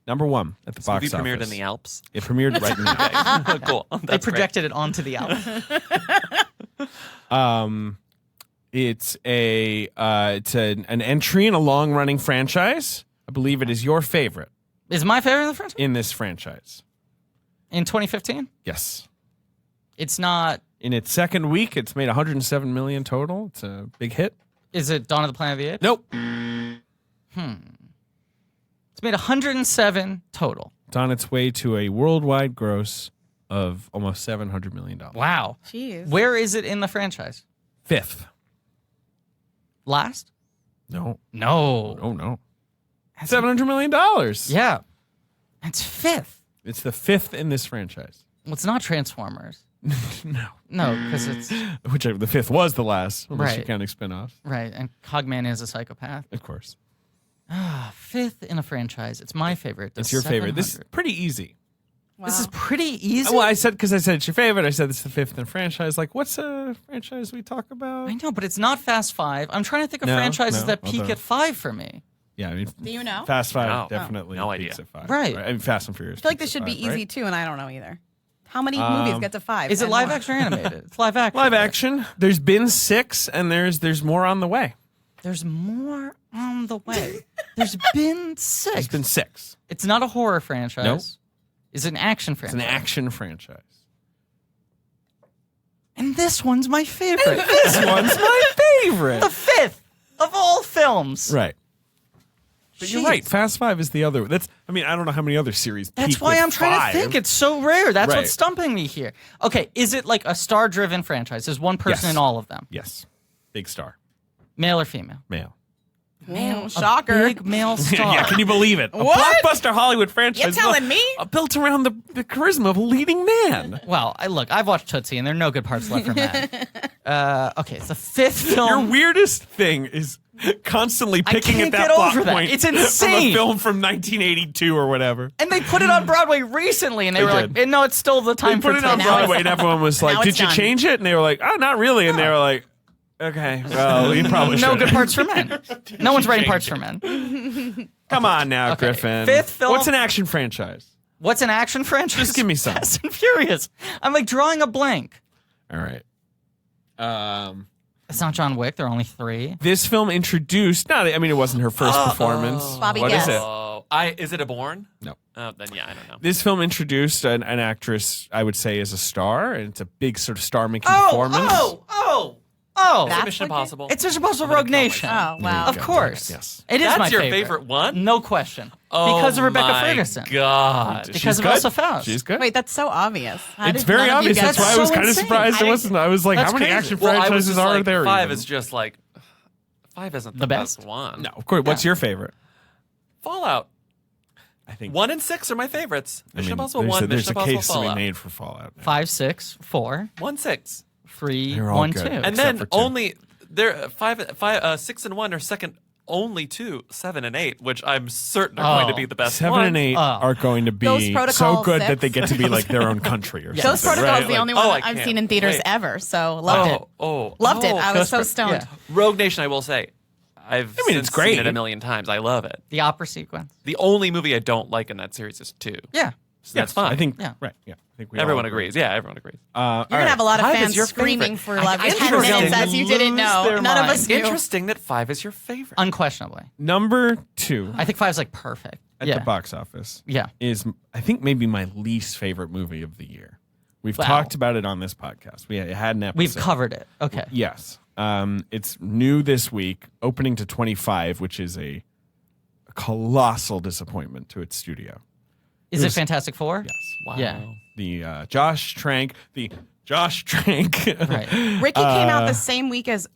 Number 1 at the This box movie office. premiered in the Alps. It premiered right in the Alps. Cool. They That's great. projected it onto the album. It's an entry in a long running franchise. I believe it is your favorite Is my favorite in the franchise? in this franchise. In 2015? Yes. It's not. In its second week, it's made 107 million total. It's a big hit. Is it Dawn of the Planet of the Apes? Nope. It's made 107 total. It's on its way to a worldwide gross of almost $700 million. Wow. Jeez. Where is it in the franchise? 5th. Last? No. No. Oh, no. $700 million. Yeah. It's fifth. It's the 5th in this franchise. Well, it's not Transformers. No. No, because it's Which the 5th was the last, unless you're Right. counting spin-offs. right. And Cogman is a psychopath. Of course. Fifth in a franchise. It's my favorite. It's your favorite. This is 700. pretty easy. This is pretty easy. Well, I said because I said it's your favorite. I said it's the 5th in a franchise. Like, what's a franchise we talk about? I know, but it's not Fast Five. I'm trying to think of No, franchises no, that peak although- at 5 for me. Yeah, I mean, Do you know? Fast 5 No. definitely. No peaks idea. at 5. Right. I mean, Fast and Furious. I feel like peaks this at should be 5, easy right? too, and I don't know either. How many movies get to 5? Is it and live more? action or animated? It's live action. Live action. There's been 6, and there's more on the way. There's more on the way. There's been 6. There's been 6. It's not a horror franchise. Nope. It's an action It's franchise. an action franchise. And this one's my favorite. This one's my favorite. The 5th of all films. Right. But you're right. Fast 5 is the other. I don't know how many other series. That's peak why with I'm trying 5. to think. It's so rare. That's Right. what's stumping me here. Okay, is it like a star-driven franchise? Is one person Yes. in all of them? Yes. Big star. Male or female? Male. Man, shocker. Big male star. Yeah, can you believe it? What? A blockbuster Hollywood franchise. You're telling me? Built around the charisma of a leading man. Well, I've watched Tootsie, and there are no good parts left for men. Okay, it's the fifth film. Your weirdest thing is constantly picking can't at that get plot over that. point. It's From a insane. film from 1982 or whatever. And they put it on Broadway recently, and they They were did. like, "No, it's still the They time put for it on Tootsie." Broadway, and everyone was like, Now "Did it's you done. change it?" And they were like, "Oh, not really." And they were like, "Okay, well, you probably No should." good parts for men. No one's writing parts for men. Come on now, Okay. Griffin. Fifth film- What's an action franchise? What's an action franchise? Just give me some. Fast and Furious. I'm like drawing a blank. All right. It's not John Wick. There are only 3. This film introduced. It wasn't her first performance. Bobby What is Guess. it? Oh, is it a Bourne? No. Oh, then yeah, I don't know. This film introduced an actress, I would say, as a star, and it's a big sort of star-making performance. That's Mission what you- Impossible. It's Mission Impossible I'm gonna Rogue kill Nation. Oh, wow. Of course. Yes. It is That's my your favorite. favorite one? No question. Oh Because of Rebecca my Ferguson. God. Because She's of good. Elsa Faust. She's good. Wait, that's so obvious. How It's did very none of you obvious. guys That's why That's I was so kind of insane. surprised I it wasn't. I was like, That's how many crazy. action Well, I was franchises just are like, there? 5 even? is just like 5 isn't the, The best? best one. No, of course. What's your favorite? Fallout. I think 1 and 6 are my favorites. Mission Impossible there's 1, a, there's Mission a Impossible case to be Fallout. made for Fallout. 5, 6, 4, 1, 6. 3, They're all 1, good. 2. Except And then for 2. only there 6 and 1 are second only to 7 and 8, which I'm certain are going to be the best 7 ones. and 8 are going to Ghost be Protocol so good 6. that they get to be like their own country or something. Ghost Protocol right? is the Like, only one I I've can't seen in theaters wait. ever, so loved it. Loved it. I was so stoned. yeah. Rogue Nation, I will say, I've it's since great. seen it a million times. I love it. The opera sequence. The only movie I don't like in that series is 2. Yeah. So that's fine. I think. Yeah. Right. Yeah. I think we everyone all agree. agrees. Yeah, everyone agrees. You're gonna have a lot of 5 is fans your screaming favorite. for like 10 interesting. minutes as you didn't Lose know. their None of mind. us knew. Interesting that 5 is your favorite. Unquestionably. Number 2 I think 5 is like perfect. at yeah. the box office. Yeah. Is I think maybe my least favorite movie of the year. We've Wow. talked about it on this podcast. We had an episode. We've covered it. Okay. Yes. It's new this week, opening to 25, which is a colossal disappointment to its studio. Is it Fantastic Four? Yes. Wow. Yeah. The Josh Trank. Right. Ricky came out the same week as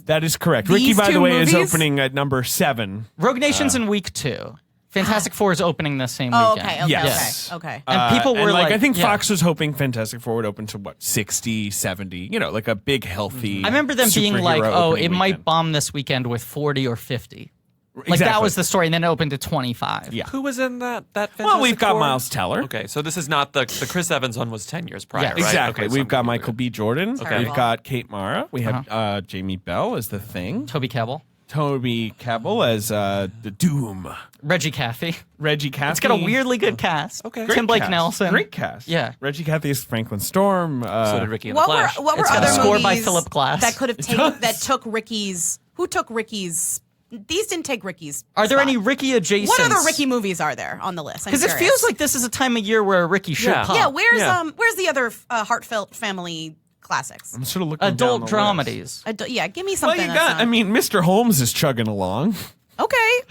That is correct. These Ricki, by the two way, is movies? opening at number 7. Rogue Nation's in week 2. Fantastic Four is opening the same Oh, weekend. okay, Yes. okay. And people were like, I think yeah. Fox was hoping Fantastic Four would open to what, 60, 70, like a big, healthy. I remember them being like, superhero oh, opening it might weekend. bomb this weekend with 40 or 50. Like that Exactly. was the story, and then it opened to 25. Yeah. Who was in that Fantastic Well, we've got Four? Miles Teller. Okay, so this is not the Chris Evans one was 10 years prior, Yeah. right? Exactly. Okay, so We've I'm got completely Michael good. B. Jordan. Okay. We've got Kate Mara. We have Jamie Bell as the Thing. Toby Kebbell, Toby Kebbell as the Doom. Reggie Caffey. Reggie Cathy. It's got a weirdly good cast. Okay. Tim Blake cast. Nelson. Great cast. Yeah. Reggie Cathy is Franklin Storm. So did Ricky in the What were Flash. what were It's got other a score movies by Philip Glass. that could have does. taken that took Ricky's? Who took Ricky's? These didn't take Ricky's. Are there spot. any Ricky adjacents? What other Ricky movies are there on the list? Because it feels like this is a time of year where Ricky should Yeah. pop. yeah. Where's Yeah. where's the other heartfelt family classics? I'm sort of looking Adult down the list. dramedies. Yeah, give me Well, something. you that's got. not- Mr. Holmes is chugging along. okay.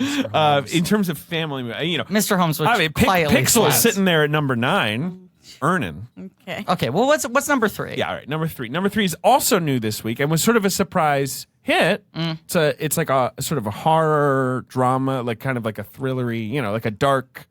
In terms of family, Mr. Holmes was I mean, quietly Pixel is slaps. sitting there at number 9, earning. Okay. Okay, well, what's number 3? Yeah, all right. Number 3. Number 3 is also new this week and was sort of a surprise hit. It's like a sort of a horror drama, like kind of like a thrillery, like a dark.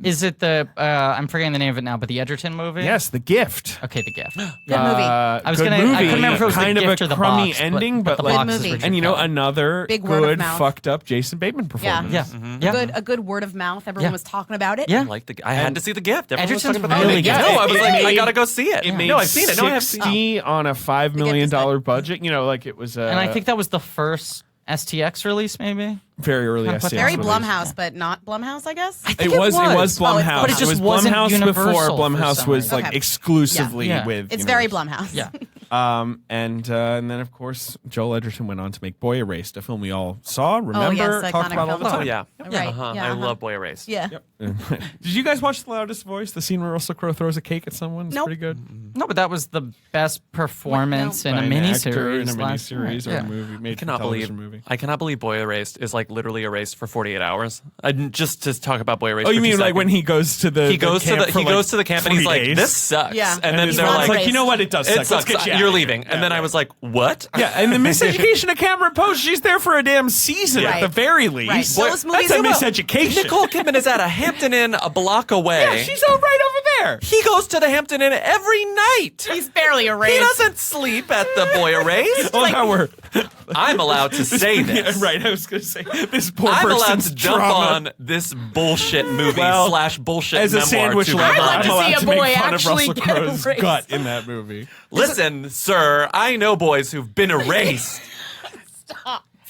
Is it the I'm forgetting the name of it now, but the Edgerton movie? Yes, The Gift. Okay, The Gift. Good movie. I was good gonna. movie. I couldn't remember if it was kind the of gift a or the crummy box, ending, but the like, box Good is movie. Richard and Kelly. another Big word of good mouth. fucked up Jason Bateman performance. Yeah, yeah. A good word of mouth. Everyone Yeah. was talking about it. Yeah. I had to see The Gift. Everyone was Edgerton's talking about really it. good. No, I was It like, I made- gotta go see it. It made No, I've seen it. No, I have seen it. 60 on a $5 million is good. budget. Like it was. And I think that was the first STX release, maybe. very early. Kind of STX Very release. Blumhouse, but not Blumhouse, I guess. I think It was Oh, Blumhouse. but it just was wasn't Blumhouse before Universal for Blumhouse some was reason. like Okay. exclusively Yeah. with. It's very Universal. Blumhouse. Yeah. And then, of course, Joel Edgerton went on to make Boy Erased, a film we all saw, remember, yes, talked iconic about all the film. time. Oh yeah, Right. Uh-huh. Yeah, I uh-huh. love Boy Erased. Yeah. Did you guys watch The Loudest Voice? The scene where Russell Crowe throws a cake at someone? It's Nope. pretty good. No, but that was the best performance in By a an actor miniseries. in a last year. miniseries or Yeah. a movie made I cannot for television believe movie. I cannot believe Boy Erased is like literally erased for 48 hours. Just to talk about Boy Erased. Oh, you for 2 mean like seconds. when he goes to the he goes to camp the for he like goes to the camp and he's 3 like, days? this sucks. Yeah. And then his they're mom's not like, erased. you know what? It does it suck. sucks. Let's get you You're out. leaving. And then I was like, what? Yeah, and the Miseducation of Cameron Post, she's there for a damn season Right. at the very least. Right. Those movies That's a are- miseducation. Nicole Kidman is at a Hampton Inn a block away. Yeah, she's all right over there. He goes to the Hampton Inn every night. He's barely He erased. doesn't sleep at the Boy Erased. Oh, how we're I'm allowed to say this. Yeah, right. I was going to say this poor I'm allowed person's to jump trauma. on this bullshit movie Well, / bullshit as a memoir sandwich to lover. I'd like I'm to allowed see a to boy make fun of actually Russell get Crowe's erased. gut in that movie. Listen, sir, I know boys who've been erased.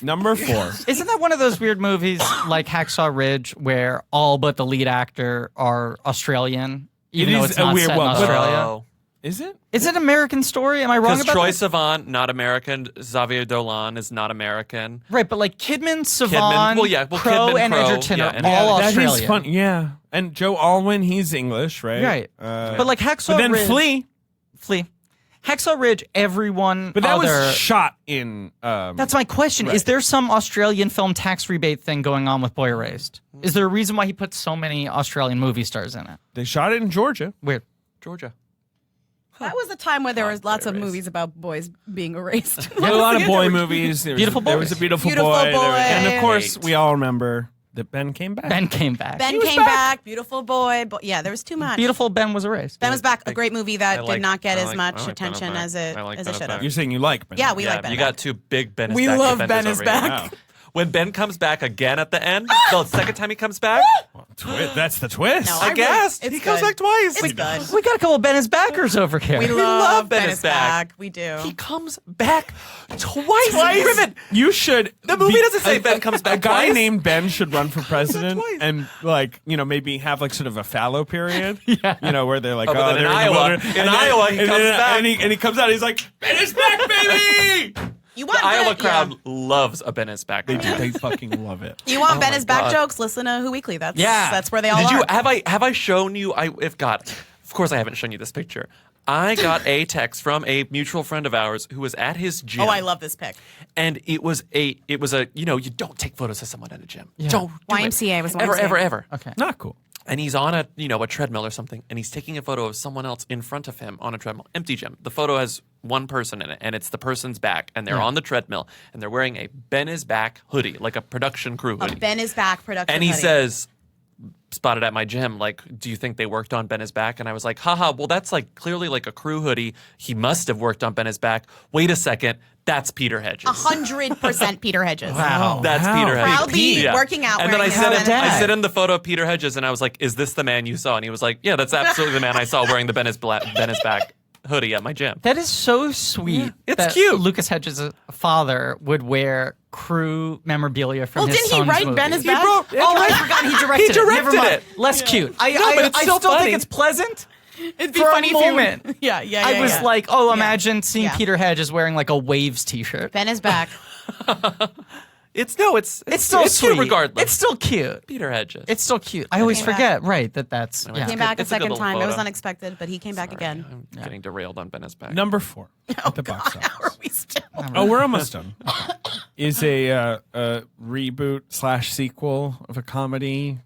Number 4. Isn't that one of those weird movies like Hacksaw Ridge where all but the lead actor are Australian, even It though is it's a not weird set in one, but- Australia? Oh. Is it? Is it American Story? Am I wrong Because about Troye that? Sivan, not American. Xavier Dolan is not American. Right, but like Kidman, Sivan, well, yeah, well, Crowe, Kidman, and Crowe, Edgerton yeah, are and- all That Australian. is fun. Yeah. And Joe Alwyn, he's English, right? Right. But like Hacksaw But then Ridge, Flea. Hacksaw Ridge, everyone But that other... was shot in. That's my question. Right. Is there some Australian film tax rebate thing going on with Boy Erased? Is there a reason why he put so many Australian movie stars in it? They shot it in Georgia. Weird. Georgia. That was a time where there was lots of erased. movies about boys being erased. There were a lot of boy movies. There was, Beautiful There was Boys. a beautiful, Beautiful boy. There was- Boy. and of course, Great. we all remember that Ben came back. Ben came back. Ben was came back. back. Beautiful boy. Yeah, there was too much. Beautiful Ben was erased. Ben was back. A great movie that I like- did not get I as like- much I like Ben is attention Back. as it I like as Ben it is should Back. have. You're saying you like Ben. Yeah, we Yeah, like Ben. you Back. got two big Ben is We back. love defenders Ben is over here. back. Wow. When Ben comes back again at the end, the second time he comes back, That's the twist. No, I really- guess it's he comes good. back twice. It's good. We got a couple of Ben is backers over here. We love love Ben Ben is is back. back. We do. He comes back twice. Griffin, You should. The movie doesn't say Ben comes back A guy twice. named Ben should run for president twice. and, like, maybe have like sort of a fallow period. Yeah. Where they're like, Oh, but then they're in the Iowa- wilderness. in And then- Iowa, he and comes then- back. and he comes out. He's like, Ben is back, baby. You want The Iowa Ben, crowd yeah. loves a Ben is back. They do. They fucking love it. You want Ben my is back God. jokes? Listen to Who Weekly. That's Yeah. That's where they all Did are. you have I shown you? If God, of course I haven't shown you this picture. I got a text from a mutual friend of ours who was at his gym. Oh, I love this pic. And it was a you don't take photos of someone at a gym. Don't do YMCA was ever, YMCA. ever. Okay. Not cool. And he's on a treadmill or something, and he's taking a photo of someone else in front of him on a treadmill, empty gym. The photo has one person in it, and it's the person's back, and they're on the treadmill, and they're wearing a Ben is back hoodie, like a production crew hoodie. Ben is back production. And he hoodie. says, spotted at my gym, like, do you think they worked on Ben is back? And I was like, haha, well, that's like clearly like a crew hoodie. He must have worked on Ben is back. Wait a second, that's Peter Hedges. 100% Peter Hedges. Wow. That's Wow. Peter Hedges. Proudly working out And then I wearing his sent Ben him, is Back. I sent him the photo of Peter Hedges, and I was like, "Is this the man you saw?" And he was like, "Yeah, that's absolutely the man I saw wearing the Ben is back hoodie at my gym." That is so sweet. It's that cute. Lucas Hedges' father would wear crew memorabilia from Well, his didn't he son's write movies. Ben is He back? wrote- Oh, I forgot he directed, He it. Never directed mind. it. Less cute. I but it's I still still funny. think it's pleasant. It'd be For a funny moment. if you. Yeah. I was yeah. like, oh, imagine seeing Yeah. Peter Hedges wearing like a Waves t-shirt. Ben is back. It's It's still cute sweet. regardless. It's still cute. Peter Hedges. It's still cute. I always came back. forget, right, that's yeah. Came back a It's a good second little time. It was photo. unexpected, but he came back again. I'm getting derailed on Ben is back. Number 4 at the box office. How are we still? Oh, we're almost done. Is a reboot / sequel of a comedy,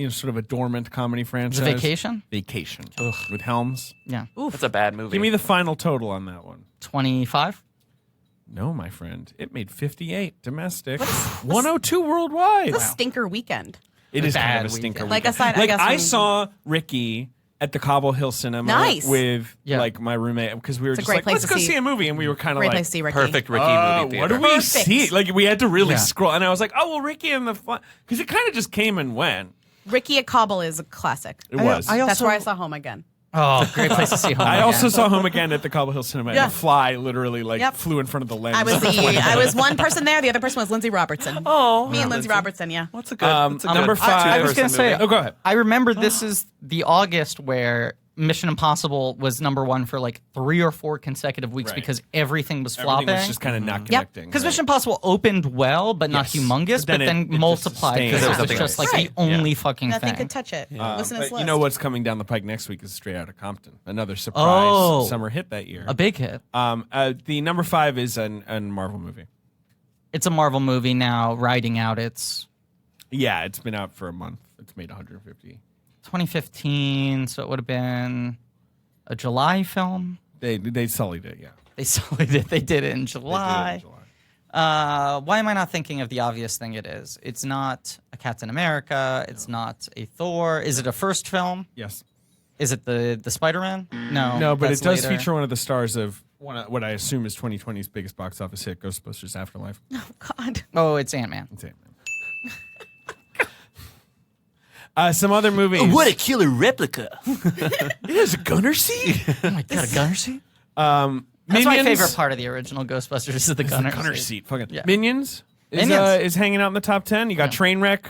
sort of a dormant comedy franchise. The Vacation? Vacation with Helms. Yeah. That's a bad movie. Give me the final total on that one. 25? No, my friend. It made 58 domestic, 102 worldwide. It's a stinker weekend. It is kind bad of a stinker. weekend. Like weekend. aside- I like guess I when- saw Ricki at the Cobble Hill Cinema Nice. with Yeah. like my roommate because we were a just great like, place let's to go see- see a movie, and we were kind of Great like, place to see Ricky. perfect Ricki movie what theater. do we Perfect. see? Like we had to really Yeah. scroll, and I was like, oh well, Ricki and the because it kind of just came and went. Ricki at Cobble is a classic. It was. I That's also- where I saw Home Again. Oh, great place to see home. I again. also saw Home Again at the Cobble Hill Cinema, Yeah. and a fly literally Yep. flew in front of the lens. I was one person there. The other person was Lindsey Robertson. Oh, Me and Lindsey Robertson. Yeah. What's a good? Um, that's a number good 5. I was going to two-person say, movie. Oh, go ahead. I remember this is the August where Mission Impossible was #1 for like 3 or 4 consecutive weeks Right. because everything was flopping. Everything was just kind of not connecting. Because right. Mission Impossible opened well, but not Yes. humongous, But but then then it just multiplied sustained. because it was Something just else. like the only fucking Nothing thing. could touch it. Listen to this But list. you know what's coming down the pike next week is Straight Outta Compton, another surprise Oh. summer hit that year. A big hit. The #5 is a Marvel movie. It's a Marvel movie now, riding out its Yeah, it's been out for a month. It's made 150. 2015, so it would have been a July film. They sullied it, yeah. They solid it. They did it in They July. did it in July. Why am I not thinking of the obvious thing it is? It's not a Captain America. It's not a Thor. Is it a first film? Yes. Is it the Spider-Man? No. No, but it that's does later. feature one of the stars of what I assume is 2020's biggest box office hit, Ghostbusters Afterlife. God. Oh, it's Ant-Man. That's it, man. Some other movies. What a killer replica. It has a gunner seat. Oh my god, a gunner seat? That's That's my favorite part of the original Ghostbusters is the gunner, Gunner seat. seat. Fucking Yeah. Minions. Is hanging out in the top 10. You got Trainwreck.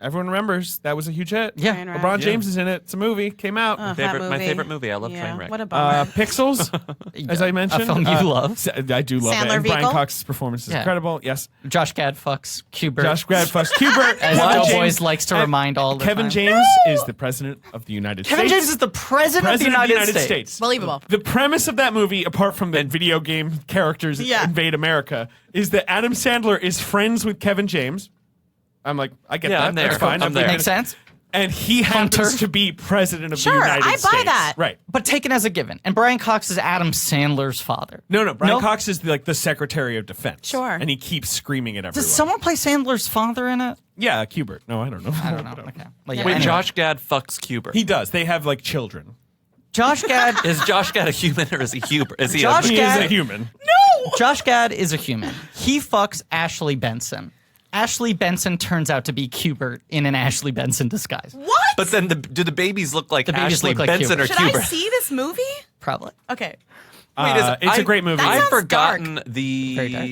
Everyone remembers that was a huge hit. Yeah. Trainwreck. LeBron James is in it. It's a movie. Came out. That My movie. favorite movie. I love Yeah, Trainwreck. What a bummer. Pixels, as I mentioned. A film you love. I do love Sandler it. And Brian vehicle? Cox's performance is Yeah. incredible. Yes. Josh Gad fucks Kubert. Josh Grad plus Kubert. As Kevin Joe James- Boys likes to and remind all the Kevin time. James is the president of the United Kevin States. James is the president of the United States. Believable. The premise of that movie, apart from the video game characters Yeah. invade America, is that Adam Sandler is friends with Kevin James. I'm like, I get Yeah, that. I'm there. That's fine. I'm there. Makes sense. And he happens Hunter. to be president of Sure, the United I buy States. that. Right. But taken as a given. And Brian Cox is Adam Sandler's father. No, Brian No? Cox is the Secretary of Defense. Sure. And he keeps screaming at everyone. Does someone play Sandler's father in it? Yeah, Kubert. No, I don't know. I don't know. Okay. Well, yeah, Wait, anyway. Josh Gad fucks Kubert. He does. They have children. Josh Gad Is Josh Gad a human or is he Huber? Is he Josh He Gad- is a human. Josh Gad is a human. He fucks Ashley Benson. Ashley Benson turns out to be Kubert in an Ashley Benson disguise. What? But then do the babies look like The babies Ashley look like Benson or Should Kubert? I see this movie? Probably. Okay. It's a great movie. That I've sounds forgotten dark. Very dark.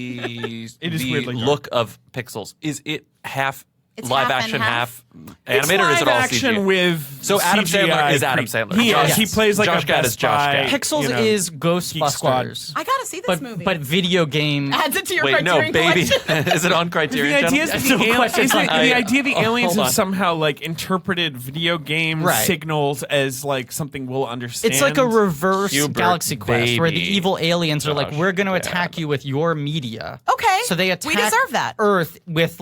It is the weirdly dark. look of Pixels. Is it half It's live half and action, half? half animated, or is it live all action CGI? with So Adam CGI Sandler is Adam creep. Sandler. He Josh- is. He plays like Josh a Gad Best is Josh Buy, Gad. Pixels you know, is Geek Ghostbusters. Squad. I gotta see this movie. But video game. adds it to your Wait, no, Criterion baby. collection. Is it on The Criterion? idea is Channel? that the, No question. is that the idea the aliens hold have on. somehow interpreted video game Right. signals as something we'll understand. It's like a reverse Hubert, Galaxy Quest where the baby. evil aliens are like, Josh we're going to Gad. attack you with your media. Okay. So they attack We deserve that. Earth with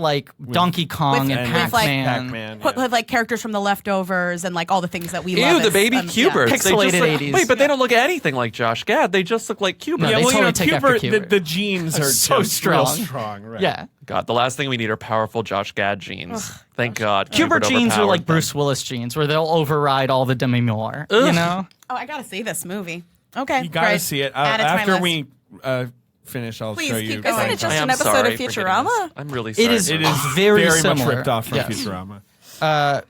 Donkey Kong With- and with, like, Pac-Man. Pac-Man. Put with characters from the leftovers and all the things that we Ew, love. the as, baby yeah. Kubert. They just Pixelated look- 80s. Wait, but they don't look anything like Josh Gad. They just look like Kubert. No, Yeah, they well, totally take after Kubert, Kubert. the genes are So just strong. real strong. Right. Yeah. God, the last thing we need are powerful Josh Gad genes. Thank God. Kubert genes are like overpowered them. Bruce Willis genes where they'll override all the demi-moore. You know? Oh, I gotta see this movie. Okay. You gotta great. see it. Add it to my After list. we finish, I'll Please show keep you. going. Isn't it just I an am episode sorry of for getting Futurama? this. I'm really sorry. It is It is very very much similar. ripped off from Yes. Futurama.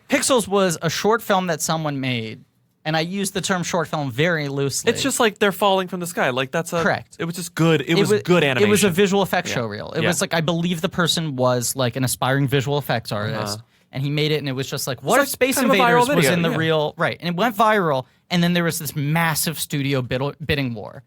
Pixels was a short film that someone made, and I use the term short film very loosely. It's just like they're falling from the sky. Like that's a Correct. It was just good. It was good animation. It was a visual effects Yeah. show reel. It Yeah. was I believe the person was an aspiring visual effects artist, and he made it, and it was just what if like Space kind of a viral Invaders was video, in the yeah. real right, and it went viral, and then there was this massive studio bidding war,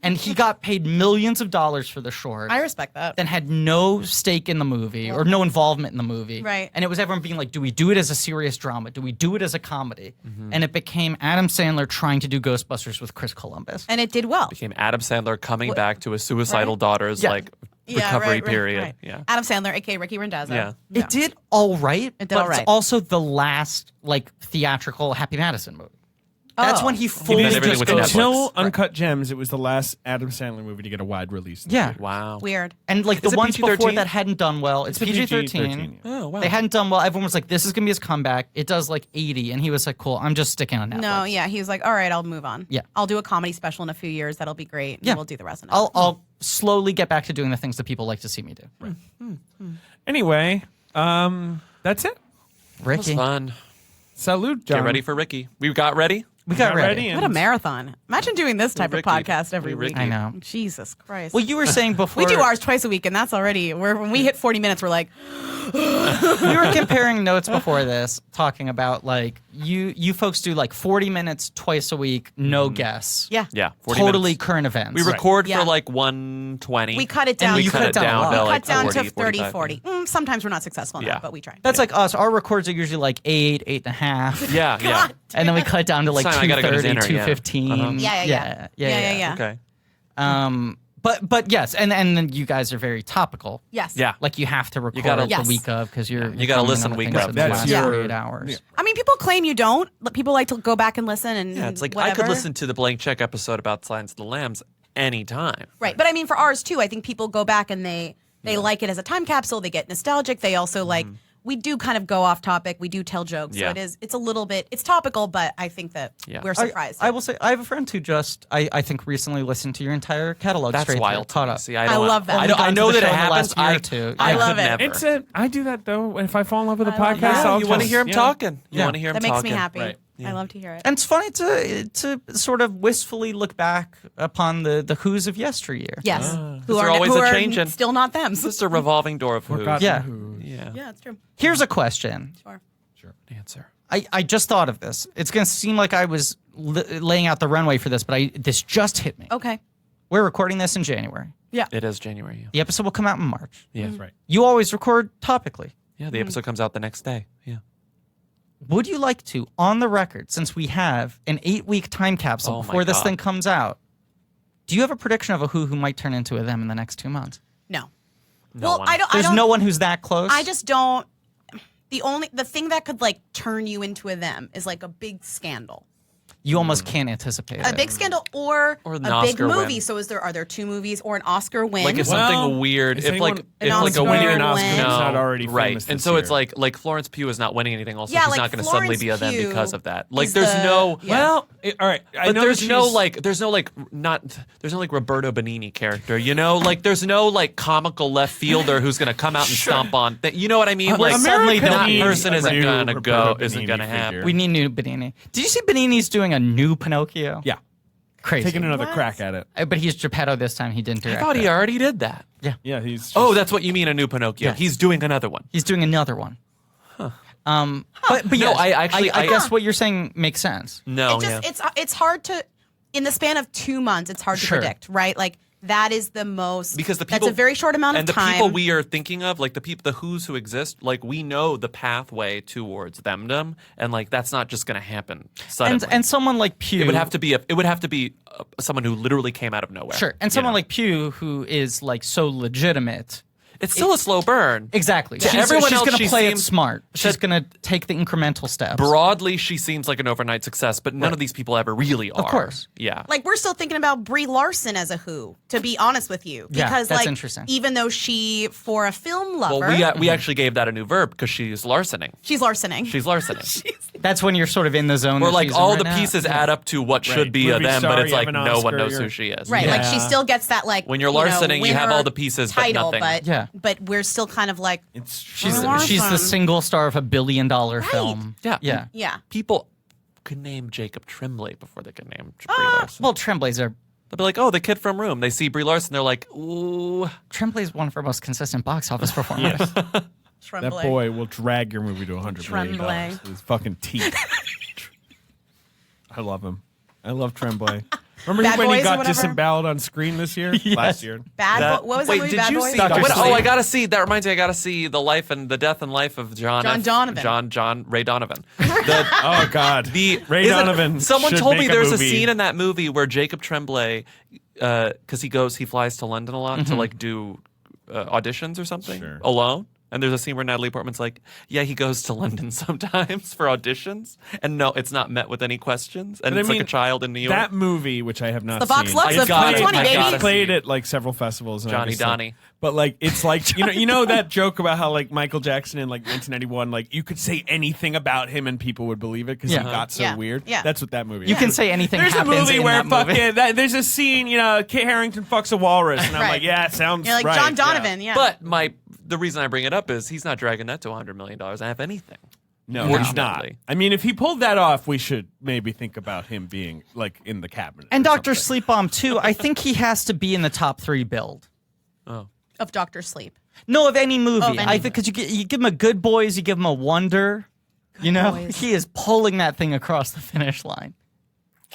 and he got paid millions of dollars for the short. I respect that. Then had no stake in the movie or no involvement in the movie. Right. And it was everyone being like, do we do it as a serious drama? Do we do it as a comedy? And it became Adam Sandler trying to do Ghostbusters with Chris Columbus. And it did well. became Adam Sandler coming back to a suicidal daughter's Yeah. recovery period. Yeah. Adam Sandler, aka Ricki Rendazzo. Yeah. It did all right. It did but all right. It's also the last theatrical Happy Madison movie. That's Oh. when he fully then everything just went to goes. Netflix. Until Uncut Gems, it was the last Adam Sandler movie to get a wide release. Yeah. Wow. Weird. And the it ones before PG-13? that hadn't done well. It's a PG-13. PG-13, yeah. Oh, wow. They hadn't done well. Everyone was like, this is going to be his comeback. It does 80. And he was like, cool, I'm just sticking on Netflix. No, yeah. He was like, all right, I'll move on. Yeah. I'll do a comedy special in a few years. That'll be great. And Yeah. we'll do the rest of it. I'll slowly get back to doing the things that people like to see me do. Anyway, that's it. It was Ricky. fun. Salute, John. Get ready for Ricky. We got ready. We got ready. and What a marathon. Imagine doing this type of Ricky. podcast every We week. Ricky. I know. Jesus Christ. Well, you were saying before. we do ours twice a week, and that's already, when we hit 40 minutes, we're like, We were comparing notes before this, talking about like you folks do like 40 minutes twice a week, no guests. Yeah. Yeah, 40 Totally minutes. current events. We record Yeah. for like 120. We cut it down. you cut it down to We like cut down 40, to 30, 45. 40. Sometimes we're not successful in Yeah. that, but we try. That's like us. Our records are usually like 8.5. Yeah, yeah. And then we cut down to like This time I gotta go to 2:30, dinner, yeah. 2:15. Yeah. Okay. But yes, and then you guys are very topical. Yes. Yeah. Like you have to record gotta- the Yes. week of because you're You gotta coming listen on week things of. in That's the last your- 48 hours. I mean, people claim you don't. People like to go back and listen and Yeah, it's like whatever. I could listen to the Blank Check episode about Silence of the Lambs anytime. Right. But I mean, for ours too, I think people go back and they like it as a time capsule. They get nostalgic. They also like, we do kind of go off topic. We do tell jokes. Yeah. So it's a little bit, it's topical, but I think that we're surprised. I will say, I have a friend who just, I think, recently listened to your entire catalog That's straight through, wild. caught to me. up. See, I love that. I Only know, I gone to know the that it show in the happens. last year or two. I could love it. never. I do that though. If I fall in love with a I love podcast, that. I'll You want to just- hear him yeah. talking. You Yeah. want to hear him That talking. makes me happy. Right. I love to hear it. And it's funny to sort of wistfully look back upon the Who's of yesteryear. Yes. They're always who a are changing. still not them. This is a revolving door of who's. Forgotten Yeah. who. Yeah. Yeah, it's true. Here's a question. Sure. Answer. I just thought of this. It's going to seem like I was laying out the runway for this, but this just hit me. Okay. We're recording this in January. It is January. The episode will come out in March. Yeah. That's right. You always record topically. Yeah. The episode comes out the next day. Yeah. Would you like to, on the record, since we have an 8-week time capsule Oh my before this God. thing comes out, do you have a prediction of a who might turn into a them in the next 2 months? No. No well, one. I don't. There's I don't, no one who's that close. I just don't. The thing that could like turn you into a them is like a big scandal. You almost can't anticipate A it. big scandal or Or a an big Oscar movie. win. So are there 2 movies or an Oscar win? Like if Well, something weird, is if anyone- like An if like a Oscar weird win. Oscar is not already right, famous and this so it's year. like Florence Pugh is not winning anything. Also, Yeah, she's like not going to suddenly be a them Florence because Pugh of that. Like is there's the- no yeah. Well, all right. I But know there's that no she's- like there's no Roberto Benigni character, you know? Like there's no like comical left fielder who's gonna come out and stomp on you know what I mean? Like suddenly that needs person a isn't new gonna Roberto isn't Benigni gonna figure. happen. We need new Benigni. Did you see Benigni's doing a new Pinocchio? Yeah. Crazy. Taking another crack at it. But he's Geppetto this time. He didn't I direct thought he it. already did that. Yeah, he's. Just, Oh, that's what you mean, a new Pinocchio. Yes. He's doing another one. He's doing another one. But No, yes, I actually- I guess what you're saying makes sense. No, It just it's hard to in the span of 2 months. It's hard to Sure. predict, right? Like that is the most because the people that's a very short amount and of the time. people we are thinking of, like the who's who exist, like we know the pathway towards themdom, and like that's not just going to happen suddenly. And someone like Pugh it would have to be someone who literally came out of nowhere. sure. And you someone know? like Pugh who is like so legitimate. it's still a slow burn. Exactly. To everyone she's else, gonna she play it seems- smart. She's gonna take the incremental steps. Broadly, she seems like an overnight success, but none of these people ever really are. Of course. Yeah. Like we're still thinking about Brie Larson as a who, to be honest with you, Yeah, because that's like interesting. even though she for a film lover, well, we actually gave that a new verb because she's larcening. she's larcening. She's larcening. That's when you're sort of in the zone. Where that like she's in all right the now. pieces add up to what should Right. be a Movie them, star, but it's you like have an no one Oscar, knows who you're- she is. Right, like she Yeah. still gets that like When you're you know, larcening, you have winner all the pieces, but title, nothing. but Yeah. but we're still kind of like She's Larson. she's the single star of a $1 billion film. Yeah. Yeah. yeah. People could name Jacob Tremblay before they could name Brie Ah. Larson. Well, Tremblay's They'll be like, oh, the kid from Room. They see Brie Larson, they're like, ooh. Tremblay's one of our most consistent box office performers. That Tremblay. boy will drag your movie to $100 million. Tremblay. His fucking teeth. I love him. I love Tremblay. Remember Bad when he Boys or got whatever? disemboweled on screen this year? Last year. What was Wait, that movie? did Bad you Boys? see? Dr. What, oh, Sleep. I gotta see. That reminds me. I gotta see the life and the death and life of John Donovan. John Ray Donovan. Oh God. Ray Isn't- Donovan. Someone should told me make there's a movie. scene in that movie where Jacob Tremblay, because he flies to London a lot to like do auditions or something Sure. alone. And there's a scene where Natalie Portman's like, yeah, he goes to London sometimes for auditions, and no, it's not met with any questions, and But I it's like mean, a child in New York. That movie, which I have not The Box seen. Loves I of got it. 2020, I baby. got I it. played at like several festivals. And Johnny obviously- Donnie. But like it's like you know that joke about how like Michael Jackson in like 1991, like you could say anything about him and people would believe it because Yeah. he got so Yeah. weird. Yeah. That's what that movie. You is. can say anything There's a happens movie in where that movie. fucking there's a scene, you know, Kit Harington fucks a walrus, and I'm Right. like, yeah, it sounds You're like right. John yeah. Donovan, yeah. But the reason I bring it up is he's not dragging that to $100 million. I have anything. No, he's not. Fortunately. I mean, if he pulled that off, we should maybe think about him being like in the cabinet. And or Dr. something. Sleep Bomb too. I think he has to be in the top 3 build. of Dr. Sleep. No, of any movie. Of any I think because you give him a Good Boys, you give him a Wonder. You know, Boys. he is pulling that thing across the finish line.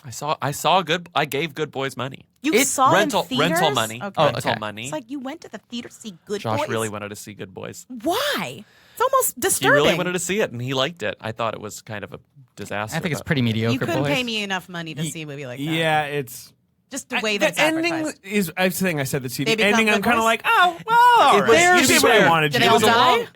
I gave Good Boys money. You saw rental it in theaters? rental money. Okay. Rental okay. money. It's like you went to the theater to see Good Josh Boys. really wanted to see Good Boys. Why? It's almost He disturbing. really wanted to see it, and he liked it. I thought it was kind of a disaster. I think it's but- pretty mediocre. You couldn't boys. pay me enough money to see a movie like that. Yeah, it's. Just the way that the ending is. I was saying I said the They become ending. I'm good kind of boys? like, oh, well, all right. There's You did what I where- wanted Did you they to all do. die?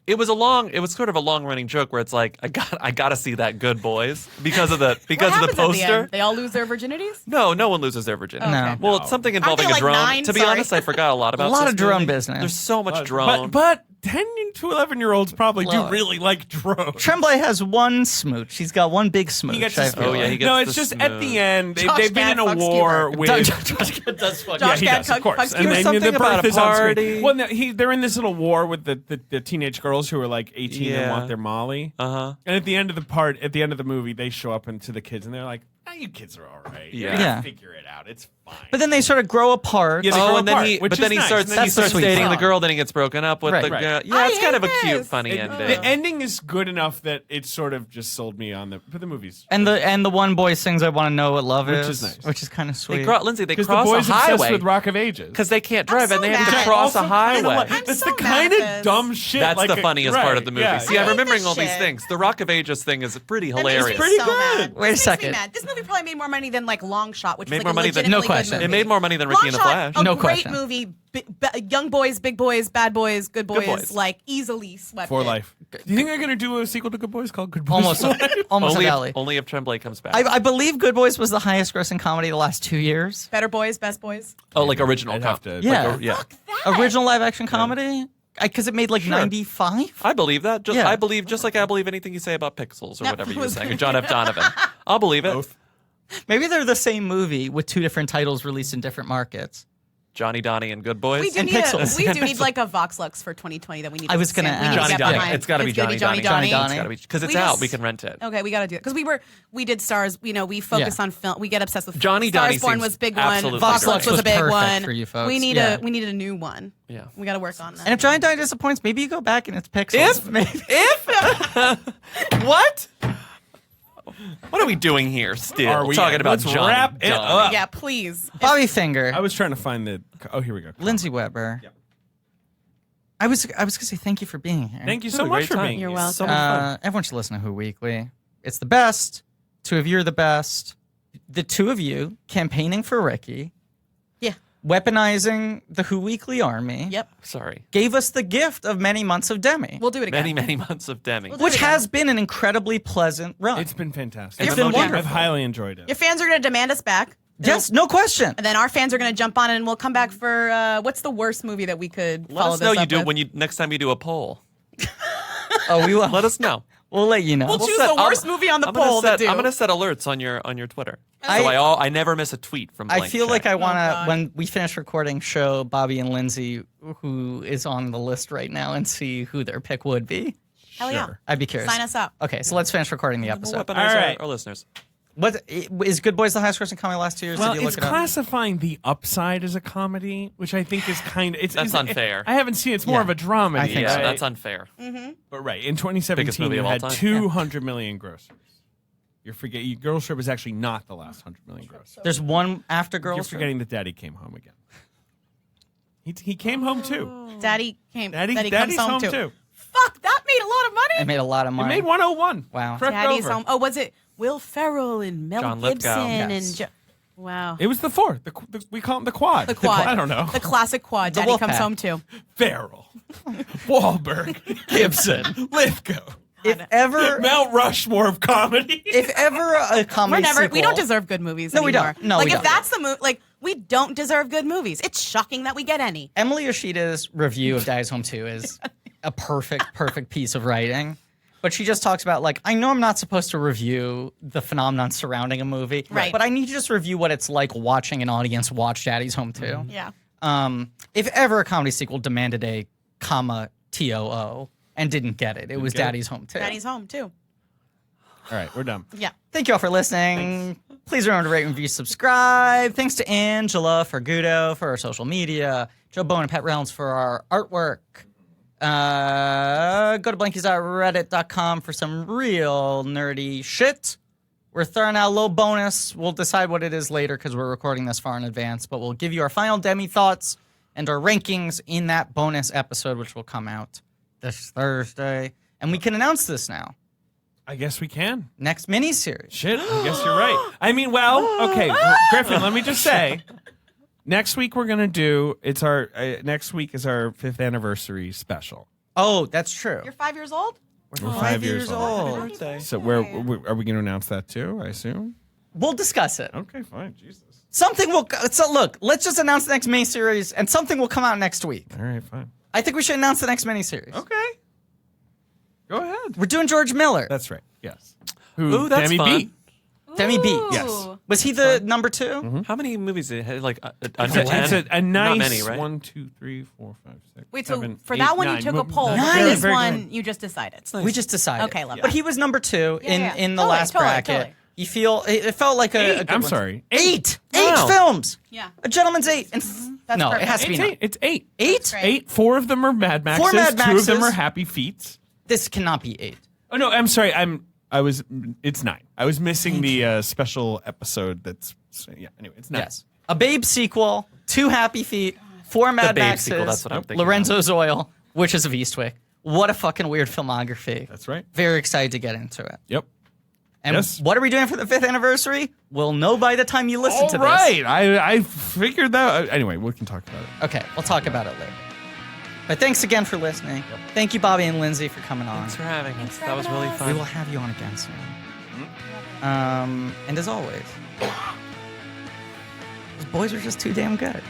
It was sort of a long running joke where it's like I got to see that Good Boys because of the What because of the happens at the poster. end? They all lose their virginities? No one loses their virginity. No. Well, it's something involving like a drone. 9? To be Sorry. honest, I forgot a lot about A lot this of drone movie. business. There's so much drone. But 10 to 11-year-olds probably do Love it. really like drones. Tremblay has one smooch. He's got one big smooch. He gets I his feel yeah, like. he gets No, it's the just at smooth. the end. Josh They've been Gad in a fucks war Skeever. with. does fuck. Yeah, he Gad does, of course. fucks And Skeever. then Something the about birth a is on screen. party. Well, no, they're in this little war with the teenage girls who are like 18 and Yeah. want their Molly. Uh-huh. And at the end of the movie, they show up into the kids and they're like, "Ah, you kids are all right. You're Yeah. gonna Yeah. figure it out. It's fine." But then they sort of grow apart. Yeah, they grow Oh, and then apart, he, which but then is he nice. starts And then That's the sweet dating the part. girl. Then he gets broken up with Right. the Right. girl. Yeah, I it's kind of a hate cute, this. funny ending. The ending is good enough that it sort of just sold me on but the movie's And the one boy sings "I Want to Know What Love Which Is," is nice. which is kind of sweet. Lindsay, they because the cross boy's a obsessed highway with Rock of Ages. because they can't drive so and they have to mad. cross a Also kinda highway. like- I'm That's so the mad kind at of this. dumb shit. That's like the funniest part of the movie. Yeah, See, yeah. I'm remembering this all these shit. things. The Rock of Ages thing is pretty That makes me hilarious. pretty so good. mad. Wait a This makes second. me mad. This movie probably made more money than like Long Shot, which Made was more like money a than- legitimately No good question. movie. It made more money than Long Ricki and the Shot, Flash. a No great question. movie. Young boys, big boys, bad boys, good boys, Boys. like easily swept For it. life. Do you think they're gonna do a sequel to Good Boys called Good Boys? Almost, for Life? almost a Only valley. if, only if Tremblay comes back. I believe Good Boys was the highest grossing comedy the last 2 years. Better boys, best boys. oh, like original. I'd have to- Yeah. yeah. Original live action comedy? Because it made like 95? I believe that. Yeah. I believe just like I believe anything you say about Pixels or No, whatever you were was- saying, or John F. Donovan. I'll believe it. Both. Maybe they're the same movie with two different titles released in different markets. Johnny Donnie and Good Boys. We do And need Pixels. we do need like a Vox Lux for 2020 that we need. I was gonna we need ask. to Johnny get Donnie. behind. It's got to be It's gonna Johnny Johnny Johnny Donnie. Donnie. It's got to be because it's We out. just- We can rent it. Okay, we got to do it because we did Stars. You know, we focus Yeah. on film. We get obsessed with Johnny Stars Donnie Born seems was big one. absolutely Vox Lux great. was a big Perfect one for you folks, We need yeah. we need a new one. Yeah. We got to work on that. And if Johnny Donnie disappoints, maybe you go back and it's Pixels. Maybe. What? What are we doing here? Still Are we- talking about let's Johnny wrap it Donnie. up. yeah, please. Bobby Finger. I was trying to find the. Oh, here we go. Lindsey Weber. Yep. I was gonna say thank you for being here. Thank you Had so a much great for time. being You're here. welcome. So much fun. Everyone should listen to Who Weekly. It's the best. Two of you are the best. The two of you campaigning for Ricki, Yeah. weaponizing the Who Weekly army. Yep. Sorry. Gave us the gift of many months of Demme, We'll do it again. Many months of Demme. We'll do which it again. has been an incredibly pleasant run. It's been fantastic. It's I've been loved it. wonderful. I've highly enjoyed it. Your fans are going to demand us back. Yes, no question. And then our fans are going to jump on it, and we'll come back for what's the worst movie that we could Let follow us know this you up do with? when you next time you do a poll. Oh, we will. Let us know. We'll let you know. We'll choose the worst movie on the I'm gonna poll to set- do. I'm gonna set alerts on your Twitter, so I- I never miss a tweet from. I Blank feel like Check. I want to, God. when we finish recording, show Bobby and Lindsay who is on the list right now and see who their pick would be. Hell yeah. I'd be curious. Sign us up. Okay, so let's finish recording the We'll episode. weaponize All right. our listeners. What is Good Boys the highest grossing comedy last 2 years? Well, Did you it's look it up? classifying The Upside as a comedy, which I think is kind of. That's unfair. I haven't seen it. It's more Yeah. of a dramedy. I think Yeah, so. that's unfair. But right, in Biggest 2017, movie you of all had time. 200 million grossers. You're forgetting. Girls Trip is actually not the last 100 million grossers. There's one after You're Girls. forgetting that Daddy came home again. He came home too. Daddy came. Daddy's comes home too. Fuck, that made a lot of money. It made a lot of It money. made 101. Wow. Crept Daddy's over. home. Oh, was it Will Ferrell and Mel John Lithgow. Gibson Yes. and wow. It was the four. We call him the quad. The quad. I don't know. The classic quad. The Daddy comes Wolfpack. home too. Farrell, Wahlberg, Gibson, Lithgow, If ever, Mount Rushmore of comedy. if ever a comedy We sequel, don't deserve good movies No, we anymore. don't. No, like we if don't. that's the like we don't deserve good movies. It's shocking that we get any. Emily Yoshida's review of Daddy's Home 2 is a perfect piece of writing. But she just talks about, like, I know I'm not supposed to review the phenomenon surrounding a movie, Right. but I need to just review what it's like watching an audience watch Daddy's Home 2. Yeah. If ever a comedy sequel demanded a comma TOO and didn't get it, it was get it? Daddy's Home 2. Daddy's home too. All right, we're done. Yeah. Thank you all for listening. Please remember to rate, review, subscribe. Thanks to Angela for Gudo for our social media, Joe Bowen and Pat Reynolds for our artwork. Go to blankies.reddit.com for some real nerdy shit. We're throwing out a little bonus. We'll decide what it is later because we're recording this far in advance, but we'll give you our final Demme thoughts and our rankings in that bonus episode, which will come out this Thursday. And we can announce this now. I guess we can. Next miniseries. Shit, I guess you're right. I mean, well, okay, Griffin, let me just say, next week we're gonna do. It's our next week is our 5th anniversary special. Oh, that's true. You're 5 years old? We're 5 years old. Happy birthday. So where are we going to announce that too? I assume. We'll discuss it. Okay, fine. Jesus. Something will. So look, let's just announce the next miniseries, and something will come out next week. All right, fine. I think we should announce the next miniseries. Okay. Go ahead. We're doing George Miller. That's right. Yes. Who Ooh, that's Demme fun. beat? Demme beat. Ooh. Yes. Was he the number 2? How many movies did it have? Like It's under 10? a nice Not many, right? 1, 2, 3, 4, 5, 6. Wait, so 7, for 8, that one 9. you took a poll. Nine. For this Very one good. you just decided. We just decided. Okay, love it. But he was number 2 Yeah. in the Totally, last totally, bracket. totally. You feel it felt like a good I'm one. sorry. 8 Wow. films. Yeah. A gentleman's 8. And That's no, perfect. it has to be It's 9. 8. It's 8. 8? Great. 8. 4 of them are Mad Maxes. 4 Mad 2 of them Maxes. are Happy Feets. This cannot be 8. Oh no, I'm sorry. It's 9. I was missing the special episode. Anyway, it's 9. Yes. A Babe sequel, 2 Happy Feet, 4 Mad Babe Maxes, sequel, that's what I'm thinking Lorenzo's Oil, Witches of Eastwick. What a fucking weird filmography. That's right. Very excited to get into it. Yep. And Yes. what are we doing for the 5th anniversary? We'll know by the time you listen to All this. right. I figured that. Anyway, we can talk about it. Okay, we'll talk about it later. But thanks again for listening. Thank you, Bobby and Lindsay, for coming on. Thanks for having us. for That was having really us. We fun. will have you on again soon. And as always, those boys are just too damn good.